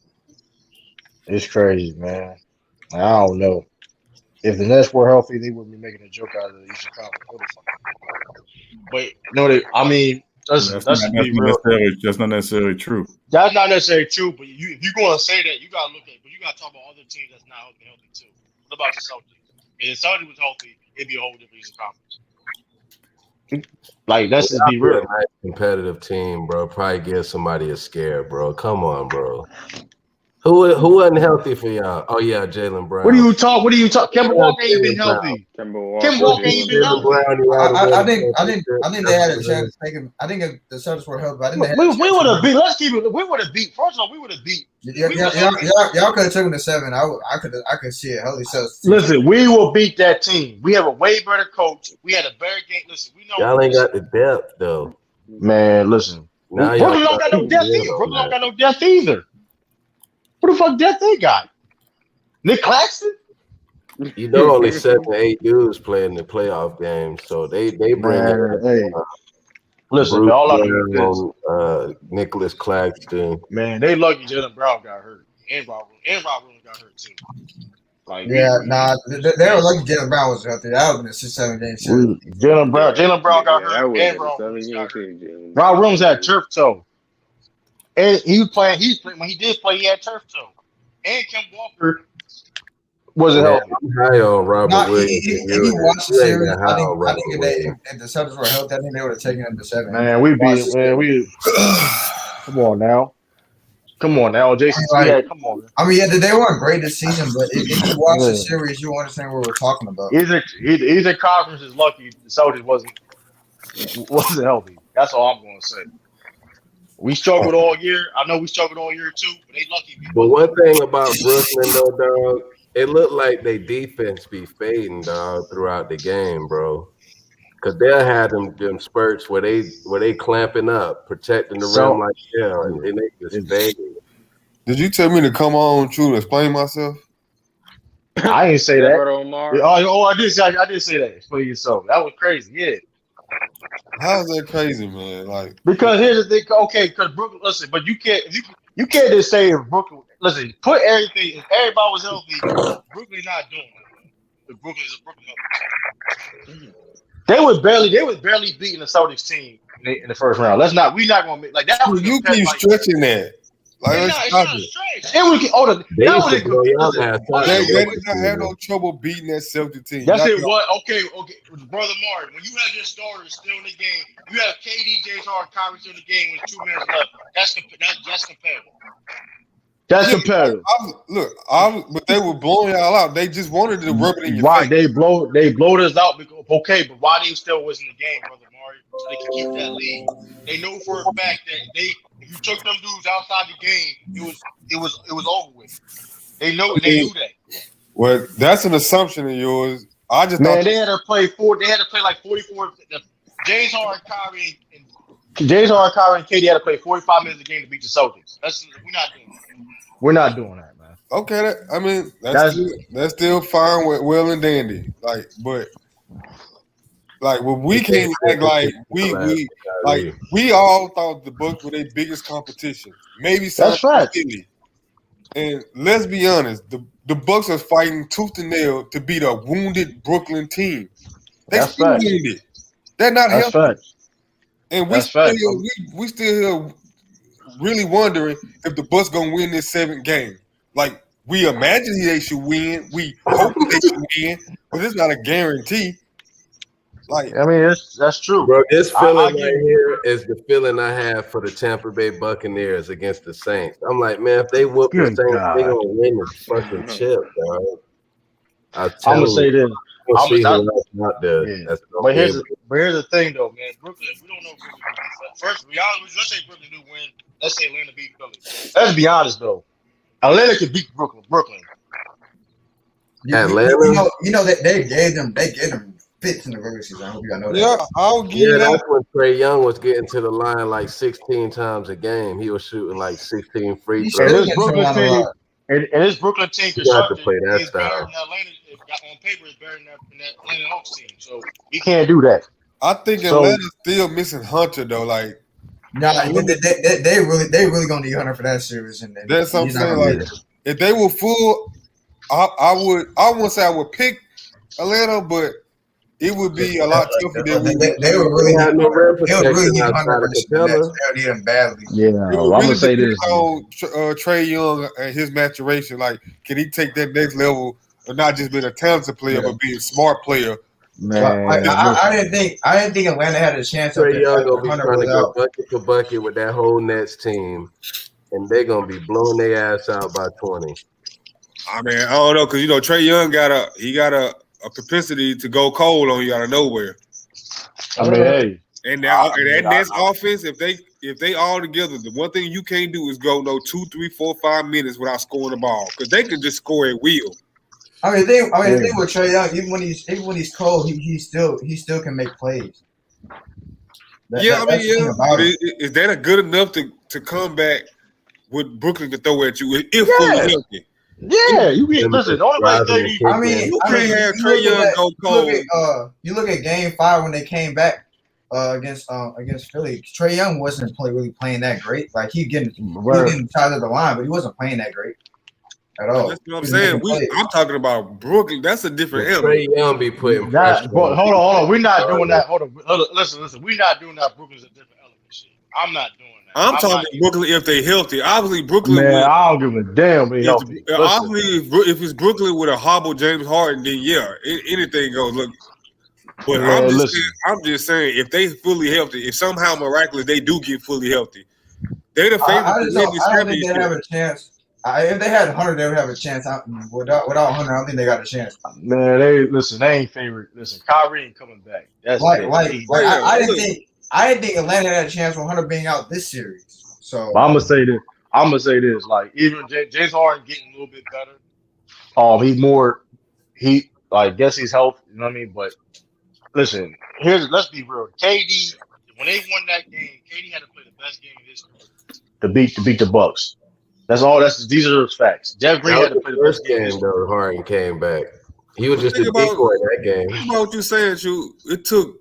crazy, man. I don't know. If the Nets were healthy, they wouldn't be making a joke out of the Eastern Conference. But that's not necessarily true. That's not necessarily true. But if you're going to say that, you got to talk about other teams that's not healthy too. What about the Celtics? If the Celtics was healthy, it'd be a whole different Eastern Conference. Like, let's just be real. A nice competitive team, bro. Probably give somebody a scare, bro. Come on, bro. Who wasn't healthy for y'all? Oh yeah, Jaylen Brown. What are you talking? Kemba Walker ain't been healthy. Kemba Walker ain't been healthy. I think they had a chance to take him. I think if the Celtics were healthy, I think we would have beat. Let's keep it. We would have beat. First of all, we would have beat. Y'all could have taken the 7. I could see it. Holy Celtics. Listen, we will beat that team. We have a way better coach. We had a better game. Listen, we know y'all ain't got the depth though. Man, listen. Brooklyn don't got no depth either. Brooklyn don't got no depth either. What the fuck depth they got? Nick Claxton? Only 7 to 8 dudes play in the playoff games, so they bring in. Listen, all I know Nicholas Claxton. Man, they lucky Jaylen Brown got hurt, and Rob Williams got hurt too. They were lucky Jaylen Brown was healthy. That would have been a 6-7 game series. Jaylen Brown got hurt, and Rob Williams got hurt. Rob Williams had turf toe. And he was playing. When he did play, he had turf toe. And Kemba Walker wasn't Man, healthy. I'm high on Robert Nah, Williams. if you watch the You ain't series, that high I think on Robert if Williams. the Celtics were healthy, I think they would have taken them to 7. Man, come on now. Come on now, Jason. Come on. I mean, yeah, they weren't great this season, but if you watch the series, you understand what we're talking about. Either conference is lucky the Celtics wasn't healthy. That's all I'm going to say. We struggled all year. I know we struggled all year too, but they lucky. But one thing about Brooklyn, though, dog, it looked like their defense be fading, dog, throughout the game, bro. Cause they'll have them spurts where they clamping up, protecting the rim like hell, and they just fading. Did you tell me to come on, True, to explain myself? I didn't say that. Omar? I did say that. Explain yourself. That was crazy. Yeah. How is that crazy, man? Like, because here's the thing. Okay, because Brooklyn. Listen, but you can't just say if Brooklyn. Listen, put everything. If everybody was healthy, Brooklyn's not doing it. If Brooklyn is a Brooklyn healthy. They was barely beating the Celtics team in the first round. We're not gonna make like that. Was you keep stretching that. Like, it's not a stretch. They did not have no trouble beating that Celtic team. That's it. What? Okay, brother Mark. When you have your starters still in the game, you have KD, James Harden, Kyrie still in the game with 2 minutes left. That's competitive. That's competitive. But they were blowing y'all out. They just wanted to rub it in your face. They blowed us out because but why they still was in the game, brother Mari? So they can keep that lead. They know for a fact that if you took them dudes outside the game, it was over with. They knew that. Well, that's an assumption of yours. I just thought they had to play like 44. James Harden, Kyrie, and KD had to play 45 minutes a game to beat the Celtics. We're not doing that. We're not doing that, man. Okay, that's still fine with well and dandy. When we can't act like we all thought the Bucks were their biggest competition. Maybe that's right. And let's be honest, the Bucks are fighting tooth and nail to beat a wounded Brooklyn team. They're still wounded. They're not healthy. Right. And we still really wondering if the Bucks gonna win this 7th game. Like, we imagine they should win. We hope they should win, but it's not a guarantee. Like, I mean, that's true, bro. This feeling right here is the feeling I have for the Tampa Bay Buccaneers against the Saints. I'm like, man, if they whoop the Saints, they gonna win this fucking chip, dog. I'm gonna say this. But here's the thing, though, man. Brooklyn, we don't know Brooklyn. First, let's say Brooklyn do win. Let's say Atlanta beat Philly. Let's be honest, though. Atlanta could beat Brooklyn. Atlanta, you know that they gave them fits in the regular season. I hope you guys know that. Yeah, I'll give you that. That's when Trae Young was getting to the line like 16 times a game. He was shooting like 16 free throws. And this Brooklyn team construction is better than Atlanta. On paper, is better than that Atlanta Hawks team. So we can't do that. I think Atlanta's still missing Hunter though. Like, they really gonna need Hunter for that series. And that's what I'm saying. Like, if they were full, I wouldn't say I would pick Atlanta, but it would be a lot tougher than they would really have no really need Hunter. They need him badly. Yeah, I'm gonna say this on Trae Young and his maturation. Like, can he take that next level of not just being a talented player, but being a smart player? Man, I didn't think Atlanta had a chance. Trae Young gonna be trying to go bucket to bucket with that whole Nets team, and they're gonna be blowing their ass out by 20. I mean, I don't know, because Trae Young got a propensity to go cold on you out of nowhere. I mean, hey, and that Nets offense, if they all together, the one thing you can't do is go 2, 3, 4, 5 minutes without scoring the ball, because they can just score at will. The thing with Trae Young, even when he's cold, he still can make plays. Is that good enough to come back with Brooklyn to throw at you if fully healthy? Yeah, you can listen. The only way you can't have Trae Young go cold. You look at Game 5 when they came back against Philly. Trae Young wasn't really playing that great. Like he was getting tied to the line, but he wasn't playing that great at all. That's what I'm saying. I'm talking about Brooklyn. That's a different element. Trae Young be putting pressure. Hold on. We're not doing that. Hold on. Listen. We're not doing that. Brooklyn's a different element. Shit. I'm not doing that. I'm talking Brooklyn if they healthy. Obviously, Brooklyn. Man, I don't give a damn. Be healthy. Obviously, if it's Brooklyn with a hobble James Harden, then yeah, anything goes. Look, but Man, I'm just saying, if they fully healthy, if somehow miraculous they do get fully healthy, they the favorite to win this I don't think championship. they have a chance. If they had Hunter, they would have a chance. Without Hunter, I don't think they got a chance. Man, they ain't favorite. Listen, Kyrie ain't coming back. That's I didn't think Atlanta had a chance with Hunter being out this series. So but I'm gonna say this. Like even James Harden getting a little bit better. Guess he's healthy. You know what I mean? But listen, let's be real. KD, when they won that game, KD had to play the best game of his career to beat the Bucks. That's all. These are those facts. Jeff Green had to play the first best game though. Harden came back. He was just a decoy that game. Think about what you're saying, Chu. It took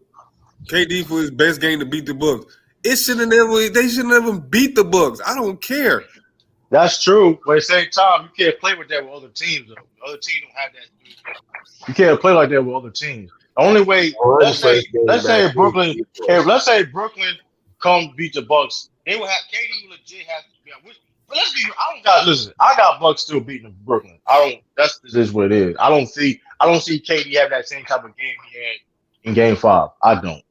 KD for his best game to beat the Bucks. They shouldn't have beat the Bucks. I don't care. That's true, but at the same time, you can't play with that with other teams. Though. Other teams don't have that. You can't play like that with other teams. The only way, let's say Brooklyn come beat the Bucks, they will have KD legit have to be out. But let's be. I got Bucks still beating Brooklyn. This is what it is. I don't see KD have that same type of game he had in Game 5. I don't.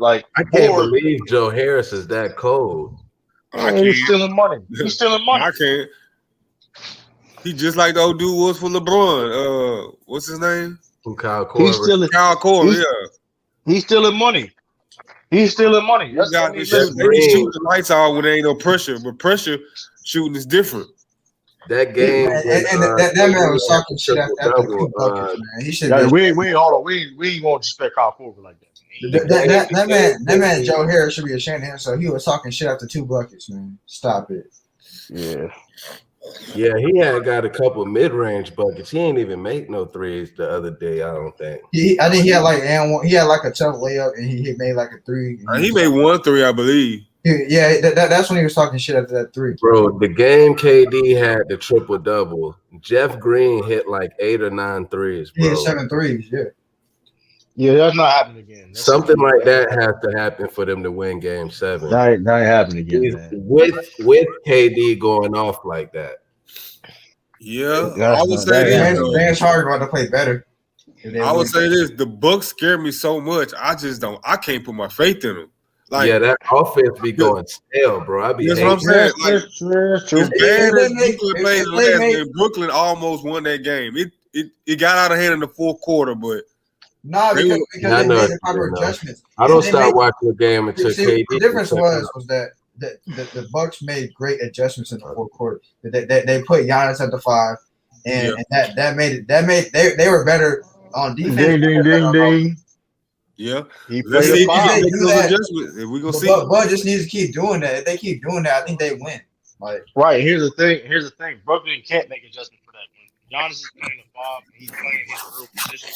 I can't believe Joe Harris is that cold. He's stealing money. I can't. He just like the old dude was for LeBron. What's his name? Kyle Korver. Kyle Korver, yeah. He's stealing money. That's they be shooting the lights out when there ain't no pressure, but pressure shooting is different. That game, that man was talking shit after the buckets, man. He should. We ain't gonna disrespect Kyle Korver like that. That man Joe Harris should be ashamed of himself. He was talking shit after 2 buckets, man. Stop it. Yeah, he had got a couple mid-range buckets. He ain't even make no threes the other day. I don't think. I think he had like a tough layup and he made like a 3. He made 1 3, I believe. Yeah, that's when he was talking shit after that 3. Bro, the game KD had the triple-double. Jeff Green hit like 8 or 9 threes, bro. He hit 7 threes, yeah. Yeah, that's not happening again. Something like that has to happen for them to win Game 7. That ain't happening again, man. With KD going off like that. Yeah, I would say this. James Harden about to play better. I would say this: the Bucks scare me so much. I can't put my faith in them. Like, yeah, that offense be going stale, bro. That's what I'm saying. Like, as bad as Brooklyn played last game, Brooklyn almost won that game. It got out of hand in the fourth quarter, but because they made the proper adjustments. I don't start watching the game until KD. The difference was that the Bucks made great adjustments in the fourth quarter. They put Giannis at the 5, and that made they were better on defense. Ding. Yeah, let's see if we gonna see. Bud just needs to keep doing that. If they keep doing that, I think they win. Right. Here's the thing. Brooklyn can't make adjustment for that. When Giannis is playing the 5, and he's playing his real position.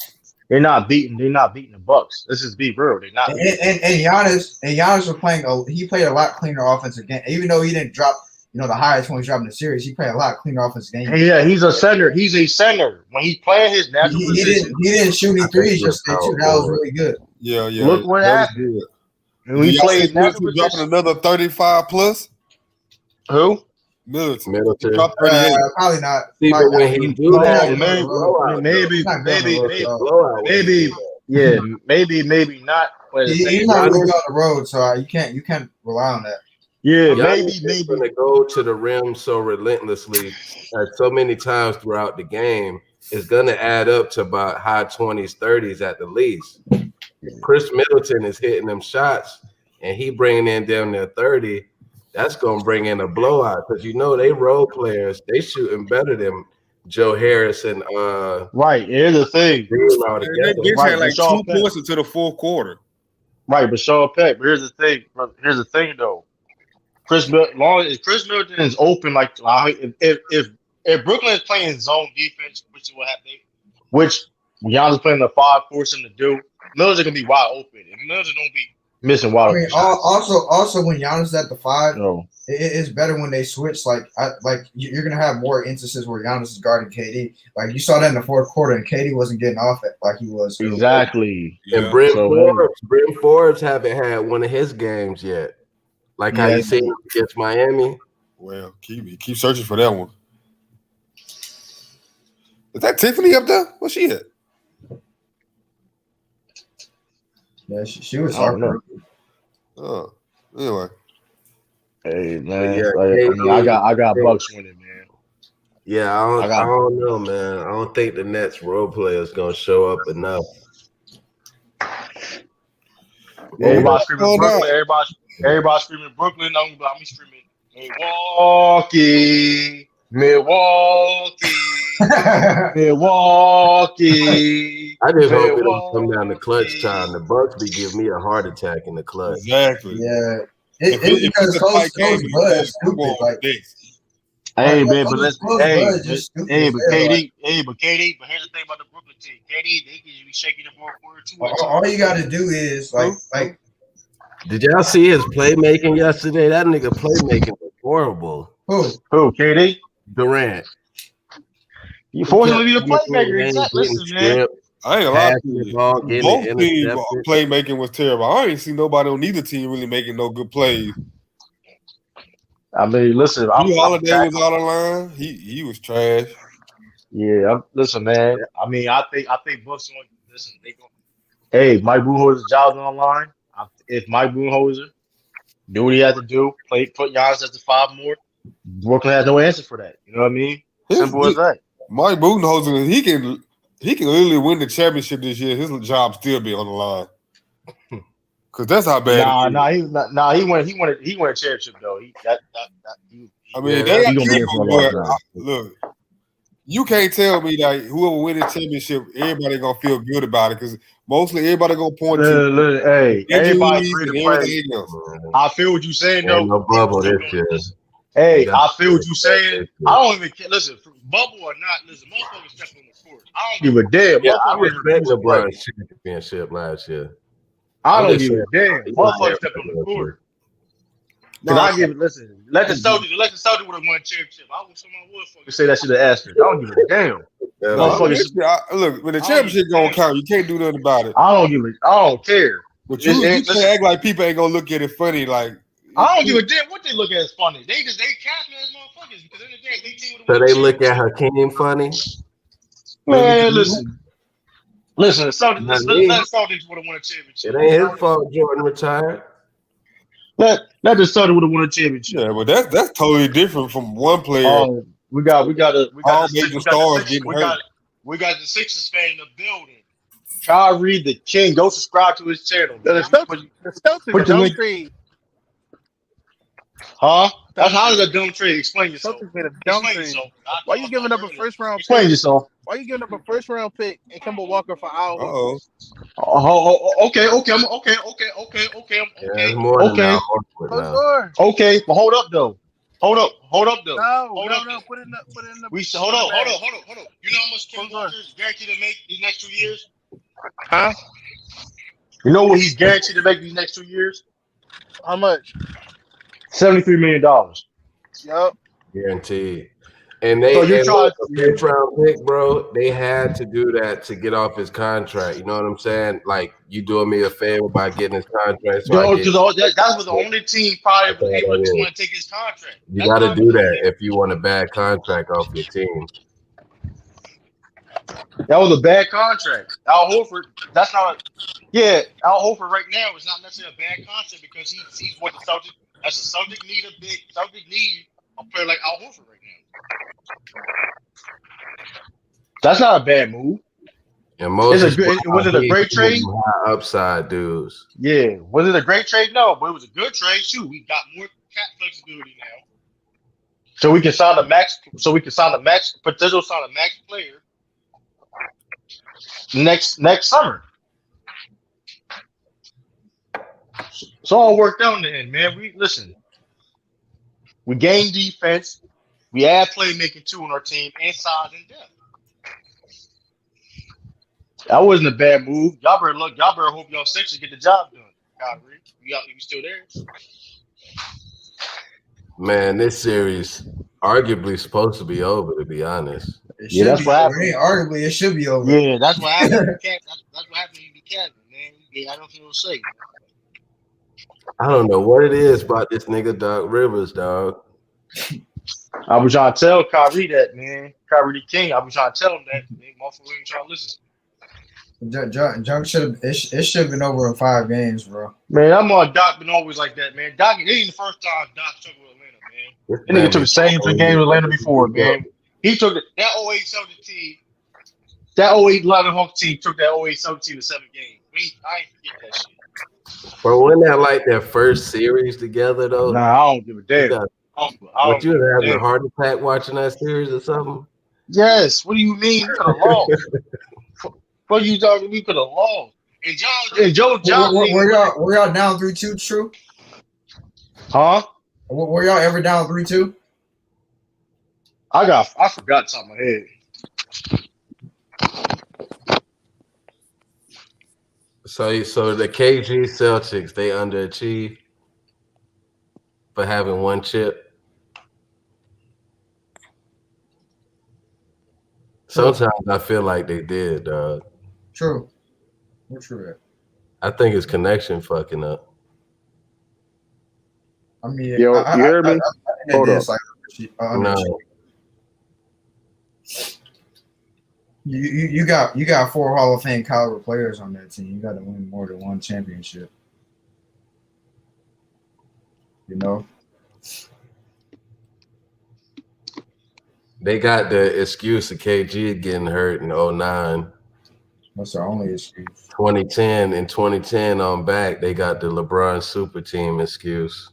They're not beating the Bucks. Let's just be real. They're not. And Giannis was playing. He played a lot cleaner offensive game. Even though he didn't drop, the highest points drop in the series, he played a lot cleaner offensive game. Yeah, he's a center. He's a center. When he's playing his natural position, he didn't shoot any threes yesterday too. That was really good. Yeah. Look what happened. When he played his natural position, dropping another 35 plus. Who? Middleton. Probably not. See, but when he do that, maybe not. He's not really on the road, so you can't rely on that. Yeah, maybe going to go to the rim so relentlessly so many times throughout the game is going to add up to about high 20s, 30s at the least. Chris Middleton is hitting them shots, and he bringing in down there 30. That's going to bring in a blowout because they role players. They shooting better than Joe Harris and right. Here's the thing. They had like 2 points into the fourth quarter. Right, but Sean Peck. But here's the thing. Though. Chris Middleton is open. Like if Brooklyn is playing zone defense, which is what happened, which Giannis playing the 5, forcing him to do, Middleton gonna be wide open. If Middleton don't be missing wide open. Also, when Giannis is at the 5, it's better when they switch. You're gonna have more instances where Giannis is guarding KD. Like you saw that in the fourth quarter, and KD wasn't getting off it like he was. Exactly. And Bryn Forbes haven't had one of his games yet. Like how you seen him against Miami. Well, keep searching for that one. Is that Tiffany up there? Where's she at? Yeah, she was I don't know. Oh, anyway. Hey man, Yeah, I mean, I got Bucks winning, man. Yeah, I don't know, man. I don't think the Nets role player is gonna show up enough. Everybody screaming Brooklyn. Everybody screaming Brooklyn. I'm screaming Milwaukee, Milwaukee. I just hope it don't come down to clutch time. The Bucks be giving me a heart attack in the clutch. Exactly. Yeah. It's because Coach Bud is stupid. Like, hey man, but let's but here's the thing about the Brooklyn team. KD, they can be shaking the fourth quarter too. all you got to do is like. Did y'all see his playmaking yesterday? That nigga playmaking was horrible. Who? KD? Durant. You forced him to be the playmaker. Exactly. Listen, man. I ain't gonna lie to you. Both teams playmaking was terrible. I ain't see nobody on either team really making no good plays. I mean, listen. Holiday was out of line. He was trash. Yeah, listen, man. I mean, I think Bucks going. Listen, they go. Hey, Mike Budenholzer's job's on the line. If Mike Budenholzer do what he has to do, put Giannis as the 5 more, Brooklyn has no answer for that. You know what I mean? Simple as that. Mike Budenholzer, he can literally win the championship this year. His job still be on the line. Cause that's how bad. He won a championship though. Look, you can't tell me that whoever win the championship, everybody gonna feel good about it. Cause mostly everybody gonna point to everybody free to play. I feel what you're saying though. No bubble this year. Hey, I feel what you're saying. I don't even care. Listen, bubble or not, listen, motherfuckers step on the court. I don't give a damn. Yeah, I respect LeBron's championship last year. I don't give a damn. Motherfuckers step on the court. Listen, let the Celtics would have won a championship. I wish someone would fucking say that shit to Aston. I don't give a damn. Look, when the championship gonna count, you can't do nothing about it. I don't care. But you can't act like people ain't gonna look at it funny. Like I don't give a damn what they look at as funny. They cast me as motherfuckers because in the day they team so they look at Hakeem funny. Man, listen. The Celtics would have won a championship. It ain't his fault Jordan retired. Let the Celtics would have won a championship. Yeah, but that's totally different from one player. We got the Sixers fan in the building. Kyrie the King. Go subscribe to his channel. The Celtics don't trade. Huh? That's how is a dumb trade. Explain yourself. Why you giving up a first round? Explain yourself. Why you giving up a first round pick and Kemba Walker for Al? Okay. Okay, but hold up though. Hold up though. No, put it in the. Hold up. You know how much Kemba Walker is guaranteed to make these next 2 years? Huh? You know what he's guaranteed to make these next 2 years? How much? $73 million. Yup. Guaranteed. And they first round pick, bro. They had to do that to get off his contract. You know what I'm saying? Like you doing me a favor by getting his contract. That was the only team probably able to want to take his contract. You got to do that if you want a bad contract off your team. That was a bad contract. Al Horford. That's not. Yeah, Al Horford right now is not necessarily a bad contract because he's what the Celtics. That's the Celtics need a player like Al Horford right now. That's not a bad move. And was it a great trade? Upside dudes. Yeah. Was it a great trade? No, but it was a good trade. Shoot, we got more cap flexibility now. So we can sign a max potential sign a max player next summer. It's all worked out in the end, man. We gain defense. We add playmaking too on our team and size and depth. That wasn't a bad move. Y'all better hope y'all Sixers get the job done. Kyrie, you still there? Man, this series arguably supposed to be over, to be honest. That's what happened. Arguably, it should be over. Yeah, that's what happened. That's what happened. You be Kevin, man. Yeah, I don't know what to say. I don't know what it is about this nigga Doc Rivers, dog. I was trying to tell Kyrie that, man. Kyrie the King. I was trying to tell him that. Man, motherfucker ain't trying to listen. Junk should have been over in 5 games, bro. Man, I'm on Doc been always like that, man. Doc, it ain't the first time Doc took with Atlanta, man. That nigga took the same 3 games with Atlanta before, man. He took that 08 Celtics team, that 08 Atlanta Hawks team took that 08 Celtics team to 7 games. I ain't forget that shit. Bro, wasn't that like their first series together though? Nah, I don't give a damn. What you having a heart attack watching that series or something? Yes. What do you mean? We could have lost. What you talking? We could have lost. And Joe were y'all down 3-2? True. Huh? Were y'all ever down 3-2? I forgot something in my head. So the KG Celtics, they underachieved for having 1 chip. Sometimes I feel like they did, dog. True. We're true. I think it's connection fucking up. I mean, you heard me? Hold up. No. You got 4 Hall of Fame caliber players on that team. You got to win more than 1 championship. You know. They got the excuse of KG getting hurt in 09. That's the only excuse. 2010 on back, they got the LeBron super team excuse.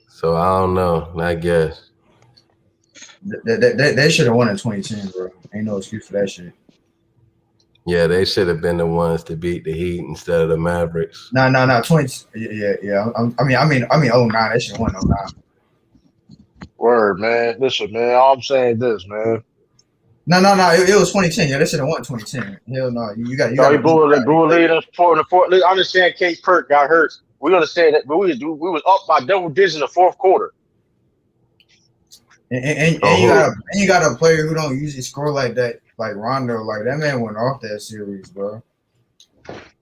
So I don't know. I guess they should have won in 2010, bro. Ain't no excuse for that shit. Yeah, they should have been the ones to beat the Heat instead of the Mavericks. No. 20. Yeah. I mean 09. They should have won 09. Word, man. Listen, man. All I'm saying is this, man. No. It was 2010. Yeah, they should have won 2010. Hell no. You got. You blew a lead in the fourth. I understand Kate Perk got hurt. We understand that, but we was up by double digits in the fourth quarter. And you got a player who don't usually score like that, like Rondo. Like that man went off that series, bro.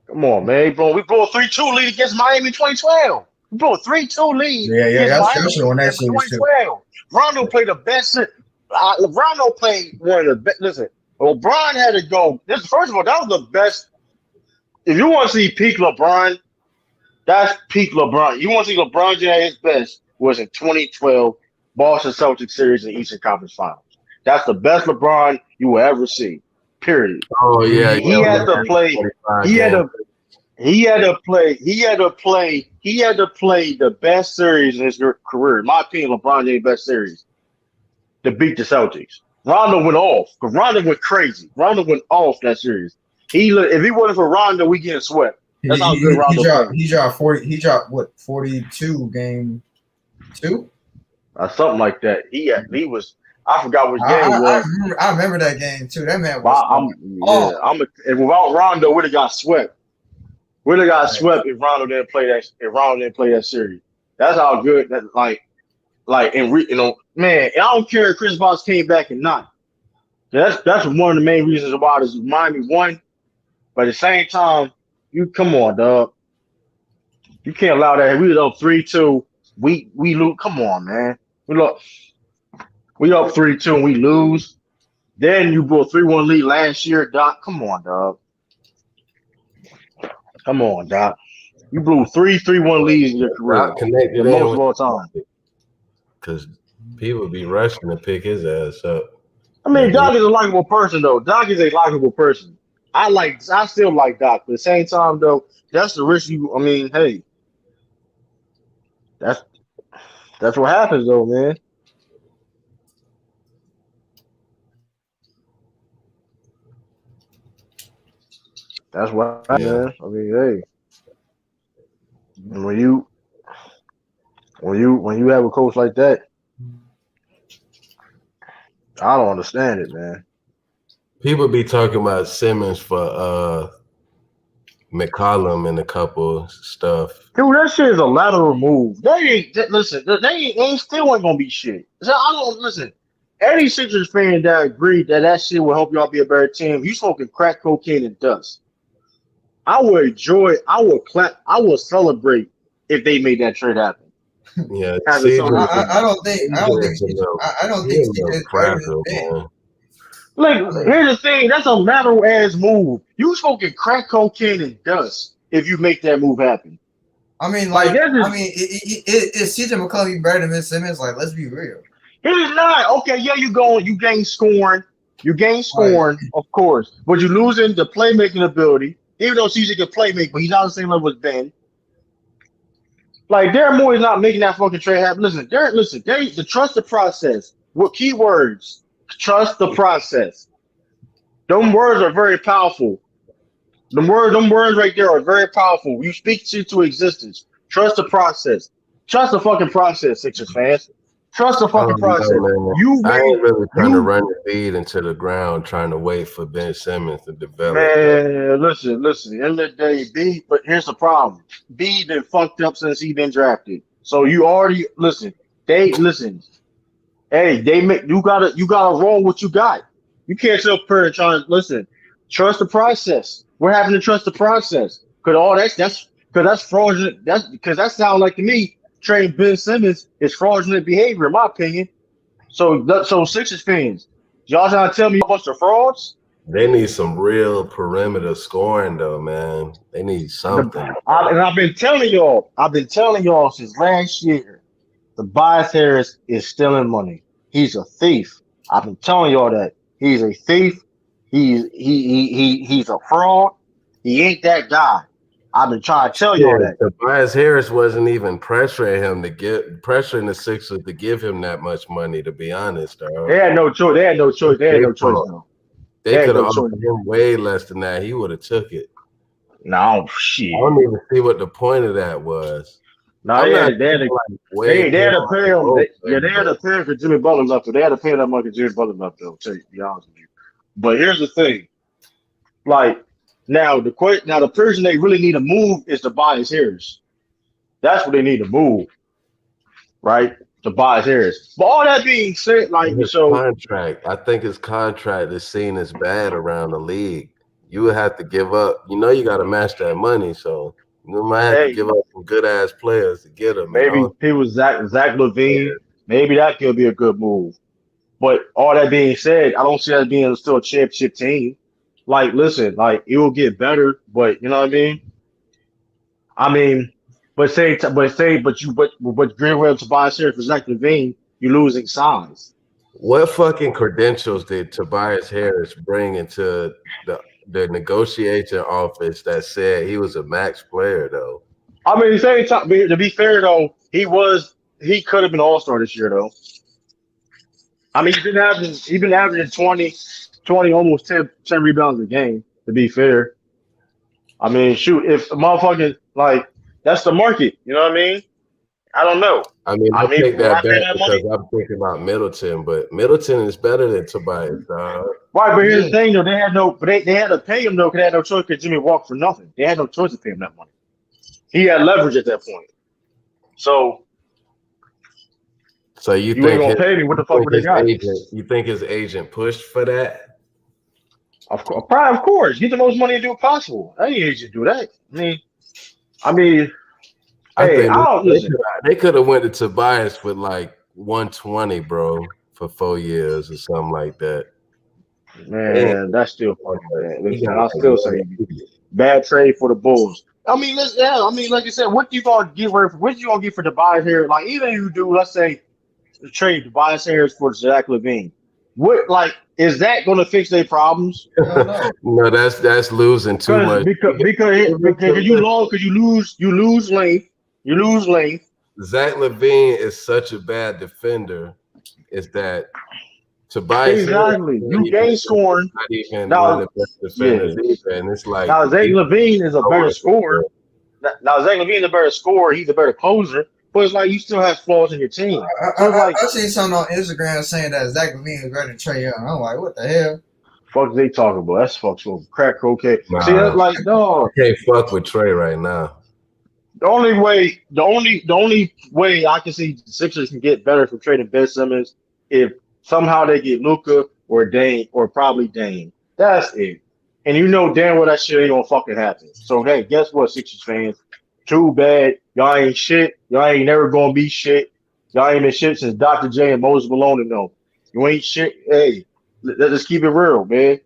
Come on, man, bro. We blew a 3-2 lead against Miami in 2012. We blew a 3-2 lead. Yeah. That's on that series too. Rondo played the best. Rondo played one of the best. Listen, LeBron had to go. First of all, that was the best. If you want to see peak LeBron, that's peak LeBron. You want to see LeBron at his best was in 2012 Boston Celtics series in the Eastern Conference Finals. That's the best LeBron you will ever see. Period. Oh yeah, he had to play. He had to play the best series in his career. In my opinion, LeBron James' best series to beat the Celtics. Rondo went off. Because Rondo went crazy. Rondo went off that series. If he wasn't for Rondo, we getting swept. That's how good Rondo played. He dropped 40. He dropped what? 42 game 2? Something like that. He was. I forgot which game it was. I remember that game too. That man was. And without Rondo, we'd have got swept. We'd have got swept if Rondo didn't play that. If Rondo didn't play that series, that's how good that man. I don't care if Chris Bosh came back or not. That's one of the main reasons why this Miami won. But at the same time, you come on, dog. You can't allow that. We was up 3-2. We lose. Come on, man. We up 3-2 and we lose. Then you blew a 3-1 lead last year, Doc. Come on, dog. Come on, Doc. You blew 3-1 leads in your career. Connected the most of all time. Because people be rushing to pick his ass up. I mean, Doc is a likable person, though. Doc is a likable person. I still like Doc. But at the same time, though, that's the risk I mean, hey. That's what happens, though, man. That's what happens, man. I mean, hey. When you have a coach like that, I don't understand it, man. People be talking about Simmons for McCollum and a couple stuff. Dude, that shit is a lateral move. They still ain't gonna be shit. So I don't listen. Any Sixers fan that agreed that shit will help y'all be a better team, you smoking crack cocaine and dust. I would enjoy. I would clap. I would celebrate if they made that trade happen. Yeah, As a Celtics fan. I don't think CJ's better than fragile, Ben. man. Like, here's the thing. That's a lateral ass move. You smoking crack cocaine and dust if you make that move happen. I mean, is CJ McCollum better than Ben Simmons? Like, let's be real. He's not. Okay, yeah, you gain scoring. You gain scoring, of course. But you're losing the playmaking ability. Even though CJ can play make, but he's not on the same level as Ben. Like, Darren Moore is not making that fucking trade happen. Listen, the trust the process. What keywords? Trust the process. Them words are very powerful. Them words right there are very powerful. You speak shit to existence. Trust the process. Trust the fucking process, Sixers fans. Trust the fucking process. I ain't really trying to run the feed into the ground, trying to wait for Ben Simmons to develop. Man, listen. End of the day, B. But here's the problem: B been fucked up since he been drafted. So you already listen. Hey, you gotta roll what you got. You can't sit up here and try and listen. Trust the process. We're having to trust the process. That's fraudulent. That sounds like to me. Trading Ben Simmons is fraudulent behavior, in my opinion. So Sixers fans, y'all trying to tell me a bunch of frauds? They need some real perimeter scoring, though, man. They need something. I've been telling y'all since last year, Tobias Harris is stealing money. He's a thief. I've been telling y'all that he's a thief. He's a fraud. He ain't that guy. I've been trying to tell y'all that. Tobias Harris wasn't even pressuring the Sixers to give him that much money, to be honest, dog. They had no choice. They could have offered him way less than that. He would have took it. No, shit. I don't even see what the point of that was. No, they had to pay him. They had to pay him for Jimmy Butler left. They had to pay that money for Jimmy Butler left, though, to be honest with you. But here's the thing. Like, now the person they really need to move is Tobias Harris. That's what they need to move, right? Tobias Harris. But all that being said, like contract, I think his contract is seen as bad around the league. You would have to give up. You got to match that money, so you might have to give up some good ass players to get him. Maybe he was Zach LaVine. Yeah. Maybe that could be a good move. But all that being said, I don't see that being still a championship team. Like, listen, like it will get better, but you know what I mean? But Greenwell, Tobias Harris for Zach LaVine, you're losing size. What fucking credentials did Tobias Harris bring into the negotiation office that said he was a max player, though? I mean, to be fair though, he could have been All-Star this year though. I mean, he's been averaging 20, almost 10 rebounds a game, to be fair. I mean, shoot, if a motherfucking, like, that's the market, you know what I mean? I don't know. I mean, I take that back because I'm thinking about Middleton, but Middleton is better than Tobias. Right, but here's the thing, though. They had to pay him, though, because they had no choice because Jimmy walked for nothing. They had no choice to pay him that money. He had leverage at that point. So you think ain't gonna pay me? What the fuck would they got? You think his agent pushed for that? Of course. Get the most money to do it possible. Any agent do that. I mean, they could have went to Tobias with like 120, bro, for 4 years or something like that. Man, that's still funny. Listen, I'll still say bad trade for the Bulls. I mean, like you said, what you gonna get for Tobias Harris? Like, even if you do, let's say, trade Tobias Harris for Zach LaVine. What, like, is that going to fix their problems? No, that's losing too much. Because you lose length. You lose length. Zach LaVine is such a bad defender. Is that Tobias? Exactly. You gain scoring. Not even one of the best defenders either, and it's like now Zach LaVine is a better scorer. Now Zach LaVine is a better scorer. He's a better closer. But it's like you still have flaws in your team. I seen something on Instagram saying that Zach LaVine is ready to trade Young. I'm like, what the hell? Fuck they talking about? That's fuck so crack cocaine. Nah, see, that's like, no. I can't fuck with Trey right now. The only way I can see the Sixers can get better from trading Ben Simmons if somehow they get Luka or Dame or probably Dame. That's it. and you know damn well that shit ain't gonna fucking happen. So hey, guess what, Sixers fans? Too bad. Y'all ain't shit. Y'all ain't never gonna be shit. Y'all ain't been shit since Dr. J and Moses Malone and them. You ain't shit. Hey, let's keep it real, man.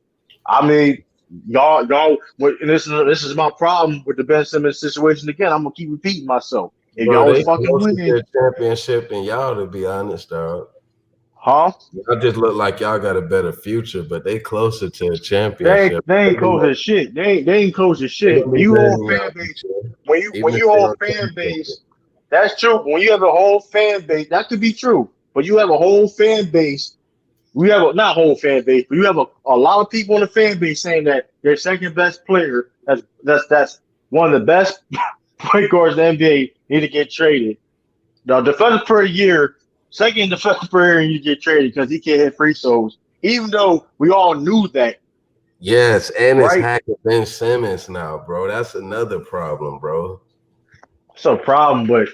I mean, y'all. And this is my problem with the Ben Simmons situation again. I'm gonna keep repeating myself. If Bro, y'all was they fucking closer winning, to a championship than y'all, to be honest, dog. huh? Y'all just look like y'all got a better future, but they closer to a They ain't championship. they ain't close as shit. They ain't close as They're shit. gonna When be you better on than fan y'all this base, year, when even if you they on don't fan championship. base, that's true. When you have a whole fan base, that could be true. But you have a whole fan base. We have a not whole fan base, but you have a lot of people in the fan base saying that their second best player, that's one of the best point guards in the NBA, need to get traded. The defensive player of the year, second defensive player, you get traded because he can't hit free throws. Even though we all knew that, Yes, and it's right? hacking Ben Simmons now, bro. That's another problem, bro. It's a problem, but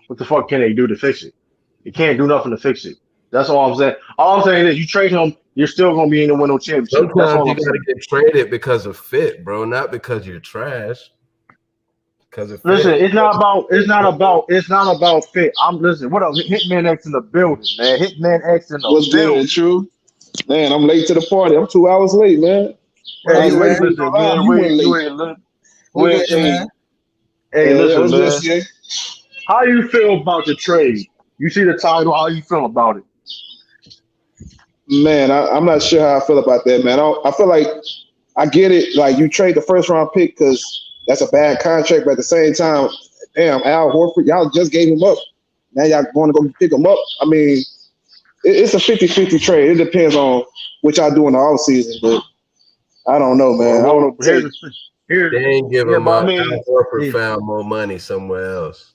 what the fuck can they do to fix it? They can't do nothing to fix it. That's all I'm saying. All I'm saying is you trade him, you're still gonna be in the winning championship. That's Sometimes all you I'm gotta saying. get traded because of fit, bro, not because you're trash. Because of Listen, fit. it's not about fit. I'm listen. What up, Hitman X in the building, man? Hitman X in the What's building. good, True? Man, I'm late to the party. I'm 2 hours late, man. What I up, Hey was ready man? for you to go listen, live. man. You went You late. ain't li- Who we did, hey man? hey Yeah, listen, what's good, man. CA? How you feel about the trade? You see the title. How you feel about it? Man, I'm not sure how I feel about that, man. I feel like I get it. Like, you trade the first round pick because that's a bad contract, but at the same time, damn, Al Horford, y'all just gave him up. Now y'all going to go pick him up. I mean, it's a 50-50 trade. It depends on what y'all do in the offseason, but I don't know, man. I don't know Well, what to tell you. They ain't give yeah, him but I up. mean, Al Horford yeah, found more money somewhere else.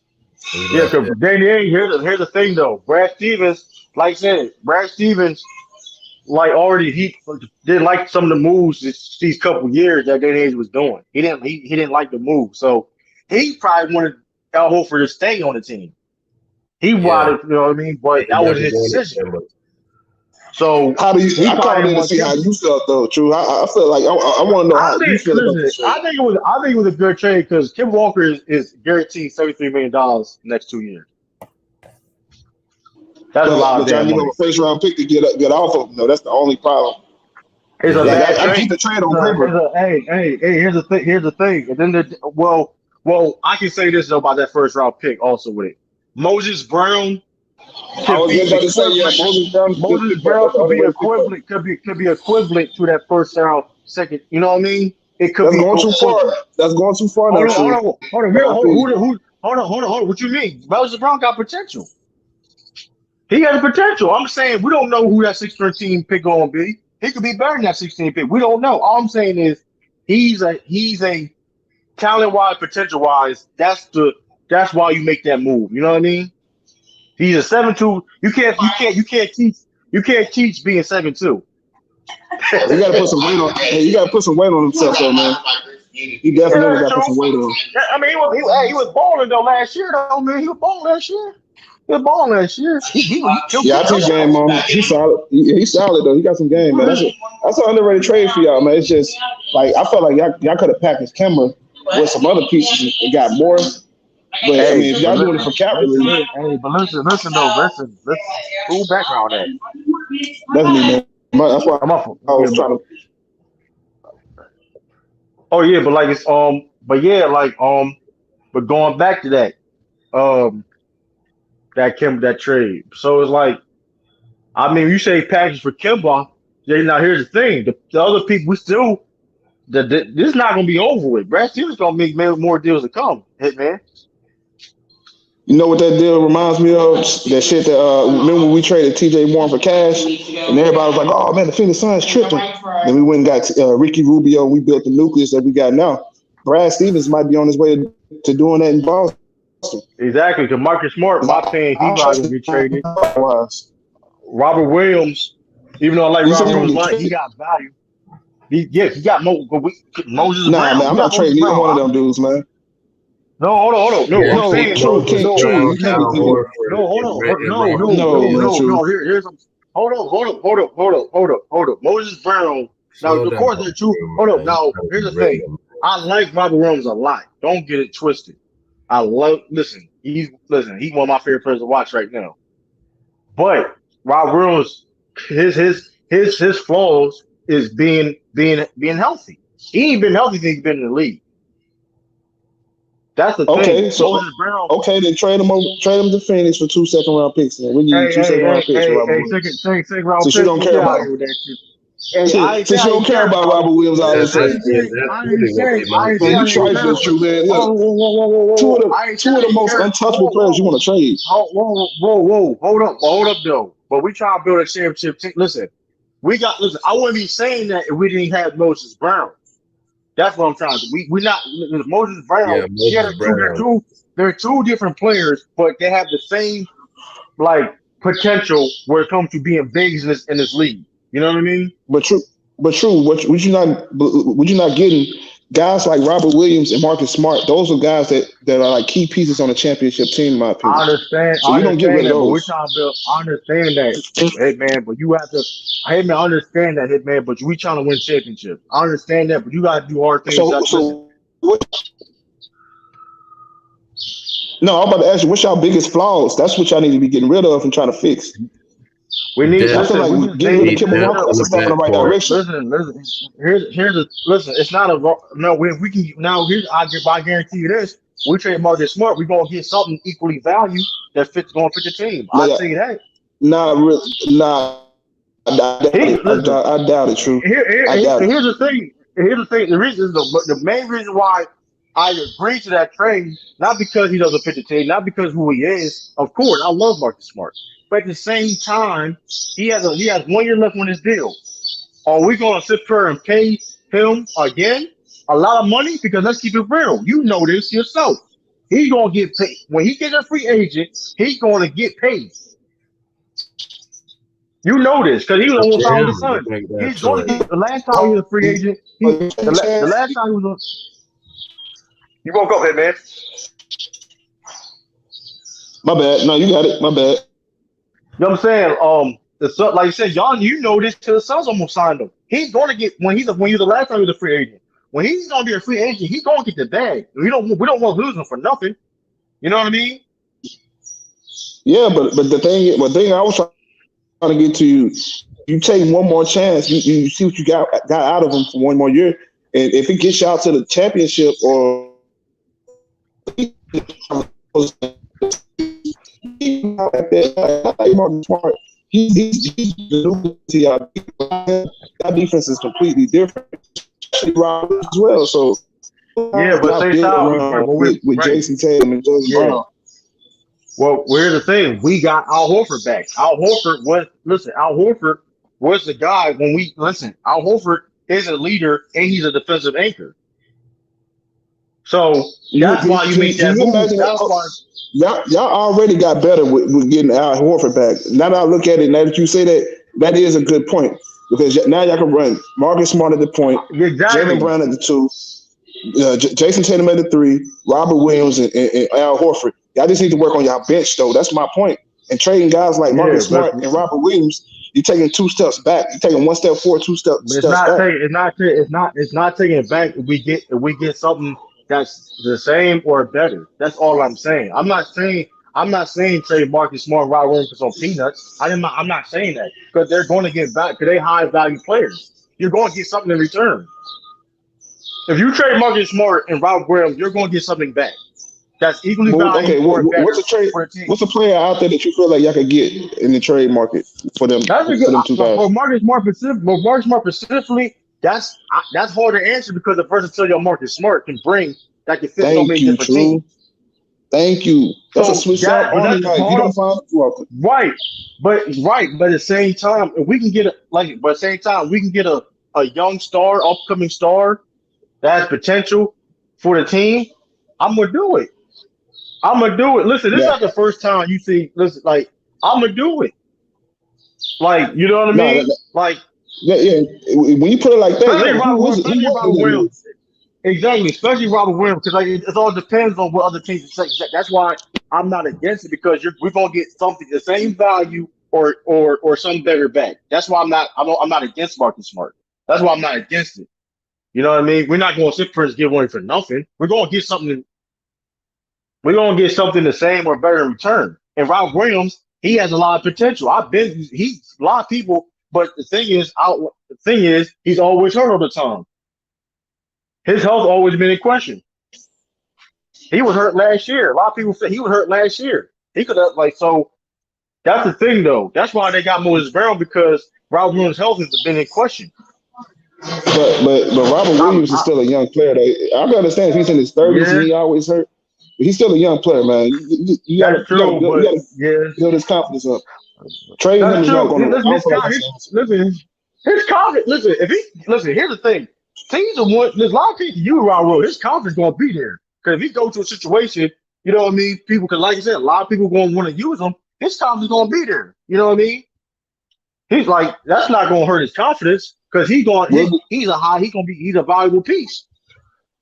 He yeah. left Because it. Danny ain't here's the thing though. Brad Stevens, like I said, Brad Stevens like already he didn't like some of the moves these couple years that Danny Ainge was doing. He didn't like the move, so he probably wanted Al Horford to stay on the team. He Yeah. wanted, you know what I mean, He but that never was his wanted decision. Kemba. So How do you? he I probably called didn't in to want see how Kemba. you felt, though, True. I feel like I want to know how you feel about this trade. I think it was a good trade because Kemba Walker is guaranteed $73 million next 2 years. That's a lot of But y'all damn give him money. a first round pick to get off of him. No, that's the only problem. It's a Like Yeah. bad I trade. get the trade on paper. Hey. Here's the thing. Here's the thing. And then I can say this though about that first round pick also with it. Moses Brown I could was be just about to say, yeah, equivalent. Moses Brown is a good Moses pickup. Brown That's the could be underrated pickup. equivalent. Could be equivalent to that first round second. You know what I mean? It could That's be going too far. equivalent. That's going too far now, True. Hold on. But I feel you. Hold on. What you mean? Moses Brown got potential. He has potential. I'm saying we don't know who that 16 pick gonna be. He could be better than that 16 pick. We don't know. All I'm saying is he's a talent wise, potential wise. That's why you make that move. You know what I mean? He's a 7-2. You can't teach being 7-2. You got to put some weight on. Hey, you got to put some weight on himself, though, man. He Yeah, definitely that's got to put some true. weight on. I mean, he was balling though last year, though, man. He was balling last year. He was balling last year. He'll Yeah, I get teach them game balls. on him. He's solid. He's solid though. He got some game, man. That's an underrated trade for y'all, man. It's just like I felt like y'all could have packaged Kemba with some other pieces and got more. But I Hey, mean, if but y'all doing it for cap relief, listen. Who background that? that's me, man. That's why I'm off. I Yeah, was trying to. oh yeah, but like it's but yeah, like but going back to that um that trade. So it's like I mean, you say package for Kemba. Yeah, now here's the thing: the other people we still this is not gonna be over with. Brad Stevens gonna make more deals to come. Hitman. You know what that deal reminds me of? That shit that remember when we traded T.J. Warren for cash, and everybody was like, "Oh man, the Phoenix Suns tripping." Then we went and got Ricky Rubio. We built the nucleus that we got now. Brad Stevens might be on his way to doing that in Boston. Exactly, because Marcus Smart, my opinion, he probably gonna get traded. Robert Williams, even though I like You said Robert he's gonna Williams, get he traded? got value. He got Moses Nah, man, Brown. I'm We got not Moses trading either Brown. one of them dudes, man. No, hold on. No, Yeah, I'm keep saying True, Moses True. Brown, You can't be Al thinking. Horford, no, hold and, on. and No, Robert No, Williams. True. Hold up. Moses Brown Now, Slow of down, course, they're true. Hold up. Now, here's the thing. I like Robert Williams a lot. Don't get it twisted. Listen, he's one of my favorite players to watch right now. But Robert Williams, his flaws is being healthy. He ain't been healthy since he's been in the league. That's the thing. So Moses Brown. Okay, then trade him to Phoenix for 2 second-round picks. Then we need 2 second-round picks for Robert Williams. Second round Since pick. you don't care about him. Since you don't care about Robert Williams all of a sudden. Man, you trifling, true, man. Look, two of the most untouchable players you want to trade. Whoa. Hold up, though. But we try to build a championship team. Listen, I wouldn't be saying that if we didn't have Moses Brown. That's what I'm trying to do. We're not Moses Brown. They're two different players, but they have the same potential where it comes to being bigs in this league. You know what I mean? But true. Would you not getting guys like Robert Williams and Marcus Smart? Those are guys that are like key pieces on a championship team, in my opinion. I understand. So you don't get rid of those. We're trying to build. I understand that, hey man. But you have to. Hey man, I understand that, hey man. But we trying to win championships. I understand that, but you got to do hard things. No, I'm about to ask you, what's y'all biggest flaws? That's what y'all need to be getting rid of and trying to fix. We need. I feel like getting rid of Kemba Walker. That's a step in the right direction. Listen. It's not a no. We can now. I guarantee you this. We trade Marcus Smart. We're gonna get something equally valued that gonna fit the team. I'll tell you that. I doubt it. True. Here's the thing. The main reason why I agree to that trade, not because he doesn't fit the team, not because who he is. Of course, I love Marcus Smart, but at the same time, he has 1 year left on his deal. Are we going to sit there and pay him again a lot of money? Because let's keep it real. You know this yourself. He's going to get paid when he gets a free agent. He's going to get paid. You know this because he was almost out with the Sun. He's going to get the last time he was a free agent. The last time he was. You woke up here, man. My bad. No, you got it. My bad. You know what I'm saying? The Sun, like you said, y'all, you know this till the Suns almost signed him. He's going to get when he's the last time he was a free agent. When he's going to be a free agent, he's going to get the bag. We don't want to lose him for nothing. You know what I mean? Yeah, but the thing I was trying to get to you take one more chance. You see what you got out of him for 1 more year, and if it gets y'all to the championship or Smart, he's that defense is completely different, especially as well. So yeah, but with Jason Tatum and Jalen Brown. Well, here's the thing: we got Al Horford back. Al Horford was the guy when we listen. Al Horford is a leader and he's a defensive anchor. So that's why you make that move. Y'all already got better with getting Al Horford back. Now that I look at it, now that you say that is a good point because now y'all can run Marcus Smart at the point, exactly. Jalen Brown at the 2, Jason Tatum at the 3, Robert Williams and Al Horford. Y'all just need to work on y'all bench though. That's my point. And trading guys like Marcus Smart and Robert Williams, you're taking 2 steps back. You're taking 1 step forward, 2 steps back. It's not taking it back. If we get something that's the same or better. That's all I'm saying. I'm not saying trade Marcus Smart and Robert Williams for some peanuts. I'm not saying that because they're going to get back because they high value players. You're going to get something in return. If you trade Marcus Smart and Robert Williams, you're going to get something back. That's equally valuable. Okay, what's a trade? What's a player out there that you feel like y'all could get in the trade market for them? For Marcus Smart specifically, that's hard to answer because the versatility of Marcus Smart can bring that can fit so many different teams. Thank you. That's a switch out. You don't find right, but at the same time, if we can get a young star, upcoming star that has potential for the team, I'm gonna do it. Listen, this is not the first time you see. Listen, like I'm gonna do it. Like you know what I mean? Yeah. When you put it like that, exactly. Especially Robert Williams, because it all depends on what other teams say. That's why I'm not against it because we're gonna get something the same value or something better back. That's why I'm not against Marcus Smart. That's why I'm not against it. You know what I mean? We're not going to sit for and give away for nothing. We're going to get something. We're going to get something the same or better in return. And Rob Williams, he has a lot of potential. He's a lot of people, but the thing is, he's always hurt all the time. His health always been in question. He was hurt last year. A lot of people say he was hurt last year. He could have so. That's the thing, though. That's why they got Moses Brown because Rob Williams' health has been in question. But Robert Williams is still a young player. I can understand if he's in his 30s and he always hurt. But he's still a young player, man. You got to build his confidence up. Trading him is not going to. His confidence. Listen. Here's the thing. Teams are one. There's a lot of people you Rob Williams. His confidence going to be there because if he go to a situation, you know what I mean. People, because like you said, a lot of people going to want to use him. His confidence going to be there. You know what I mean? He's like that's not going to hurt his confidence because he's a valuable piece.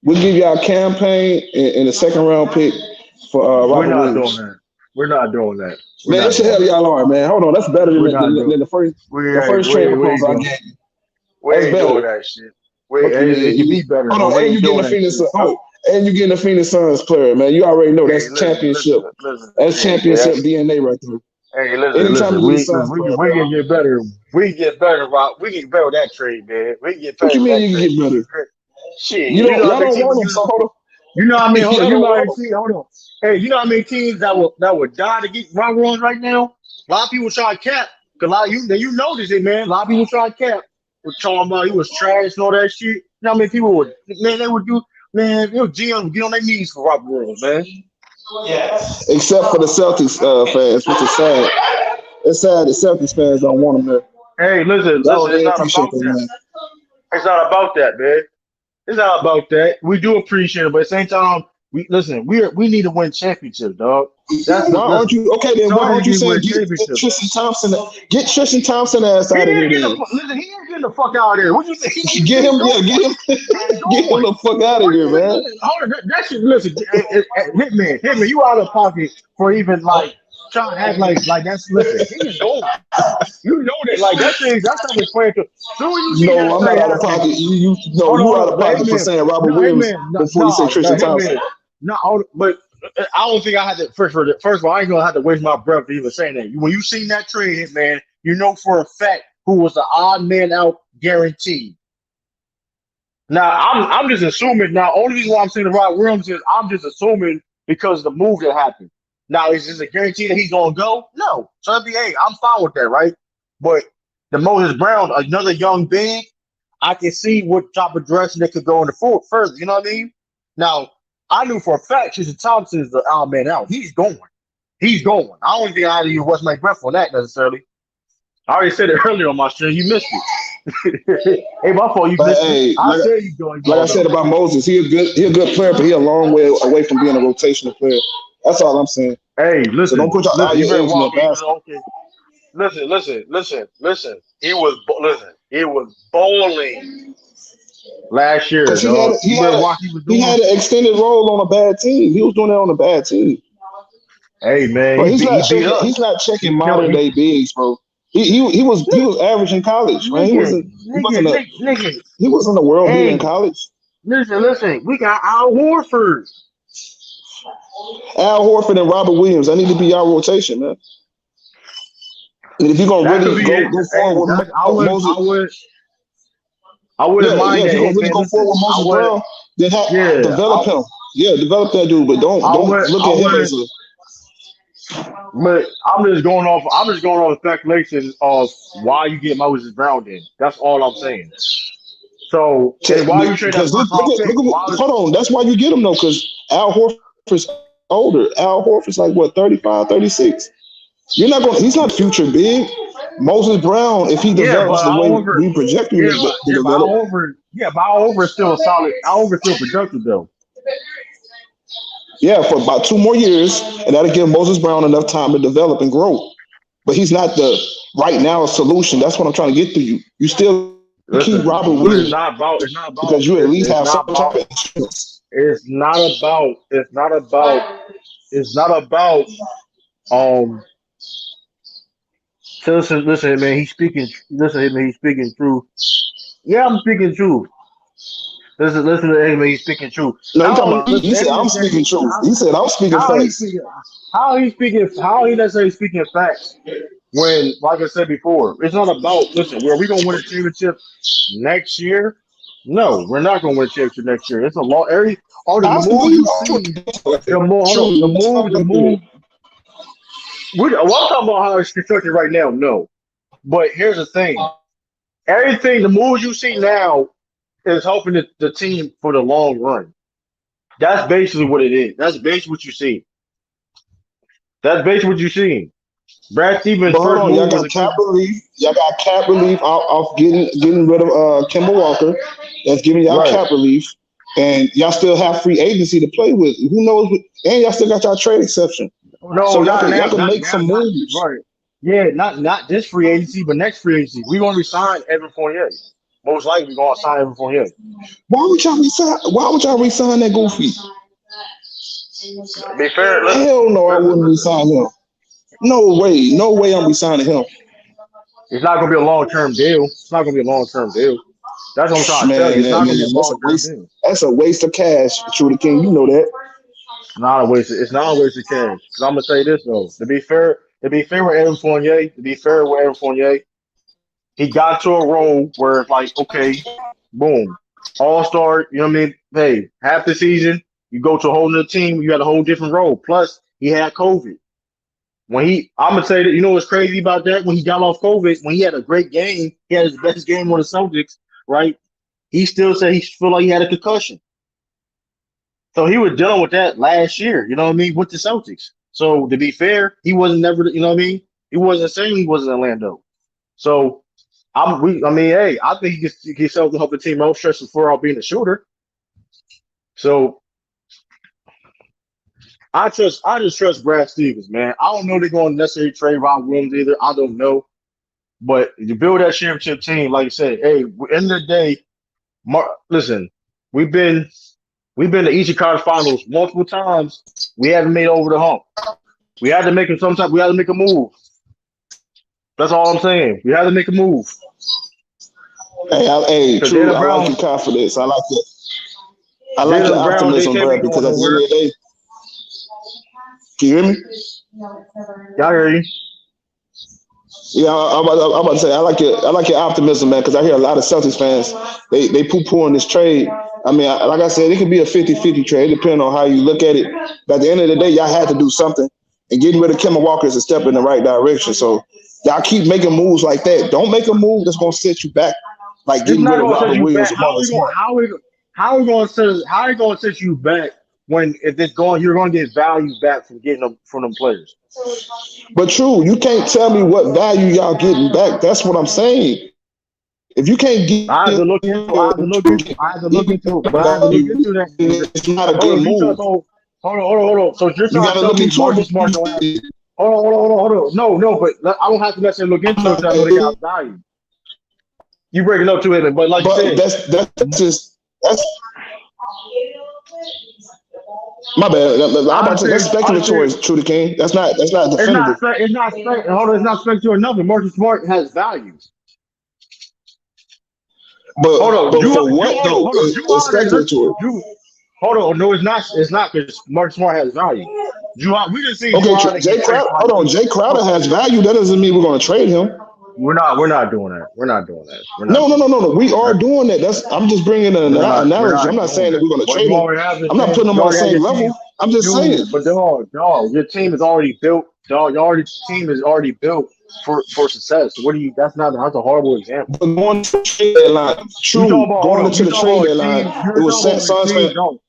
We'll give y'all a campaign in the second round pick for Robert Williams. We're not doing that. Man, that's the hell y'all are, man. Hold on, that's better than the first trade proposal I gave you. We ain't doing that shit. It can be better. Hold on, and you getting the Phoenix Suns. And you getting the Phoenix Suns player, man. You already know that's championship. That's championship DNA right there. Hey, listen. We can get better. We can get better, Rob. We can get better with that trade, man. We can get better. What you mean you can get better? Shit, y'all don't want them. So hold on. You know what I mean? Hold on. Hey, you know how many teams that would die to get Rob Williams right now? A lot of people try to cap. Cause a lot of you notice it, man. A lot of people try to cap. We're talking about he was trash and all that shit. You know how many people would? Man, they would do. Man, GM get on their knees for Rob Williams, man. Yes. Except for the Celtics fans, which is sad. It's sad the Celtics fans don't want him there. Hey, listen, it's not about that. It's not about that, man. It's not about that. We do appreciate it, but at the same time, we need to win championships, dog. Why aren't you saying get Tristan Thompson ass out of here? Listen, he ain't getting the fuck out of there. What you think? Get him the fuck out of here, man. Hold on, that shit. Listen, Hitman, you out of pocket for even like trying to act like that's listen. He is old. You know that like that's not his plan to. No, I'm not out of pocket. You out of pocket for saying Robert Williams before you say Tristan Thompson. No, but I don't think I had to. First of all, I ain't gonna have to waste my breath to even saying that. When you seen that trade, man, you know for a fact who was the odd man out guaranteed. Now I'm just assuming. Now, only reason why I'm saying the Rob Williams is I'm just assuming because of the move that happened. Now, is this a guarantee that he's gonna go? No. So NBA, I'm fine with that, right? But the Moses Brown, another young big, I can see what type of direction they could go in the further. You know what I mean? Now, I knew for a fact Tristan Thompson is the odd man out. He's going. I don't think I had to use what's my breath on that necessarily. I already said it earlier on my stream. You missed it. Hey, my fault. You missed it. I said he's going. Like I said about Moses, he a good player, but he a long way away from being a rotational player. That's all I'm saying. Hey, listen. So don't put your eggs in the basket. Listen. It was bowling last year. He had an extended role on a bad team. He was doing that on a bad team. Hey man, but he's not checking modern day bigs, bro. He was average in college, man. He wasn't a world beater in college. Listen. We got Al Horford. Al Horford and Robert Williams. I need to be our rotation, man. And if you're gonna really go forward with Moses, I wouldn't mind that. If you're gonna really go forward with Moses Brown, then develop him. Yeah, develop that dude, but don't look at him as a. But I'm just going off speculation of why you get Moses Brown then. That's all I'm saying. So why you trade that hold on, that's why you get him though, because Al Horford's older. Al Horford's like what, 35, 36. He's not future big. Moses Brown, if he develops the way we project him to develop. But Al Horford is still a solid. Al Horford still productive though. Yeah, for about 2 more years, and that'll give Moses Brown enough time to develop and grow. But he's not the right now solution. That's what I'm trying to get to you. You still keep Robert Williams. It's not about because you at least have some type of insurance. It's not about. So listen, man. He's speaking truth. Yeah, I'm speaking truth. Listen to him. He's speaking truth. No, he How talking about, listen, he at said the end I'm of the day, speaking truth. He said I'm speaking how he facts. speaking? How he necessarily speaking facts? When, like I said before, it's not about listen. Were we gonna win a championship next year? No, we're not gonna win a championship next year. It's a law. All the moves Possibly, you see, the more hold on, true. the move. Well, I'm talking about how it's constructed right now. No, but here's the thing. Everything, the moves you see now is helping the team for the long run. That's basically what it is. That's basically what you see. That's basically what you see. Brad Stevens' But hold first on, y'all move was got a cap good. relief. Y'all got cap relief off getting rid of Kemba Walker. That's giving y'all Right. cap relief, and y'all still have free agency to play with. Who knows? And y'all still got y'all trade exception, No, so y'all not can now, y'all can not make now, some not moves. right. Yeah, not this free agency, but next free agency. We're gonna resign Evan Fournier. Most likely, we're gonna sign Evan Fournier. Why would y'all resign? Why would y'all resign that goofy? Be fair, listen, Hell no, I wouldn't listen. resign him. No way, no way, I'm resigning him. It's not gonna be a long term deal. It's not gonna be a long term deal. That's what I'm trying to tell you. Man, It's not gonna be a that's a long term waste. deal. That's a waste of cash, TruDaKxng. You know that. It's not a waste. It's not a waste of cash. Because I'm gonna say this though. To be fair with Evan Fournier, he got to a role where it's like, okay, boom, all star. You know what I mean? Hey, half the season, you go to a whole other team, you got a whole different role. Plus, he had COVID. I'm gonna say that, you know what's crazy about that? When he got off COVID, when he had a great game, he had his best game on the Celtics, right? He still said he felt like he had a concussion. So he was dealing with that last year, you know what I mean, with the Celtics. So to be fair, he wasn't never, you know what I mean? He wasn't saying he wasn't in Orlando. So I mean, hey, I think he gets help to help the team out stretch before out being a shooter. So I just trust Brad Stevens, man. I don't know they're going to necessarily trade Ron Williams either. I don't know. But you build that championship team, like I said, hey, end of the day, listen, we've been to Eastern Conference Finals multiple times. We haven't made it over the hump. We had to make it sometime. We had to make a move. That's all I'm saying. We had to make a move. Hey, Because True, Jaylen I like Brown, your confidence. I like it. I like your Jaylen Brown, they optimism, can't bro. be Because going at the end nowhere. of the day, can you hear me? Y'all hear you? Yeah, I'm about to say I like your optimism, man. Because I hear a lot of Celtics fans they poo poo on this trade. I mean, like I said, it could be a 50-50 trade, depending on how you look at it. But at the end of the day, y'all had to do something, and getting rid of Kemba Walker is a step in the right direction. So y'all keep making moves like that. Don't make a move that's gonna set you back, like It's getting not rid of going to set Robert you back. Williams or Marcus Smart. How are we going to set you back when if it's going you're going to get value back from getting them from them players. But true, you can't tell me what value y'all getting back. That's what I'm saying. If you can't I have to get look into. I have to look into. I have to look into it. But I have to look value, into that. it's not a Hold good on, move. hold on. So you're You trying got to to tell look me into it Marcus before Smart you don't have? say it. Hold on. No, but I don't have to necessarily look into it because I know they got value. You breaking up to it, but like you But said, that's just that's my bad. I'm about to say that's speculatory, TruDaKxng. That's not definitive. it's not hold on, it's not speculative or nothing. Marcus Smart has value. Hold on, But for what though? hold on. It's speculatory. Hold on. No, it's not. It's not because Marcus Smart has value. We didn't see Okay, Juwan Jay get traded Crowder. for like Hold on, Jay Crowder has value. That doesn't mean we're going to trade him. We're not doing that. We're not doing that. No. We are doing that. I'm just bringing an We're analogy. I'm not not doing saying that that. we're going to But trade you him. already have the I'm not same. putting him You on the already have same your team. level. I'm just saying. But your team is already built. Your team is already built for success. That's a horrible example. But going to the trade deadline, You talking true. about hold Going on. into You the talking trade about a deadline, team. it You're was talking about a Suns team. fans. No,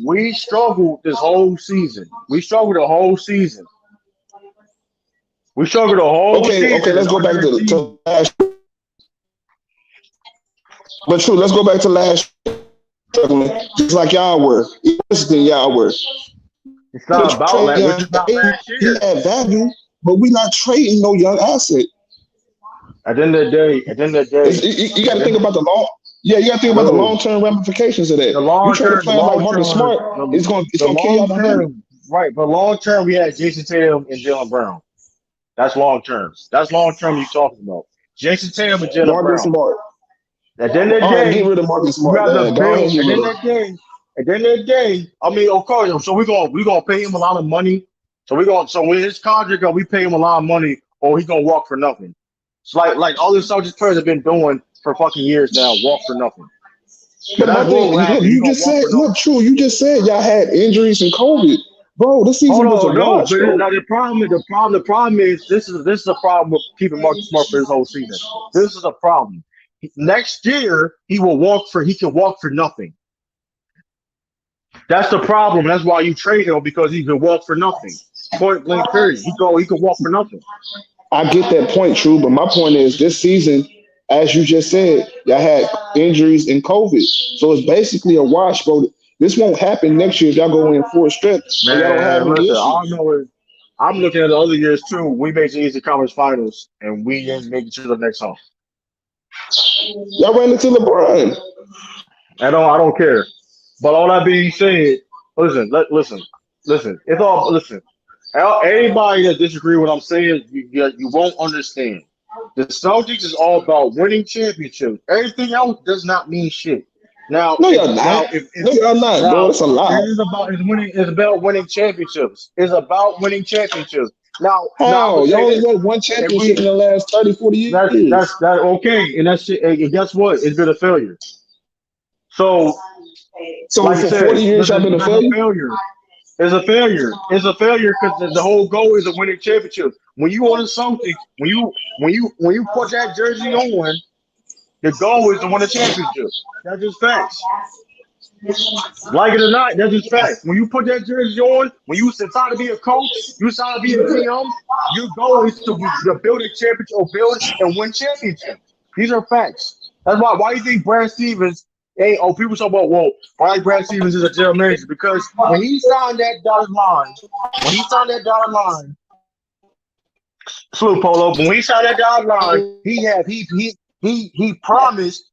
we struggled this whole season. We struggled the whole season. We struggled the whole Okay. season Let's and go back underachieved. to last. But true. Let's go back to last. Just like y'all were, worse than y'all were. It's not about that. We're just not last He year. had value, but we're not trading no young asset. At the end of the day, you got to think about the long. Yeah, you got to think about the no, long-term ramifications of that. the You long trade a term, player like Marcus Smart, it's the gonna kill y'all long dynamic. term, right? But long term, we had Jason Tatum and Jaylen Brown. That's long term. That's long term. You talking about Jason Tatum and Jaylen Marcus Brown. Smart. At the end of the All right, get day, rid of Marcus you Smart, have to man. Go build. ahead, get At the rid end of of the day, at the end of the day, I mean, of course. So we're gonna pay him a lot of money. So when his contract, we pay him a lot of money, or he's gonna walk for nothing. It's like all these Celtics players have been doing for fucking years now, walk for nothing. But my That's what thing, will look, happen. He's you gonna just walk said, for look, nothing. true. You just said y'all had injuries and COVID, bro. This Hold season was a on, no, wash, but bro. now the problem is this is a problem with keeping Marcus Smart for this whole season. This is a problem. Next year he can walk for nothing. That's the problem. That's why you trade him because he can walk for nothing. Point blank period. He can walk for nothing. I get that point, true. But my point is, this season, as you just said, y'all had injuries and COVID, so it's basically a wash, bro. This won't happen next year if y'all go in full strength and y'all don't have Man, any listen, all I issues. know is I'm looking at the other years too. We made the Eastern Conference Finals and we didn't make it to the next home. Y'all ran into LeBron. I don't care. But all that being said, listen. It's all listen. Anybody that disagree with what I'm saying, you won't understand. The Celtics is all about winning championships. Everything else does not mean shit. Now, No, if y'all now not. if No, y'all not, bro. now That's a it lie. is about is winning is about winning championships. It's about winning championships. Now I'm How? gonna Y'all say only this. won one If championship we in the last 30, 40 that's years. that okay, and that's it. And guess what? It's been a failure. So, So like I for said, 40 years, y'all listen, been a that's a failure? failure. It's a failure. It's a failure because the whole goal is to win a championship. When you on the Celtics, when you put that jersey on, the goal is to win a championship. That's just facts. Like it or not, that's just facts. When you put that jersey on, when you decide to be a coach, you decide to be a GM, your goal is to build a championship or build and win championships. These are facts. That's why you think Brad Stevens ain't people talk about why Brad Stevens is a general manager? Because when he signed that dotted line, Salute Polo, when he signed that dotted line, he promised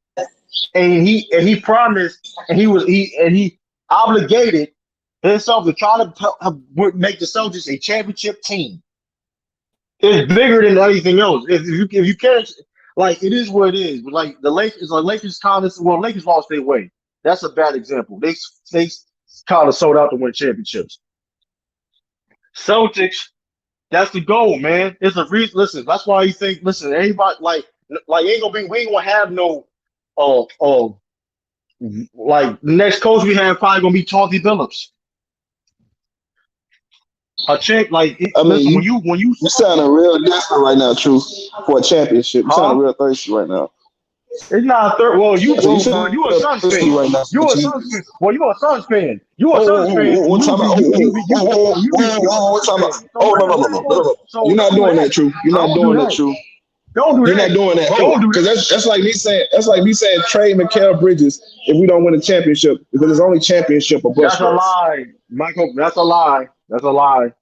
and he promised and he obligated himself to try to make the Celtics a championship team. It's bigger than anything else. If you can't, like, it is what it is. But like the Lakers kind of Lakers lost their way. That's a bad example. They kind of sold out to win championships. Celtics, that's the goal, man. It's a reason. Listen, that's why you think. Listen, anybody ain't gonna be. We ain't gonna have no like the next coach we have probably gonna be Chauncey Billups. A champ, like I mean, listen, when you you sounding real desperate right now, True, for a championship. You sounding huh? real thirsty right now. It's not a third. I said, you Well, sound you a real Suns thirsty fan. right now for You a a Suns fan. championship. Well, you a Suns fan. You a Suns fan. What time about? You a What Suns time about? fan. So Oh, what? no, no, So no, let's no, no, go. no. So You're not don't do doing that, that. True. You're not Don't do doing that, that. True. Don't do You're not that. doing that, bro. Don't do Because that. that's like me saying trade Mikal Bridges if we don't win a championship because it's only championship or bust That's a for us. lie, Michael. That's a lie. That's a lie.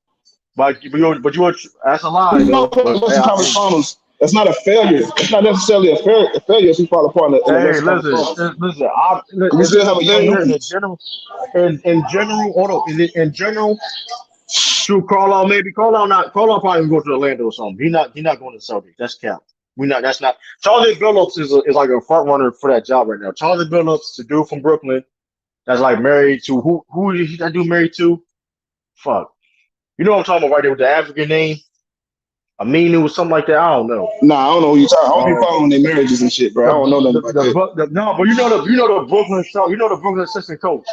That's a lie We know though. But Western Conference Finals. That's not a failure. It's not necessarily a failure if we fall apart in the hey, Western Conference listen, Finals. listen. We If still it's a have a young failure in the nucleus. general, hold on. In general, shoot, Carlisle probably go to Orlando or something. He not going to the Celtics. That's cap. We not. That's not. Charlie Billups is like a front runner for that job right now. Charlie Billups, the dude from Brooklyn, that's like married to who is that dude married to? Fuck. You know what I'm talking about right there with the African name? Aminu or something like that. I don't know. Nah, I don't know who you talking. I don't be Um, following their marriages and shit, bro. I don't know nothing about that. no, but you know the Brooklyn assistant coach,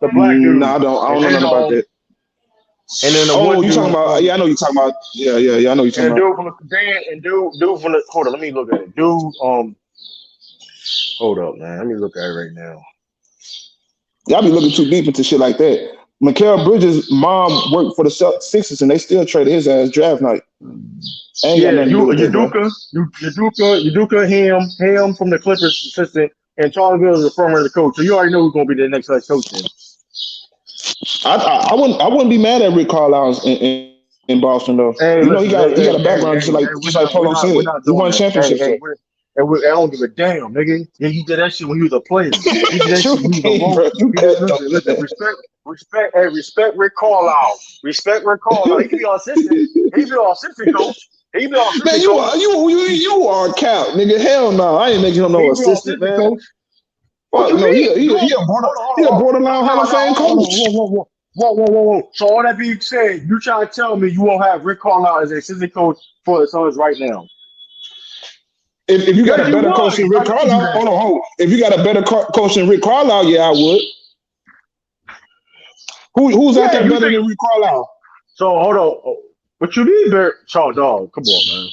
the black No, dude, I don't and know then nothing about that. the Oh, one you talking dude about? Yeah, I know you talking about. Yeah. I know you talking and about. dude from the Dan and dude from the hold on, let me look at it. Dude, hold up, man, let me look at it right now. Y'all be looking too deep into shit like that. Mikal Bridges' mom worked for the Sixers, and they still traded his ass draft night. I ain't got Yeah, nothing to do with that, bro. Udoka, him from the Clippers assistant, and Charlie Bill is the former the coach. So you already know who's gonna be the next head coach then. I wouldn't be mad at Rick Carlisle in Boston though. Hey, You know listen, he got a background just like Polo we're said. not He doing won that. Hey, championships hey, though. I don't give a damn, nigga. Yeah, he did that shit when he was a player. He did that True shit when he was a King, role. bro. You He got did listen. though. Respect Rick Carlisle. Respect Rick Carlisle. He could be our assistant. He could be our assistant coach. He be our Man, assistant coach. you are a cap, nigga. Hell no, I ain't making him no He be our assistant, assistant man. coach. What Fuck you no, mean? he a borderline Hall of Fame coach. Whoa. So all that being said, you trying to tell me you won't have Rick Carlisle as an assistant coach for the Suns right now? If you got Yes, a you better would. coach than Rick I know you Carlisle, that. hold on. If you got a better coach than Rick Carlisle, yeah, I would. Who's out there Yeah, you better think? than Rick Carlisle? So hold on. What you need, Barry? Charles, dog. Come on, man.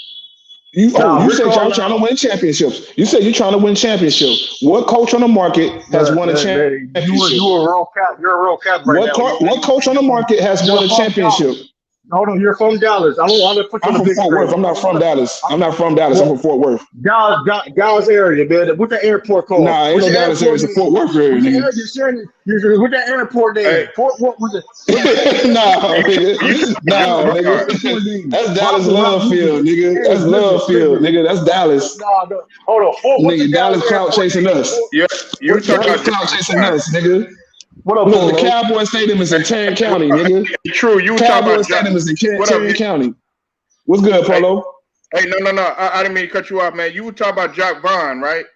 You Rick said y'all trying to Carlisle. win championships. You said you're trying to win championships. What coach on the market has won a championship? You a real cap. You're a real cap right now. What coach on the market has won a championship? Hold on, you're from Dallas. I'm gonna put you I'm on the from big Fort screen. Worth. I'm not from Dallas. I'm from Fort Worth. Dallas area, man. What's the airport called? Nah, ain't What's no the Dallas area. airport It's a name? Fort Worth area, What's the nigga. area? What's that airport name? Hey, Fort what was it? Nah, nigga. That's Dallas Love Field, nigga. That's Love Field, nigga. That's Dallas. No. Hold on. What's the Nigga, Dallas clout airport chasing name? us. Yeah, you talking Dallas about clout Dallas chasing Fine. us, nigga. What up, Look, the Polo? Cowboy Stadium is in Tarrant County, nigga. True, you talking Cowboy about Stadium is in what up? Tarrant County. What's good, Polo? Hey, no. I didn't mean to cut you off, man. You were talking about Jock Vaughn, right?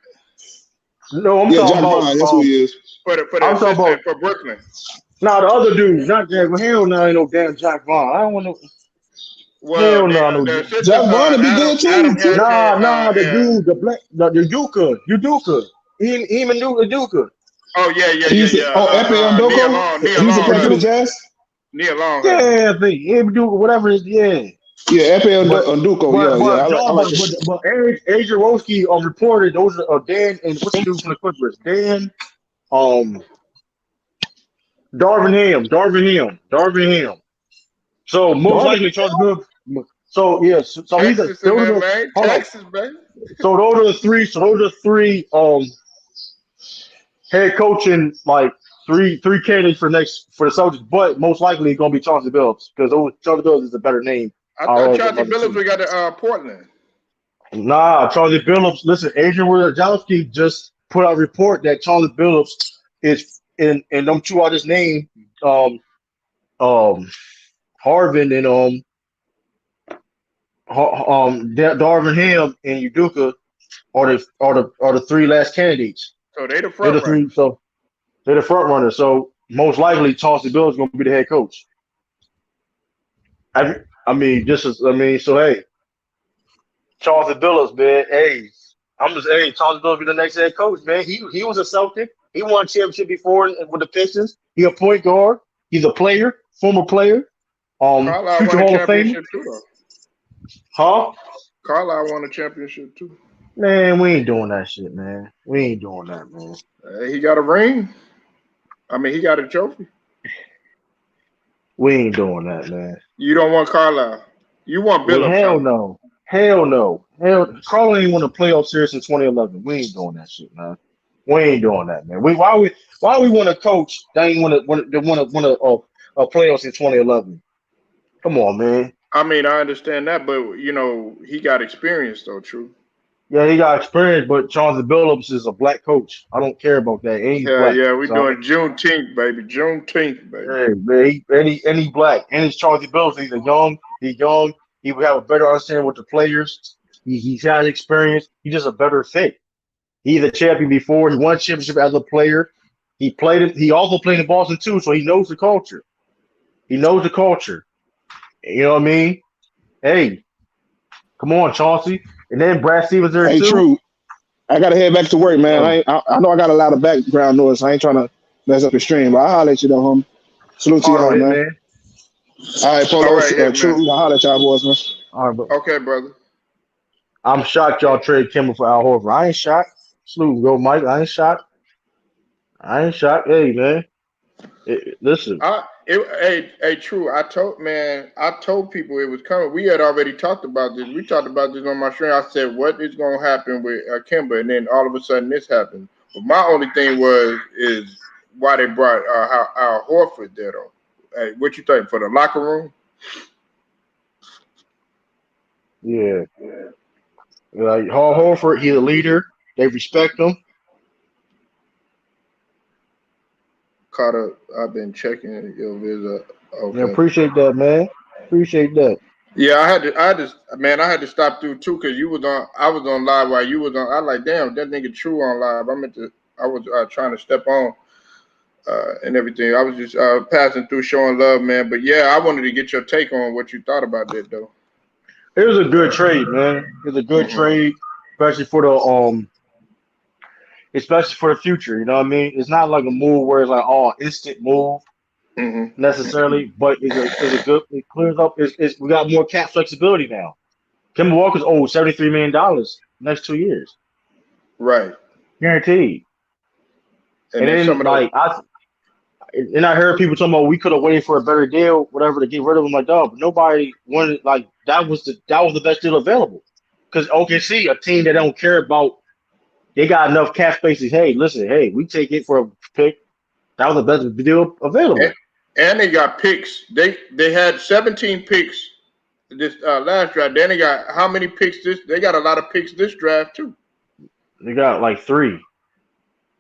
No, I'm Yeah, talking Jack about. Vaughn. That's who he is. For the I'm talking assistant about. for Brooklyn. Nah, the other dude, not Jack. Hell no, ain't no damn Jack Vaughn. I don't want no. Well, Hell no, the assistant, Jack Vaughn would be good too. Adam Harrison. Nah, the Yeah. dude, the black, the Udoka. He even knew Udoka. Oh yeah. Epi Neil Ndoko? Long. He used to play for the Jazz? Neil Long. Yeah, I think Udoka, whatever it is, yeah. Yeah, Epi Ndoko. Yeah. I like this. But Adrian Wojcicki reported those are Dan and what's the dude from the Clippers? Dan, Darvin Ham. So most likely Charles Bill. So yes, so he's a Texas in there, man. Texas, man. So those are the three head coaching like three candidates for the Celtics, but most likely it's gonna be Chauncey Billups because Chauncey Billups is a better name. I thought Chauncey Billups we got to Portland. Nah, Chauncey Billups. Listen, Adrian Wojcicki just put out a report that Chauncey Billups is in them two I just named, Harvin and Darvin Ham and Udoka are the three last candidates. So they the front runners. So they're the front runners. So most likely Chauncey Billups is going to be the head coach. So hey, Chauncey Billups, man. Hey, Chauncey Billups be the next head coach, man. He was a Celtic. He won a championship before with the Pistons. He a point guard. He's a player, former player. Carlisle Future won a Hall of Famer. championship too, though. Huh? Carlisle won a championship too. Man, we ain't doing that shit, man. We ain't doing that, man. He got a ring. I mean, he got a trophy. We ain't doing that, man. You don't want Carlisle. You want Billups. Hell no. Carlisle ain't won a playoff series in 2011. We ain't doing that shit, man. We ain't doing that, man. Why we want a coach that ain't won a playoffs in 2011? Come on, man. I mean, I understand that, but he got experience though. True. Yeah, he got experience, but Chauncey Billups is a black coach. I don't care about that. And he's black. Yeah, we doing Juneteenth, baby. Juneteenth, baby. Yeah, man. He's black. And it's Chauncey Billups. He's young. He would have a better understanding with the players. He's had experience. He's just a better fit. He's a champion before. He won a championship as a player. He also played in Boston too, so he knows the culture. You know what I mean? Hey, come on, Chauncey. And then Brad Stevens there too. Hey, true. I gotta head back to work, man. I know I got a lot of background noise. I ain't trying to mess up the stream, but I'll holler at you though, homie. Salute to y'all, man. All right, Polo. All right, True. I'll holler at y'all boys, man. All right, bro. Okay, brother. I'm shocked y'all trade Kemba for Al Horford. I ain't shocked. Salute, go, Mike. I ain't shocked. Hey, man. Listen. True. I told people it was coming. We had already talked about this. We talked about this on my stream. I said, what is going to happen with Kemba? And then all of a sudden this happened. But my only thing is why they brought Al Horford there, though. Hey, what you think, for the locker room? Yeah. Like Al Horford, he's a leader. They respect him. Caught up. I've been checking your visa. Okay. Yeah, appreciate that, man. Appreciate that. Yeah, I had to stop through too because I was on live while you was on. I like, damn, that nigga True on live. I was trying to step on and everything. I was just passing through, showing love, man. But yeah, I wanted to get your take on what you thought about that, though. It was a good trade, man. It was a good trade, especially for the future. You know what I mean? It's not like a move where it's like instant move necessarily, but it's a good. It clears up. We got more cap flexibility now. Kemba Walker's owed $73 million next 2 years, right? Guaranteed. And then some then of those. I heard people talking about we could have waited for a better deal, whatever, to get rid of him. Like, dog, but nobody wanted that was the best deal available. Because OKC, a team that don't care about, they got enough cap spaces. Hey, listen, hey, we take it for a pick. That was the best deal available. And they got picks. They had 17 picks this last draft. Then they got how many picks this? They got a lot of picks this draft too. They got like 3.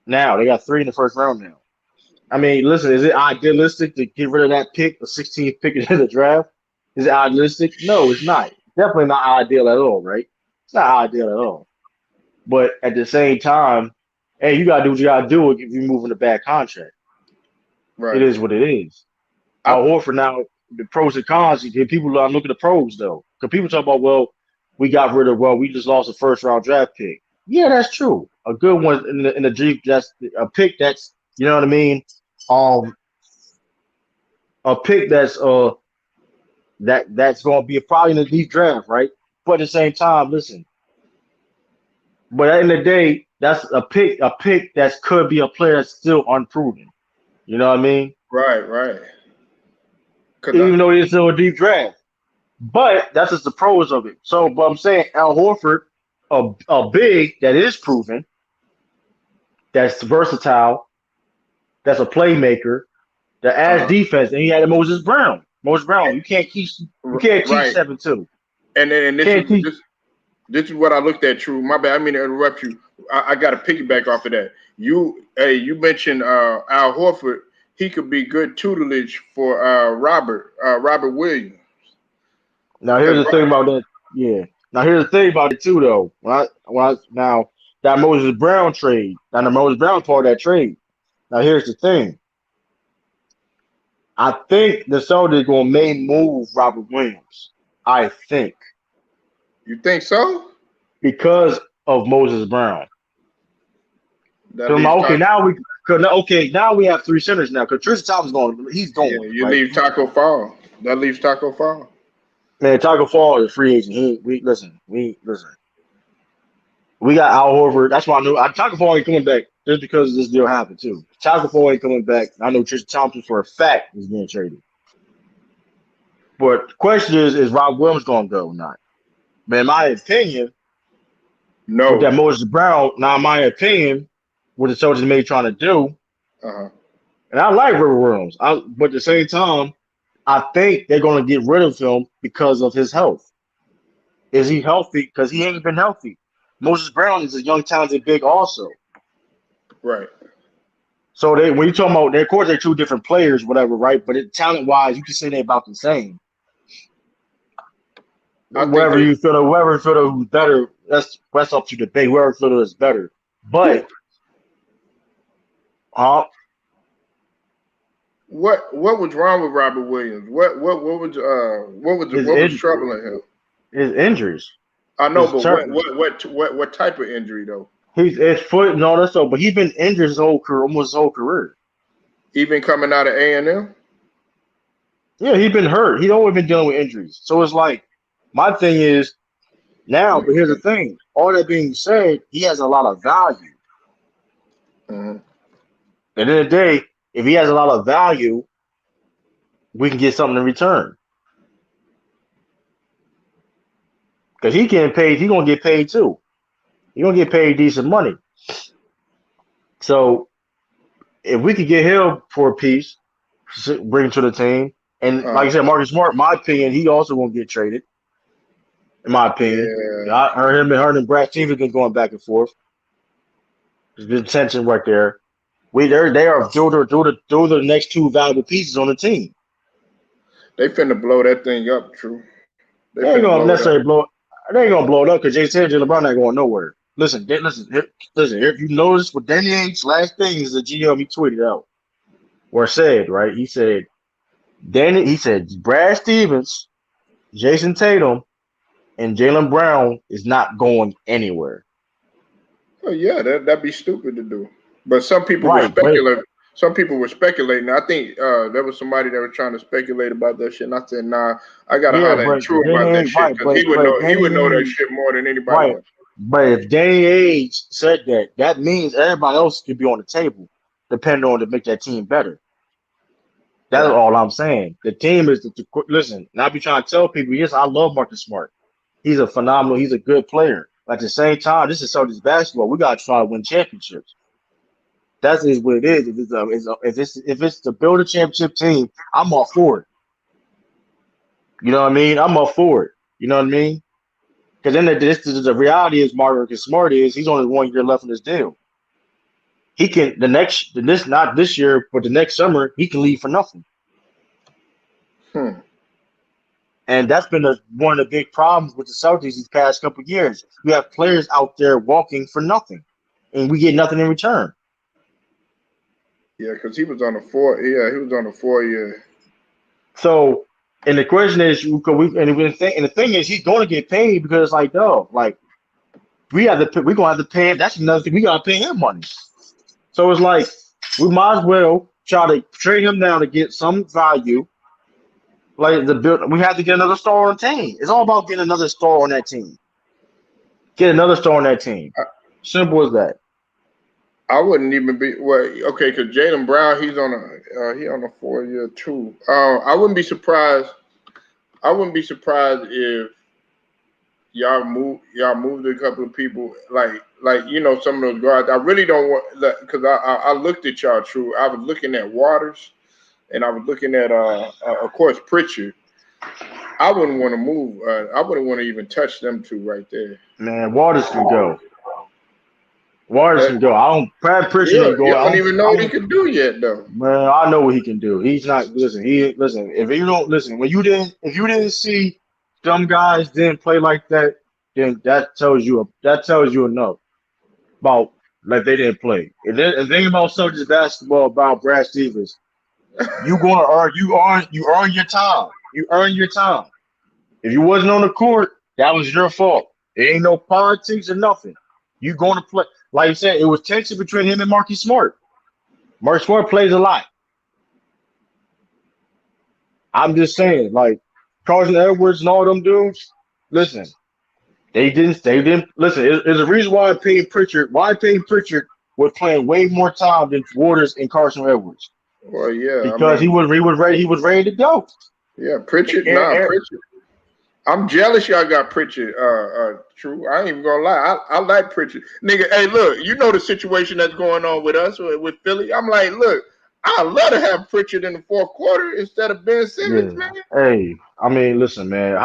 Now they got 3 in the first round now. I mean, listen, is it idealistic to get rid of that pick, the 16th pick in the draft? Is it idealistic? No, it's not. Definitely not ideal at all, right? It's not ideal at all. But at the same time, hey, you gotta do what you gotta do if you move in a bad contract. Right. It is what it is. Al Horford now, the pros and cons. People look at the pros though, because people talk about, we just lost a first round draft pick. Yeah, that's true. A good one in the Jeep. That's a pick that's, you know what I mean. A pick that's that's going to be probably in the deep draft, right? But at the same time, listen. But at the end of the day, that's a pick that could be a player that's still unproven. You know what I mean? Right. Even though it's still a deep draft. But that's just the pros of it. So, but I'm saying Al Horford, a big that is proven, that's versatile, that's a playmaker, that adds defense, and he had Moses Brown. Moses Brown, you can't teach 7-2. And this is what I looked at. True, my bad. I mean to interrupt you. I got to piggyback off of that. You mentioned Al Horford. He could be good tutelage for Robert Williams. Now here's the thing about that. Yeah. Now here's the thing about it too, though. Now that Moses Brown trade, now the Moses Brown part of that trade. Now here's the thing. I think the Celtics going to move Robert Williams. I think. You think so? Because of Moses Brown. Now we have 3 centers now. Because Tristan Thompson's going. He's going. Yeah, you leave Taco Fall. That leaves Taco Fall. Man, Taco Fall is a free agent. Listen. We got Al Horford. That's why I knew Taco Fall ain't coming back just because this deal happened too. Taco Fall ain't coming back. I know Tristan Thompson for a fact is getting traded. But the question is Rob Williams going to go or not? Man, in my opinion, no. With that Moses Brown, now in my opinion, what the Celtics may trying to do, and I like Robert Williams, but at the same time, I think they're going to get rid of him because of his health. Is he healthy? Because he ain't been healthy. Moses Brown is a young, talented big also. Right. So when you talking about, of course, they're 2 different players, whatever, right? But talent-wise, you can say they're about the same. Whoever you feel who's better, that's up to debate. Whoever feel is better. But what was wrong with Robert Williams? What was troubling him? His injuries. I know, but what type of injury though? His foot and all that stuff, but he's been injured almost his whole career. Even coming out of A&M? Yeah, he's been hurt. He's always been dealing with injuries. So it's like, my thing is now, but here's the thing. All that being said, he has a lot of value. At the end of the day, if he has a lot of value, we can get something in return. Because he's getting paid, he's going to get paid too. He's going to get paid decent money. So if we could get him for a piece, bring him to the team, and like I said, Marcus Smart, my opinion, he also won't get traded. In my opinion, I heard him and Brad Stevens been going back and forth. There's been tension right there. They are the next 2 valuable pieces on the team. They finna blow that thing up, True. They They ain't finna gonna blow it up. necessarily blow it. They ain't gonna blow it up because Jay said Jalen Brown ain't going nowhere. Listen, listen. If you notice what Danny Ainge's last thing is the GM he tweeted out or said, right? He said he said Brad Stevens, Jason Tatum, and Jalen Brown is not going anywhere. Oh yeah, that'd be stupid to do. But some people were Right, but speculating. Some people were speculating. I think there was somebody that was trying to speculate about that shit. And I said, nah, I gotta yeah, holler at but True Danny about that Ainge, shit right, because he Danny would know that Ainge, shit more than anybody right. else. But if Danny Ainge said that, that means everybody else could be on the table, depending on to make that team better. That's Right. all I'm saying. The team is listen. And I be trying to tell people, yes, I love Marcus Smart. He's he's a good player. But at the same time, this is Celtics basketball. We gotta try to win championships. That is what it is. If it's to build a championship team, I'm all for it. You know what I mean? I'm all for it. You know what I mean? Because then the reality is Marcus Smart is he's only 1 year left in his deal. He can not this year, but the next summer he can leave for nothing. And that's been one of the big problems with the Celtics these past couple of years. We have players out there walking for nothing, and we get nothing in return. Yeah, because he was on a 4-year. So, and the question is, and the thing is, he's going to get paid because, like, dog, like we're gonna have to pay him. That's another thing. We gotta pay him money. So it's like we might as well try to trade him down to get some value. Like we have to get another star on the team. It's all about getting another star on that team. Get another star on that team. Simple as that. I wouldn't even be okay because Jalen Brown he's on a 4-year too. I wouldn't be surprised. I wouldn't be surprised if y'all moved a couple of people like some of those guards. I really don't want because I looked at y'all. True, I was looking at Waters, and I was looking at of course Pritchard. I wouldn't want to move. I wouldn't want to even touch them two right there. Man, Waters can go. Waters can go. Brad Pritchard ain't going. You don't even know what he can do yet, though. Man, I know what he can do. He's not listen. If you don't listen, if you didn't see some guys didn't play like that, then that tells you enough about like they didn't play. And then the thing about Celtics basketball about Brad Stevens, you earn your time. You earn your time. If you wasn't on the court, that was your fault. There ain't no politics or nothing. You going to play. Like you said, it was tension between him and Marcus Smart. Marcus Smart plays a lot. I'm just saying, like Carson Edwards and all them dudes, listen, they didn't listen. There's a reason why Payne Pritchard was playing way more time than Waters and Carson Edwards. Well, yeah. Because he was ready to go. Yeah, Pritchard. Pritchard. I'm jealous y'all got Pritchard, True. I ain't even gonna lie. I like Pritchard. Nigga, hey, look, you know the situation that's going on with us, with Philly. I'm like, look, I'd love to have Pritchard in the fourth quarter instead of Ben Simmons, man. Hey, I mean, listen, man.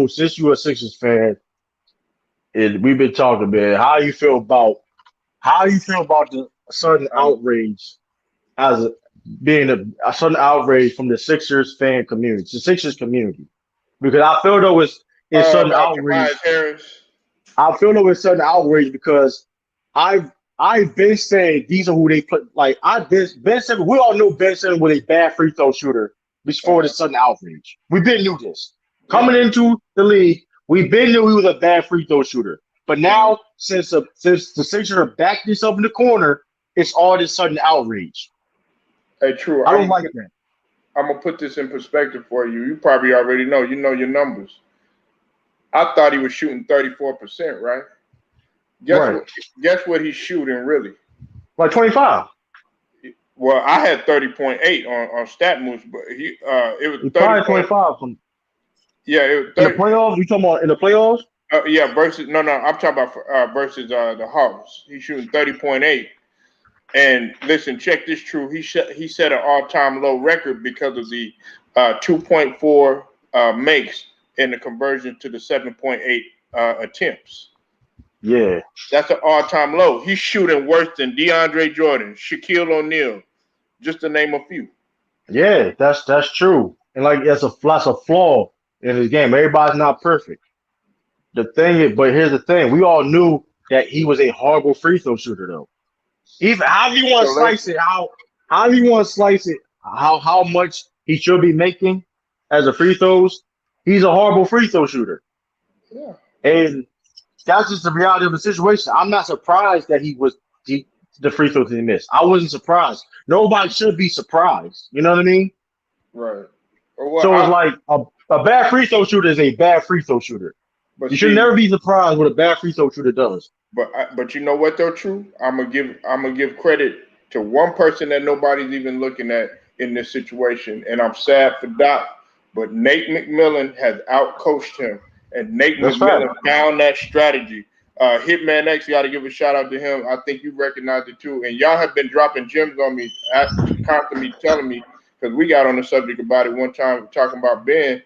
Since you're a Sixers fan, we've been talking, man. How you feel about the sudden outrage being a sudden outrage from the Sixers fan community, the Sixers community? Because I feel though it's sudden outrage. I feel though it's sudden outrage because I've been saying these are who they play. Like Ben Simmons, we all know Ben Simmons was a bad free throw shooter before the sudden outrage. We've been knew this. Coming into the league, we've been knew he was a bad free throw shooter. But now since the Sixers are backed themselves in the corner, it's all this sudden outrage. Hey, True. I don't like that. I'm gonna put this in perspective for you. You probably already know. You know your numbers. I thought he was shooting 34%, right? Guess what he's shooting really? Like 25. Well, I had 30.8 on StatMoose, but it was 30. 25 from. Yeah, it was 30. In the playoffs. You talking about in the playoffs? Yeah, versus I'm talking about versus the Hawks. He's shooting 30.8. And listen, check this, True. He set an all-time low record because of the 2.4 makes in the conversion to the 7.8 attempts. Yeah, that's an all-time low. He's shooting worse than DeAndre Jordan, Shaquille O'Neal, just to name a few. Yeah, that's true. And like that's a flaw in this game. Everybody's not perfect. The thing is, but here's the thing: we all knew that he was a horrible free throw shooter, though. Even how you want to slice it, how you want to slice it, how much he should be making as a free throws. He's a horrible free throw shooter, Yeah. and that's just the reality of the situation. I'm not surprised that the free throws he missed. I wasn't surprised. Nobody should be surprised. You know what I mean? Right. So it's like a bad free throw shooter is a bad free throw shooter. But You should never be surprised what a bad free throw shooter does. But you know what though, True? I'm gonna give credit to one person that nobody's even looking at in this situation, and I'm sad for Doc, but Nate McMillan has outcoached him, and Nate McMillan found that strategy. Hitman X, got to give a shout out to him. I think you recognize it too, and y'all have been dropping gems on me, constantly telling me, because we got on the subject about it one time talking about Ben.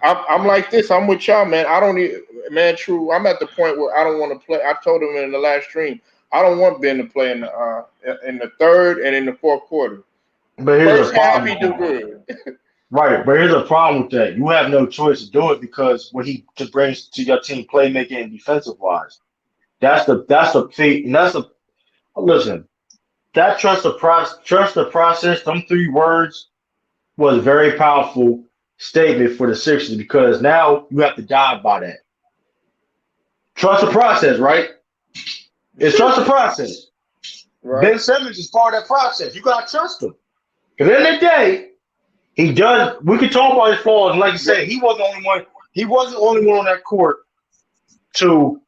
I'm like this. I'm with y'all, man. I don't need, man. True. I'm at the point where I don't want to play. I told him in the last stream, I don't want Ben to play in the third and in the fourth quarter. But here's First half, he do good. Right, but here's a problem with that. You have no choice to do it because what he just brings to your team, playmaking and defensive wise, that's the thing. And that's the listen. That trust the process. Them 3 words was a very powerful statement for the Sixers because now you have to dive by that. Trust the process, right? It's trust the process. Right. Ben Simmons is part of that process. You gotta trust him. Because at the end of the day, he does. We can talk about his flaws, and like you said, he wasn't the only one. He wasn't the only one on that court to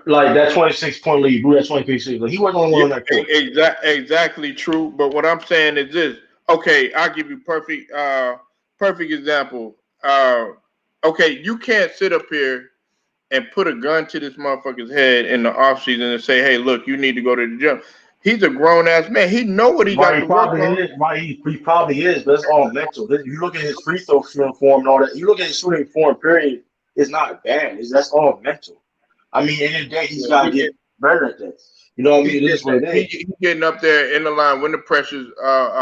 like that 26-point lead, blew that 26 lead. He wasn't the only one on that court. Exactly true. But what I'm saying is this. Okay, I'll give you perfect example. Okay, you can't sit up here and put a gun to this motherfucker's head in the offseason and say, hey, look, you need to go to the gym. He's a grown-ass man. He know what he got to work on. He probably is, but it's all mental. You look at his free throw shooting form and all that. You look at his shooting form, period, it's not bad. That's all mental. I mean, in the day, he's got to get better at that. You know what I mean? It is what it is. He's getting up there in the line when the pressure's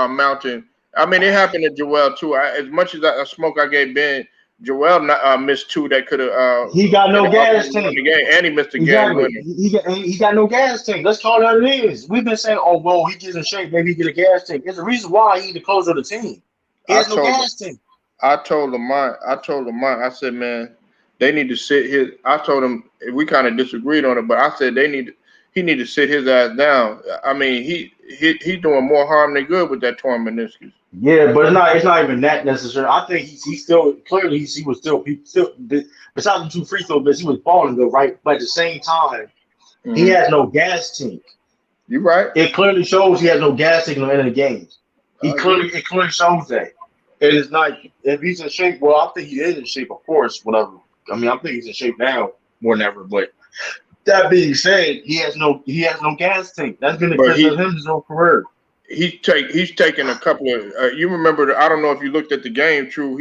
mounting. I mean, it happened to Joel, too. As much as I gave Ben, Joel missed 2 that could have. He got no gas tank. And he missed the game winner. He got no gas tank. Let's call it what it is. We've been saying, oh, well, he gets in shape. Maybe he get a gas tank. There's a reason why he's the closer of the team. He has no gas tank. I told Lamont. I said, man, they need to sit his. I told him we kind of disagreed on it, but I said he need to sit his ass down. I mean, he's doing more harm than good with that torn meniscus. Yeah, but it's not even that necessary. I think he's still clearly he still besides the 2 free throw bits, he was balling though, right? But at the same time, he has no gas tank. You're right. It clearly shows he has no gas tank at the end of the games. It clearly shows that. It is not if he's in shape. Well, I think he is in shape, of course. Whatever. I mean, I think he's in shape now more than ever. But that being said, he has no gas tank. That's been the case of him his whole career. He's taken a couple of. You remember? I don't know if you looked at the game. True.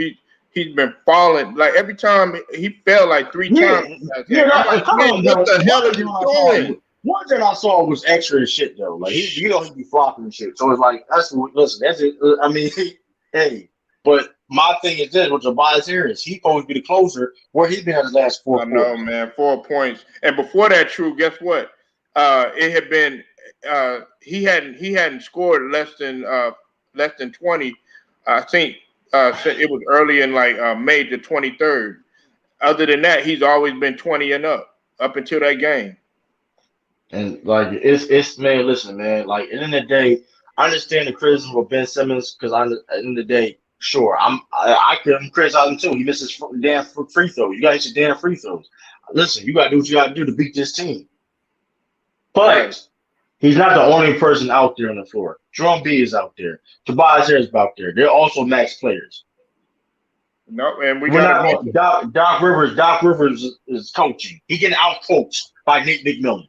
He's been falling like every time he fell like 3 times. Yeah. What the hell are you doing? One thing I saw was extra shit though. Like he'd be flopping and shit. So it's like that's it. I mean, hey, but my thing is this with Tobias Harris, he's supposed to be the closer. Where he been at his last 4 points? I know, man, 4 points. And before that, True. Guess what? It had been. He hadn't scored less than 20. I think it was early in like May the 23rd. Other than that, he's always been 20 and up until that game. And like it's man, listen, man. Like at the end of the day, I understand the criticism of Ben Simmons because at the end of the day, sure, I'm criticizing him too. He misses damn free throws. You got to hit your damn free throws. Listen, you got to do what you got to do to beat this team. But he's not the only person out there on the floor. Jerome B is out there. Tobias Harris is out there. They're also max players. No, and we got Doc Rivers. Doc Rivers is coaching. He getting out coached by Nate McMillan.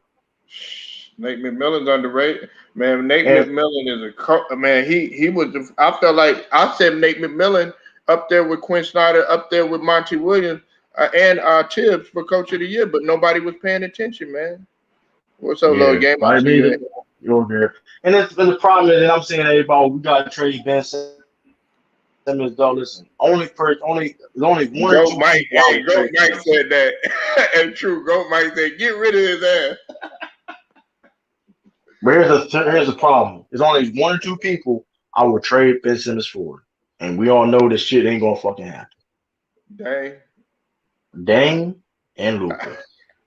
Nate McMillan's underrated, man. Nate McMillan is a coach. Man, he was. I felt like I said Nate McMillan up there with Quinn Snyder, up there with Monty Williams, and Tibbs for Coach of the Year, but nobody was paying attention, man. What's up, little game? You're there. And the problem is that I'm saying, hey, we got to trade Ben Simmons. Simmons though. Listen, there's only one or Go two Mike. people I Hey, would Go trade for Mike Ben said Simmons. that. And true, Go Mike said, get rid of his ass. But here's the problem. There's only one or two people I would trade Ben Simmons for, and we all know this shit ain't gonna fucking happen. Dang. Dame and Luka.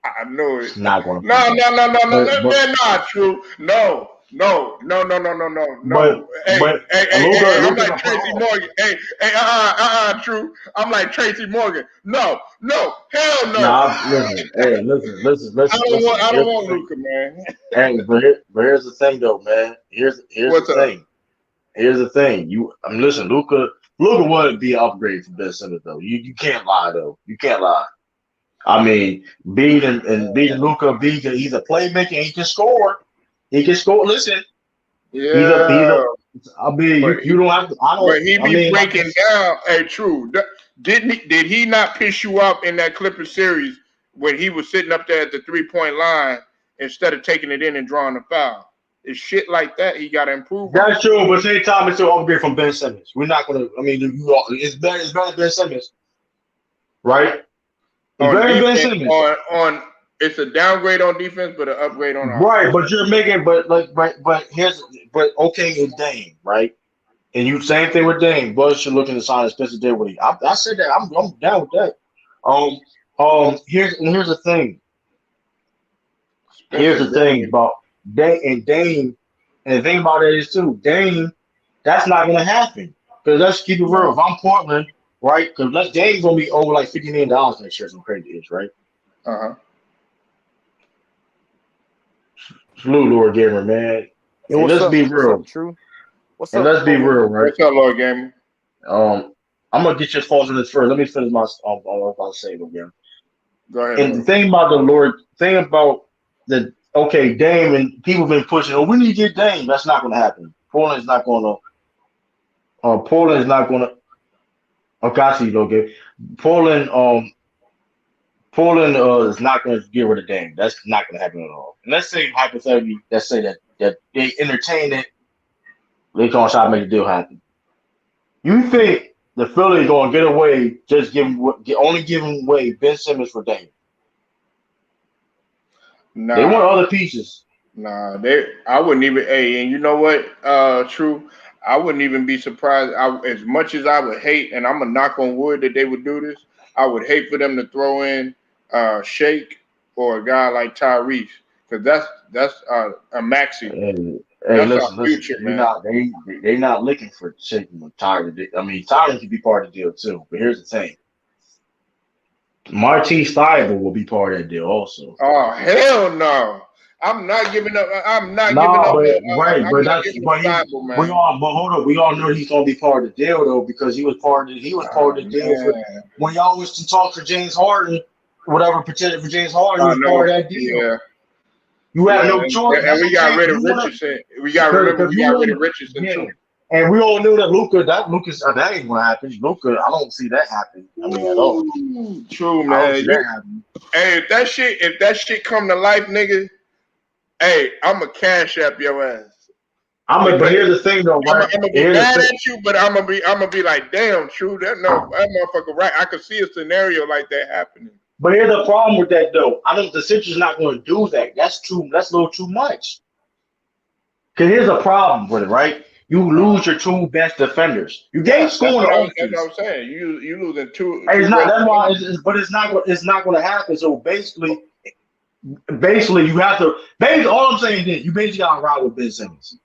I know it. It's not gonna No, fucking no, happen. no, no, no, But no, but that's not true. No, no, no, no, no, no, no, no. but Hey, but hey, hey, hey, hey, I'm Luka's like a Tracy pro. Morgan. Hey, hey, true. I'm like Tracy Morgan. No, no, hell no. Nah, listen, hey, listen. I don't Here's the want thing. Luca, man. Hey, but here's the thing though, man. Here's the What's up? thing. Here's the thing. Listen, Luka would be an upgrade for Ben Simmons though. You can't lie though. You can't lie. I mean, beating Luka, he's a playmaker. He can score. He can score. Listen, he's Yeah, a. I mean, but you don't have to. I don't. but he I be mean, like breaking this. down. Hey, true. Did he not piss you off in that Clippers series when he was sitting up there at the 3-point line instead of taking it in and drawing a foul? It's shit like that he got to improve on. That's true, but same time, it's still upgrade from Ben Simmons. We're not gonna. I mean, it's better. It's better than Ben Simmons, right? It's On better than Ben defense, Simmons, on it's a downgrade on defense, but an upgrade on right? offense. But you're making, but okay, it's Dame, right? And you same thing with Dame. Bush should looking to sign Spencer Dinwiddie. I said that. I'm down with that. Here's the thing. Here's Spencer the thing Dinwiddie. about Dame, and the thing about it is too, Dame. That's not gonna happen because let's keep it real. No. If I'm Portland, right? Because Dame's gonna be over like $50 million next year. Some crazy is right. Uh-huh. Salute, Lord Gamer, man. Yo, And what's let's up? be What's up, real. True? What's And up, let's be Lord? real, right? What's up, Lord Gamer? I'm gonna get your thoughts on this first. Let me finish my. I'm about to say it again. Go ahead, And the Lord. thing about the Lord, thing about the okay, Dame and people have been pushing. Oh, we need to get Dame. That's not gonna happen. Portland's not gonna. Portland's not gonna. Okay, I see. Okay, Portland. Portland is not going to get rid of Dame. That's not going to happen at all. And let's say hypothetically, let's say that they entertain it, they gonna try to make a deal happen. You think the Philly going to get away only giving away Ben Simmons for Dame? Nah. They want other pieces. Nah, I wouldn't even. Hey, and you know what? True. I wouldn't even be surprised. As much as I would hate, and I'm gonna knock on wood that they would do this. I would hate for them to throw in Shake or a guy like Tyrese, because that's a maxi. Hey, That's listen, our future, man. They not looking for shaking with Tyron. I mean, Tyron could be part of the deal too. But here's the thing: Martine Stiebel will be part of that deal also. Oh hell no! I'm not giving up. I'm not giving Nah, up. but right, I'm but not that's giving up but he Bible, we man. all but hold on, we all know he's gonna be part of the deal though because he was part of the deal for Man. when y'all was to talk for James Harden, whatever pretended for James Harden, he was I part know. of that deal. Yeah. You have Yeah, no choice. and That's we what I'm got saying. rid If of you wanna, Richardson. We got remember we you got rid want, of Richardson yeah. too. And we all knew that Lucas that ain't gonna happen. Luka, I don't see that happening. I mean at all. True, I don't man. see that happening. Hey, if that shit come to life, nigga, hey, I'ma cash up your ass. But here's the thing though, I'm right? gonna be Here's the mad thing. at you, but I'm gonna be like, damn, true, that motherfucker right. I could see a scenario like that happening. But here's the problem with that though. I think the Sixers not going to do that. That's a little too much. Because here's a problem with it, right? You lose your two best defenders. You gave scoring That's offense. what I'm saying. You losing two. It's not. Best That's why. defenders. But it's not going to happen. So basically, you have to. Basically, all I'm saying is you basically got to ride with Ben Simmons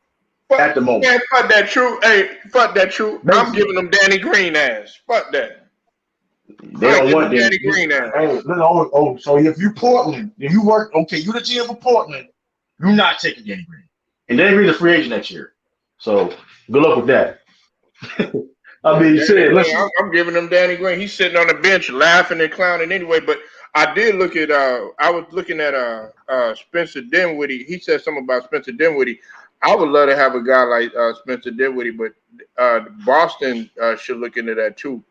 at the moment. Man, fuck that true. Hey, fuck that true. Basically, I'm giving them Danny Green ass. Fuck that. They don't want Danny Green ass. So if you Portland, if you work, okay, you the GM for Portland, you're not taking Danny Green. And Danny Green's a free agent next year. So good luck with that. I mean, listen. I'm giving him Danny Green. He's sitting on the bench laughing and clowning anyway. But I did look at I was looking at Spencer Dinwiddie. He said something about Spencer Dinwiddie. I would love to have a guy like Spencer Dinwiddie, but Boston should look into that too.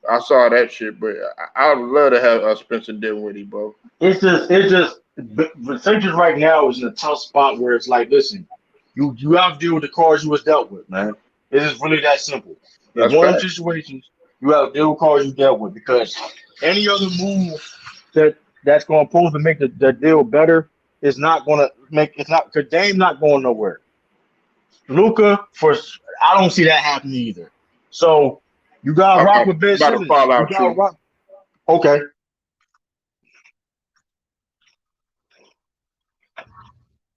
I saw that shit, but I would love to have Spencer Dinwiddie, bro. It's just the Sixers right now is in a tough spot where it's like, listen, you have to deal with the cards you was dealt with, man. It is really that simple. In That's one of them fact. situations, you have to deal with cards you dealt with because any other move that's going to pose to make the deal better is not going to make it's not because Dame not going nowhere. Luca, for I don't see that happening either. So you got to rock with Ben About to Simmons. fall You out, got to true. rock. Okay.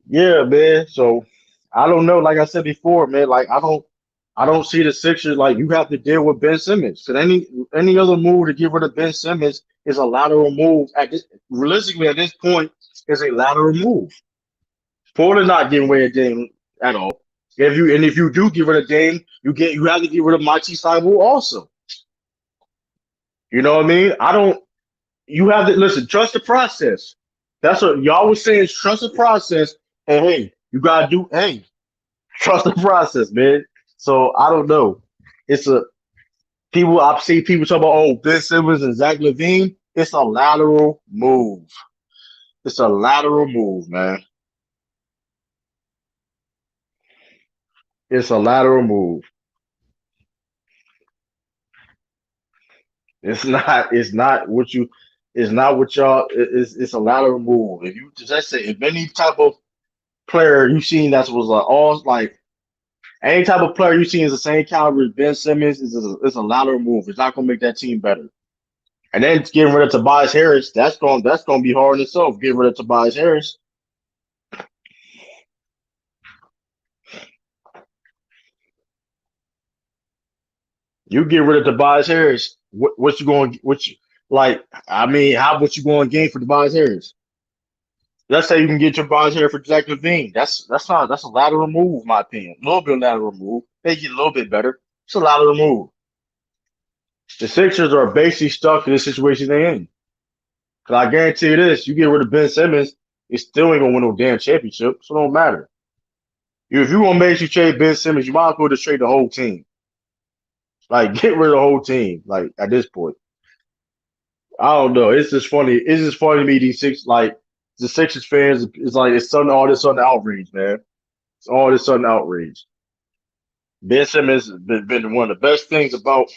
Yeah, man. So I don't know. Like I said before, man. Like I don't see the Sixers. Like you have to deal with Ben Simmons. Cause any other move to get rid of Ben Simmons is a lateral move. Realistically, at this point, is a lateral move. Porter not getting rid of Dame at all. If you do get rid of Dame, you have to get rid of Monty Cyborg also. You know what I mean? I don't. You have to listen. Trust the process. That's what y'all was saying. Trust the process. And hey, you gotta do. Hey, trust the process, man. So I don't know. It's a people. I've seen people talk about Ben Simmons and Zach LaVine. It's a lateral move. It's a lateral move, man. It's a lateral move. It's not. It's not what you. It's not what y'all. It's a lateral move. If you just say if any type of player you seen that was like all like any type of player you seen is the same caliber as Ben Simmons is a lateral move. It's not gonna make that team better. And then getting rid of Tobias Harris, that's gonna be hard in itself. Getting rid of Tobias Harris. You get rid of Tobias Harris. What you going? Like? I mean, how what you going to gain for Tobias Harris? Let's say you can get Tobias Harris for Zach LaVine. That's a lateral move, in my opinion. A little bit of lateral move. They get a little bit better. It's a lateral move. The Sixers are basically stuck in the situation they're in. Because I guarantee you this: you get rid of Ben Simmons, it still ain't gonna win no damn championship. So it don't matter. If you gonna basically trade Ben Simmons, you might as well just trade the whole team. Like get rid of the whole team. Like at this point. I don't know. It's just funny. It's just funny to me. These six, like the Sixers fans, it's like it's sudden all this sudden outrage, man. It's all this sudden outrage. Ben Simmons has been one of the best things about.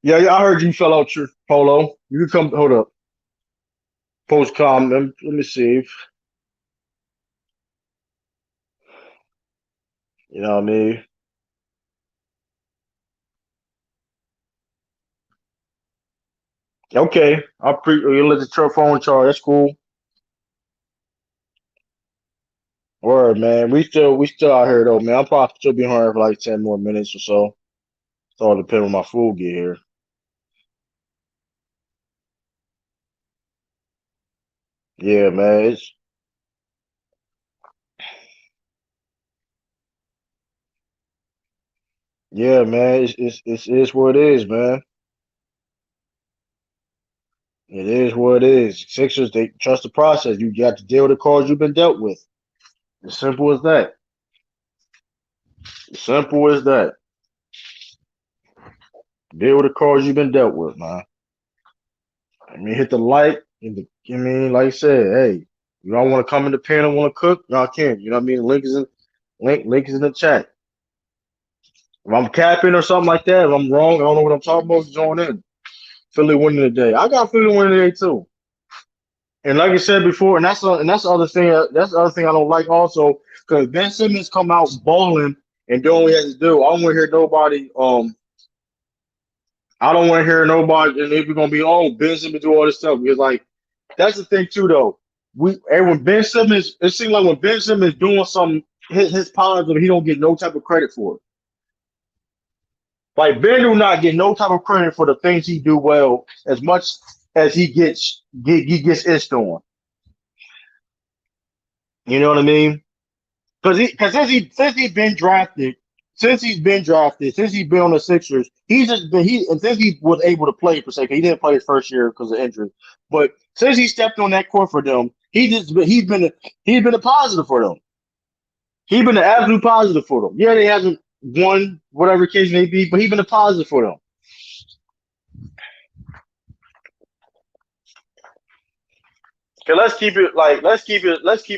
Yeah, yeah. I heard you fell out, your Polo. You can come. Hold up. Post comment. Let me see. You know what I mean? Okay. You let the phone charge. That's cool. Word, man. We still out here though, man. I'm probably still be hard for like 10 more minutes or so. It's all depending on my food get here. Yeah, man. Yeah, man. It's what it is, man. It is what it is. Sixers, they trust the process. You got to deal with the cards you've been dealt with. As simple as that. As simple as that. Deal with the cards you've been dealt with, man. I mean, hit the like. I mean, like I said, hey, you don't want to come in the pan and want to cook, y'all can. You know what I mean? Link is in the chat. If I'm capping or something like that, if I'm wrong, I don't know what I'm talking about, join in. Philly winning today. I got Philly winning today too. And like I said before, and that's the other thing. That's the other thing I don't like also because Ben Simmons come out balling and doing what he has to do. I don't want to hear nobody. I don't want to hear nobody. And if we're gonna be Ben Simmons do all this stuff because like that's the thing too though. When Ben Simmons, it seems like when Ben Simmons doing something, his positive, he don't get no type of credit for it. Like Ben do not get no type of credit for the things he do well as much as he gets itched on. You know what I mean? Because since he's been on the Sixers, he's just been and since he was able to play per se, 'cause he didn't play his first year because of injury. But since he stepped on that court for them, he's been a positive for them. He's been an absolute positive for them. Yeah, they hasn't won whatever occasion they be, but he's been a positive for them. Okay, let's keep it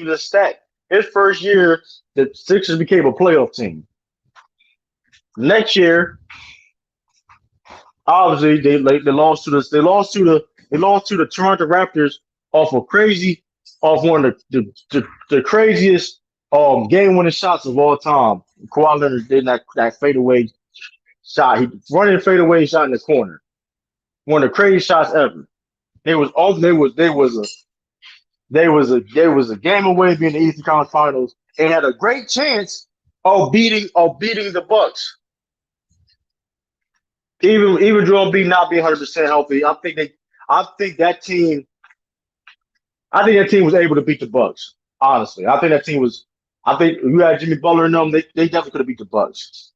a stat. His first year, the Sixers became a playoff team. Next year, obviously they lost to the Toronto Raptors off a crazy off one of the craziest game winning shots of all time. Kawhi Leonard did that fadeaway shot. He running fadeaway shot in the corner. One of the craziest shots ever. They was all they was a game away being the Eastern Conference Finals and had a great chance of beating the Bucks. Even Joel B not being 100% healthy, I think that team was able to beat the Bucks. Honestly, I think that team was. I think you had Jimmy Butler and them. They definitely could have beat the Bucks,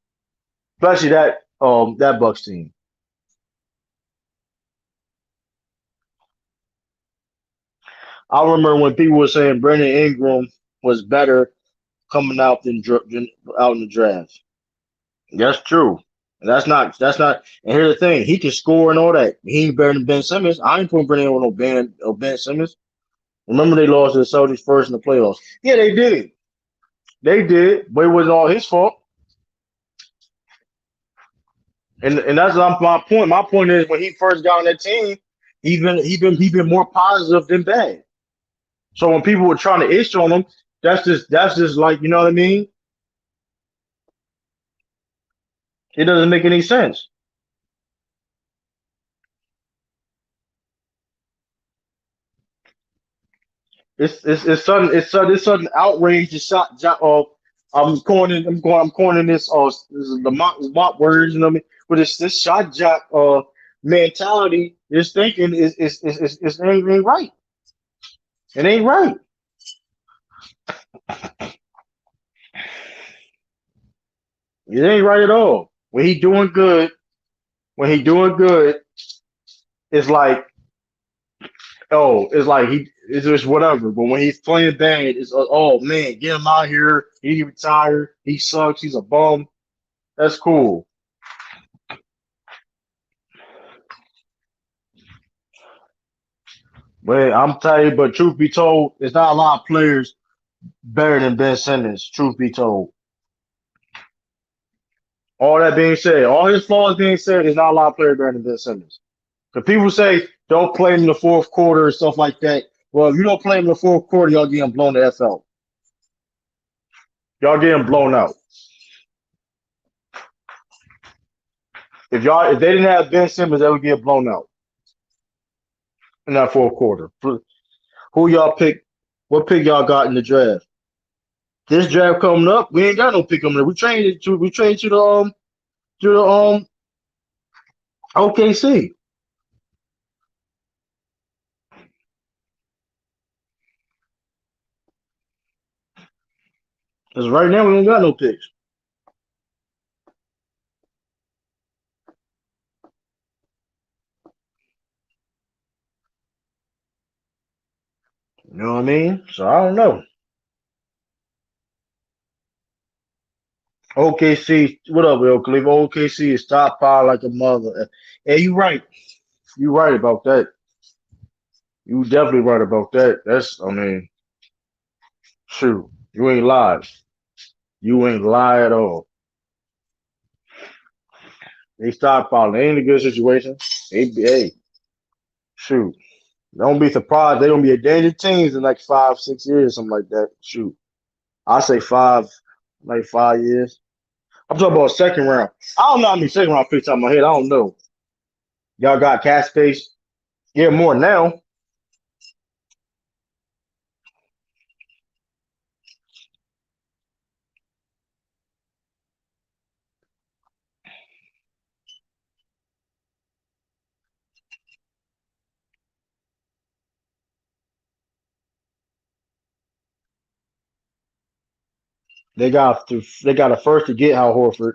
especially that Bucks team. I remember when people were saying Brandon Ingram was better coming out than out in the draft. That's true. That's not. And here's the thing: he can score and all that. He ain't better than Ben Simmons. I ain't putting Brandon Ingram on Ben Simmons. Remember they lost to the Celtics first in the playoffs. Yeah, they did. They did, but it wasn't all his fault. And that's my point. My point is when he first got on that team, he been more positive than bad. So when people were trying to issue on him, that's just like you know what I mean. It doesn't make any sense. It's sudden outrage. Just shot. I'm coining this. This is the mock words. You know what I mean? But it's this shot jock mentality. This thinking is ain't right. It ain't right. It ain't right at all. When he doing good, it's like it's just whatever. But when he's playing bad, it's oh man, get him out here. He retired. He sucks. He's a bum. That's cool. But I'm telling you, but truth be told, there's not a lot of players better than Ben Simmons. Truth be told, all that being said, all his flaws being said, there's not a lot of players better than Ben Simmons. Because people say don't play him in the fourth quarter and stuff like that. Well, if you don't play him in the fourth quarter, y'all getting blown the F out. Y'all getting blown out. If they didn't have Ben Simmons, they would get blown out in that fourth quarter. Who y'all pick? What pick y'all got in the draft? This draft coming up, we ain't got no pick coming up. We trained to the OKC. Because right now we don't got no picks. You know what I mean? So I don't know. OKC, what up, Will Cleveland? OKC is top five like a mother. Hey, you right. You right about that. You definitely right about that. I mean, shoot, you ain't lied. You ain't lie at all. They stockpiling. They ain't a good situation. Hey, shoot. Don't be surprised. They gonna be a dangerous teams in like 5, 6 years, something like that. Shoot. I say like 5 years. I'm talking about second round. I don't know how many second round picks on my head. I don't know. Y'all got cash space. Yeah, more now. They got a first to get Hal Horford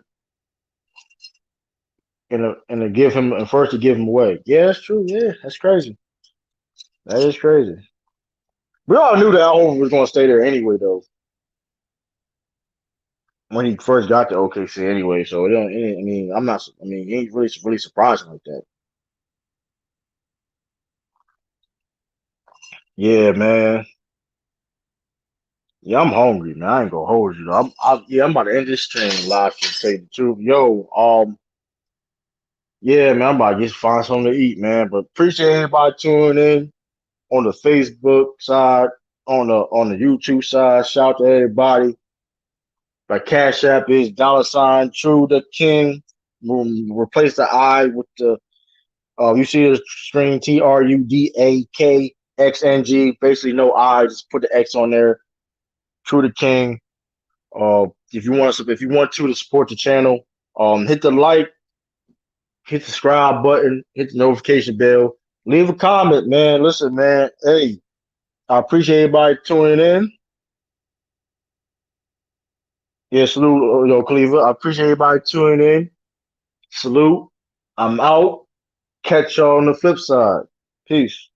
and to give him a first to give him away. Yeah, that's true. Yeah, that's crazy. That is crazy. We all knew that Al Horford was going to stay there anyway, though. When he first got to OKC, anyway. So I mean, I'm not. I mean, he ain't really surprising like that. Yeah, man. Yeah, I'm hungry, man. I ain't gonna hold you. Though. I'm about to end this stream live to tell you the truth. Yo, yeah, man, I'm about to just find something to eat, man. But appreciate everybody tuning in on the Facebook side, on the YouTube side. Shout out to everybody. My Cash App is $ TruDaKxng. Replace the I with the you see the string TruDaKxng. Basically no I, just put the X on there. TruDaKxng. If you want to support the channel, hit the like, hit the subscribe button, hit the notification bell, leave a comment, man. Listen, man. Hey, I appreciate everybody tuning in. Yeah, salute, Cleaver. I appreciate everybody tuning in. Salute. I'm out. Catch y'all on the flip side. Peace.